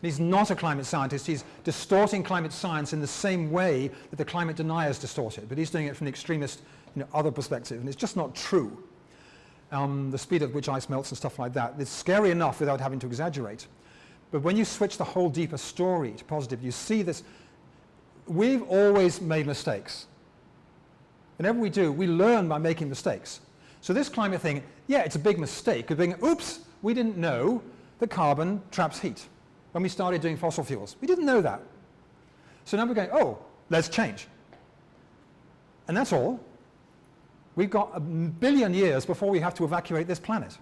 he's not a climate scientist, he's distorting climate science in the same way that the climate deniers distort it, but he's doing it from the extremist, other perspective, and it's just not true. The speed at which ice melts and stuff like that, it's scary enough without having to exaggerate. But when you switch the whole deeper story to positive, you see this. We've always made mistakes. Whenever we do, we learn by making mistakes. So this climate thing, yeah, it's a big mistake. Oops, we didn't know that carbon traps heat when we started doing fossil fuels. We didn't know that. So now we're going, oh, let's change. And that's all. We've got 1 billion years before we have to evacuate this planet.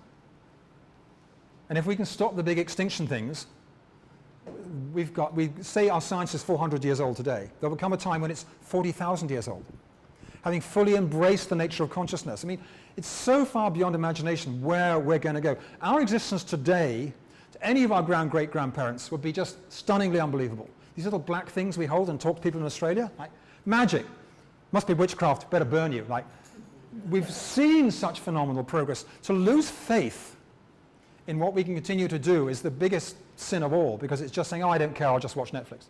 And if we can stop the big extinction things, we say our science is 400 years old today. There will come a time when it's 40,000 years old. Having fully embraced the nature of consciousness. I mean, it's so far beyond imagination where we're going to go. Our existence today, to any of our great-grandparents, would be just stunningly unbelievable. These little black things we hold and talk to people in Australia, like, magic. Must be witchcraft, better burn you. Like, we've seen such phenomenal progress. To lose faith in what we can continue to do is the biggest sin of all, because it's just saying, oh, I don't care, I'll just watch Netflix.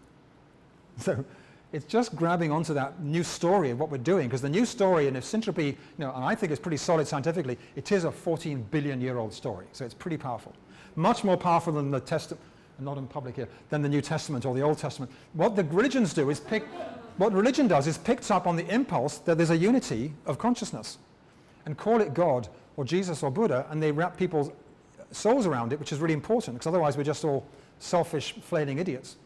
So it's just grabbing onto that new story of what we're doing, because the new story, and if Syntropy, and I think it's pretty solid scientifically, it is a 14 billion year old story, so it's pretty powerful. Much more powerful than the Testament, not in public here, than the New Testament or the Old Testament. What the religions do is what religion does is picks up on the impulse that there's a unity of consciousness, and call it God or Jesus or Buddha, and they wrap people's souls around it, which is really important, because otherwise we're just all selfish, flailing idiots.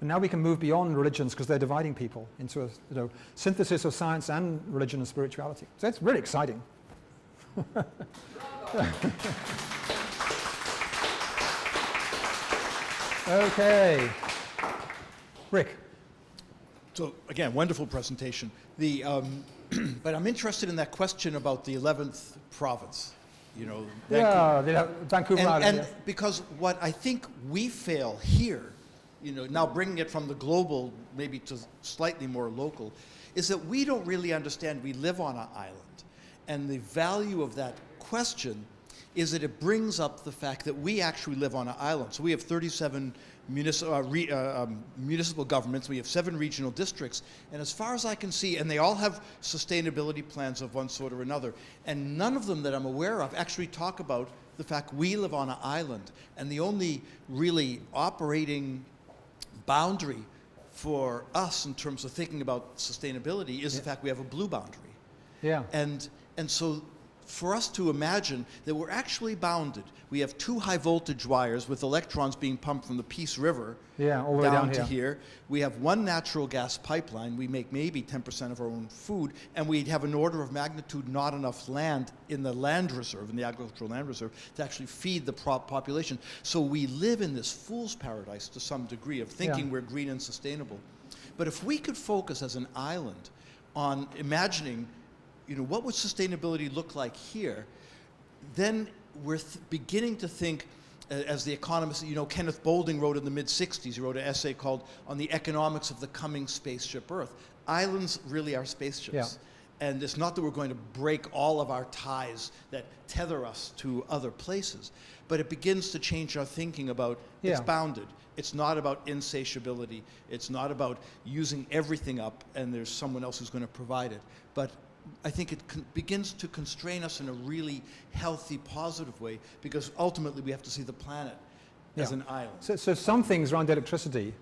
But now we can move beyond religions because they're dividing people into a synthesis of science and religion and spirituality. So it's really exciting. Okay. Rick. So again, wonderful presentation. But I'm interested in that question about the 11th province. Vancouver Island. And because what I think we fail here, now bringing it from the global maybe to slightly more local, is that we don't really understand we live on an island. And the value of that question is that it brings up the fact that we actually live on an island. So we have 37 municipal governments, we have 7 regional districts, and as far as I can see, and they all have sustainability plans of one sort or another, and none of them that I'm aware of actually talk about the fact we live on an island, and the only really operating boundary for us in terms of thinking about sustainability is the fact we have a blue boundary. Yeah. And so for us to imagine that we're actually bounded, we have 2 high voltage wires with electrons being pumped from the Peace River all the way down to here. We have 1 natural gas pipeline. We make maybe 10% of our own food, and we have an order of magnitude not enough land in the land reserve, in the agricultural land reserve, to actually feed the population. So we live in this fool's paradise to some degree of thinking we're green and sustainable. But if we could focus as an island on imagining what would sustainability look like here, then we're beginning to think, as the economist, Kenneth Boulding wrote in the mid-60s, he wrote an essay called On the Economics of the Coming Spaceship Earth. Islands really are spaceships. Yeah. And it's not that we're going to break all of our ties that tether us to other places, but it begins to change our thinking about it's bounded. It's not about insatiability. It's not about using everything up and there's someone else who's going to provide it. But I think it begins to constrain us in a really healthy, positive way, because ultimately we have to see the planet as an island. So some things around electricity,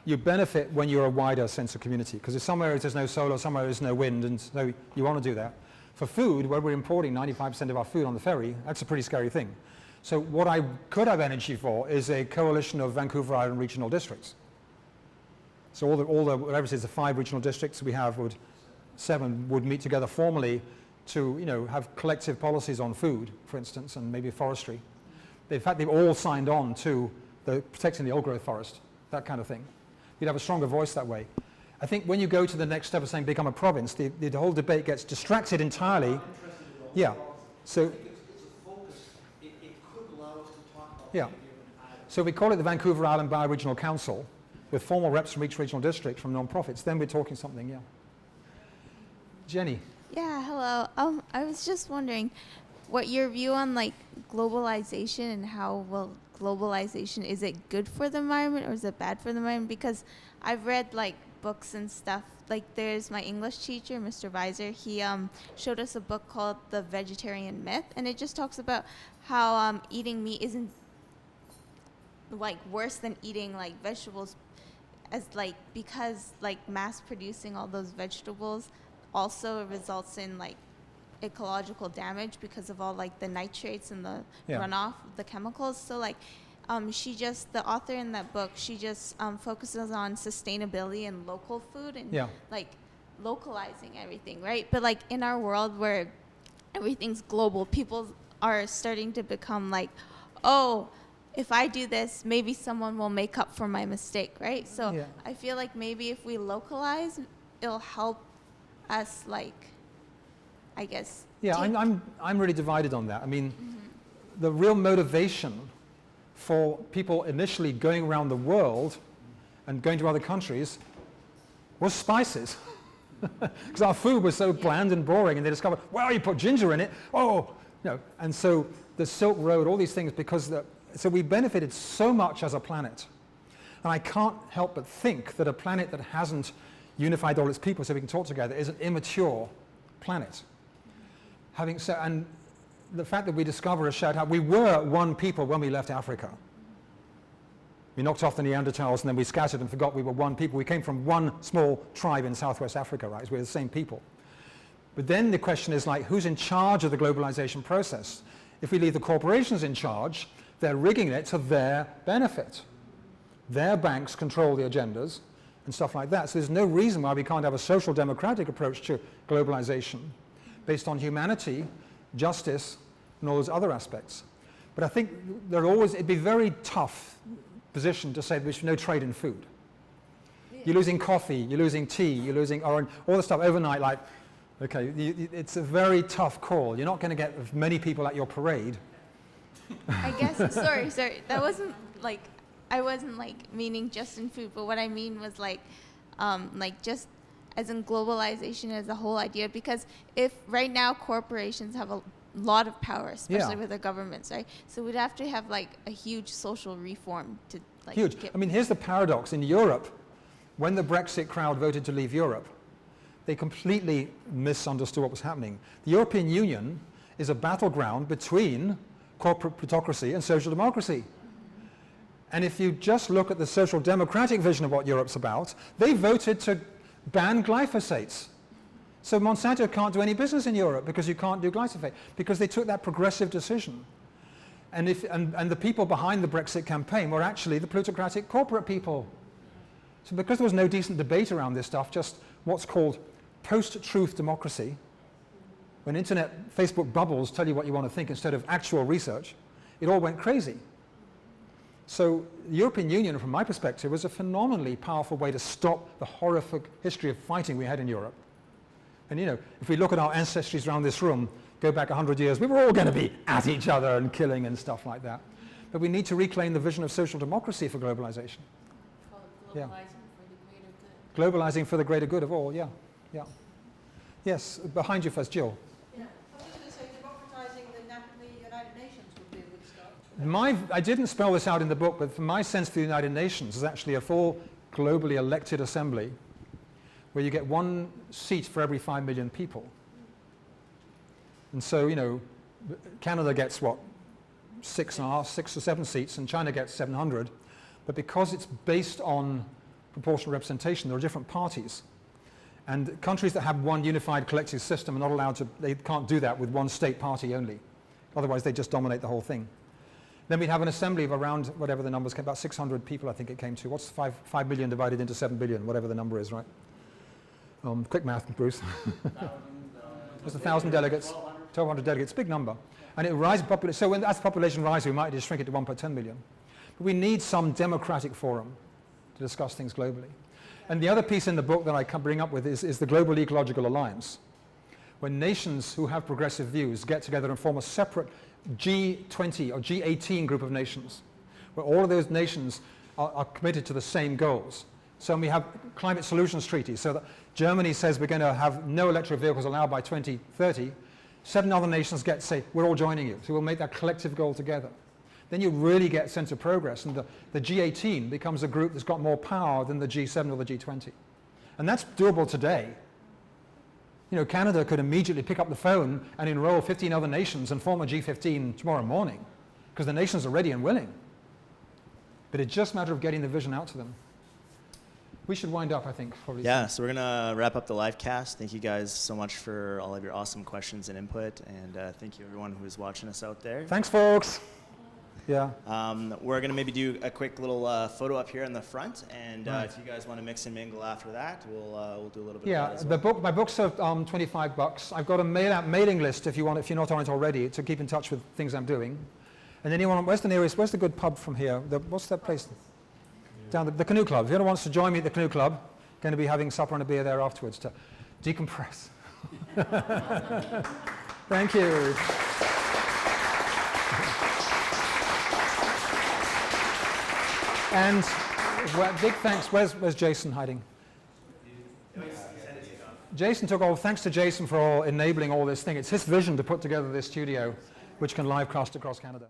you benefit when you're a wider sense of community, because in some areas there's no solar, some areas there's no wind, and so you want to do that. For food, where we're importing 95% of our food on the ferry, that's a pretty scary thing. So what I could have energy for is a coalition of Vancouver Island regional districts. So all the whatever it is, the 5 regional districts we have 7 would meet together formally to, have collective policies on food, for instance, and maybe forestry. In fact, they've all signed on to protecting the old-growth forest, that kind of thing. You'd have a stronger voice that way. I think when you go to the next step of saying become a province, the whole debate gets distracted entirely. Yeah. So. It's a focus. It could allow us to talk about Yeah. So we call it the Vancouver Island Bioregional Council, with formal reps from each regional district from non-profits, then we're talking something, yeah. Jenny. Yeah, hello. I was just wondering what your view on like globalization and how will globalization, is it good for the environment or is it bad for the environment? Because I've read like books and stuff. Like there's my English teacher, Mr. Visor. He showed us a book called The Vegetarian Myth, and it just talks about how eating meat isn't like worse than eating like vegetables, as like because like mass producing all those vegetables also results in like ecological damage because of all like the nitrates and the runoff, the chemicals. So like the author in that book, she just focuses on sustainability and local food and like localizing everything, right? But like in our world where everything's global, people are starting to become like, oh, if I do this, maybe someone will make up for my mistake, right? So I feel like maybe if we localize, it'll help us, like, I guess. Yeah, I'm really divided on that. I mean, the real motivation for people initially going around the world and going to other countries was spices. Because our food was so bland and boring, and they discovered, well, you put ginger in it, oh, no. And so the Silk Road, all these things, so we benefited so much as a planet. And I can't help but think that a planet that hasn't unified all its people so we can talk together is an immature planet. Having said, and the fact that we discover a shared house, we were one people when we left Africa. We knocked off the Neanderthals and then we scattered and forgot we were one people. We came from one small tribe in Southwest Africa, right? We're the same people. But then the question is like, who's in charge of the globalization process? If we leave the corporations in charge, they're rigging it to their benefit. Their banks control the agendas and stuff like that. So there's no reason why we can't have a social democratic approach to globalization based on humanity, justice, and all those other aspects. But I think it'd be very tough position to say there's no trade in food. You're losing coffee, you're losing tea, you're losing orange, all the stuff overnight, like, okay, it's a very tough call. You're not going to get many people at your parade. I guess, sorry, that wasn't like, I wasn't like meaning just in food, but what I mean was like just as in globalization as a whole idea, because if right now corporations have a lot of power, especially with the governments, right? So we'd have to have like a huge social reform to like huge. I mean, here's the paradox. In Europe, when the Brexit crowd voted to leave Europe, they completely misunderstood what was happening. The European Union is a battleground between corporate plutocracy and social democracy. And if you just look at the social democratic vision of what Europe's about, they voted to ban glyphosates. So Monsanto can't do any business in Europe because you can't do glyphosate, because they took that progressive decision. And the people behind the Brexit campaign were actually the plutocratic corporate people. So because there was no decent debate around this stuff, just what's called post-truth democracy, when internet, Facebook bubbles tell you what you want to think instead of actual research, it all went crazy. So the European Union, from my perspective, was a phenomenally powerful way to stop the horrific history of fighting we had in Europe. And you know, if we look at our ancestries around this room, go back 100 years, we were all going to be at each other and killing and stuff like that. But we need to reclaim the vision of social democracy for globalization. Call it globalizing for the greater good. Globalizing for the greater good of all, yeah. Yes, behind you first, Jill. Yeah, I was going to say democratizing the United Nations would be a good start. I didn't spell this out in the book, but from my sense, the United Nations is actually a full globally elected assembly where you get one seat for every 5 million people. And so, you know, Canada gets, what, 6 or 7 seats, and China gets 700. But because it's based on proportional representation, there are different parties. And countries that have one unified collective system are not allowed to, they can't do that with one state party only. Otherwise, they just dominate the whole thing. Then we'd have an assembly of around, whatever the numbers came, about 600 people, I think it came to. What's 5 million divided into 7 billion, whatever the number is, right? Quick math, Bruce. There's 1,000 delegates, 1,200 delegates, big number. And it rises, so as the population rises, we might just shrink it to 1.10 million. But we need some democratic forum to discuss things globally. And the other piece in the book that I can bring up with is the Global Ecological Alliance, when nations who have progressive views get together and form a separate G20 or G18 group of nations, where all of those nations are committed to the same goals. So we have climate solutions treaties. So that Germany says we're going to have no electric vehicles allowed by 2030. 7 other nations get to say, we're all joining you. So we'll make that collective goal together. Then you really get a sense of progress. And the G18 becomes a group that's got more power than the G7 or the G20. And that's doable today. You know, Canada could immediately pick up the phone and enroll 15 other nations and form a G15 tomorrow morning, because the nations are ready and willing. But it's just a matter of getting the vision out to them. We should wind up, I think, probably. Yeah, so we're going to wrap up the live cast. Thank you guys so much for all of your awesome questions and input, and thank you everyone who's watching us out there. Thanks, folks. Yeah. We're going to maybe do a quick little photo up here in the front, and if you guys want to mix and mingle after that, we'll do a little bit of that as well. My books are $25. I've got a mailing list if you're not on it already, to keep in touch with things I'm doing. And anyone, where's the good pub from here? What's that place? Down the Canoe Club. If anyone wants to join me at the Canoe Club, going to be having supper and a beer there afterwards to decompress. Thank you. And big thanks. Where's Jason hiding? Jason took all. Thanks to Jason for enabling all this thing. It's his vision to put together this studio, which can live cast across Canada.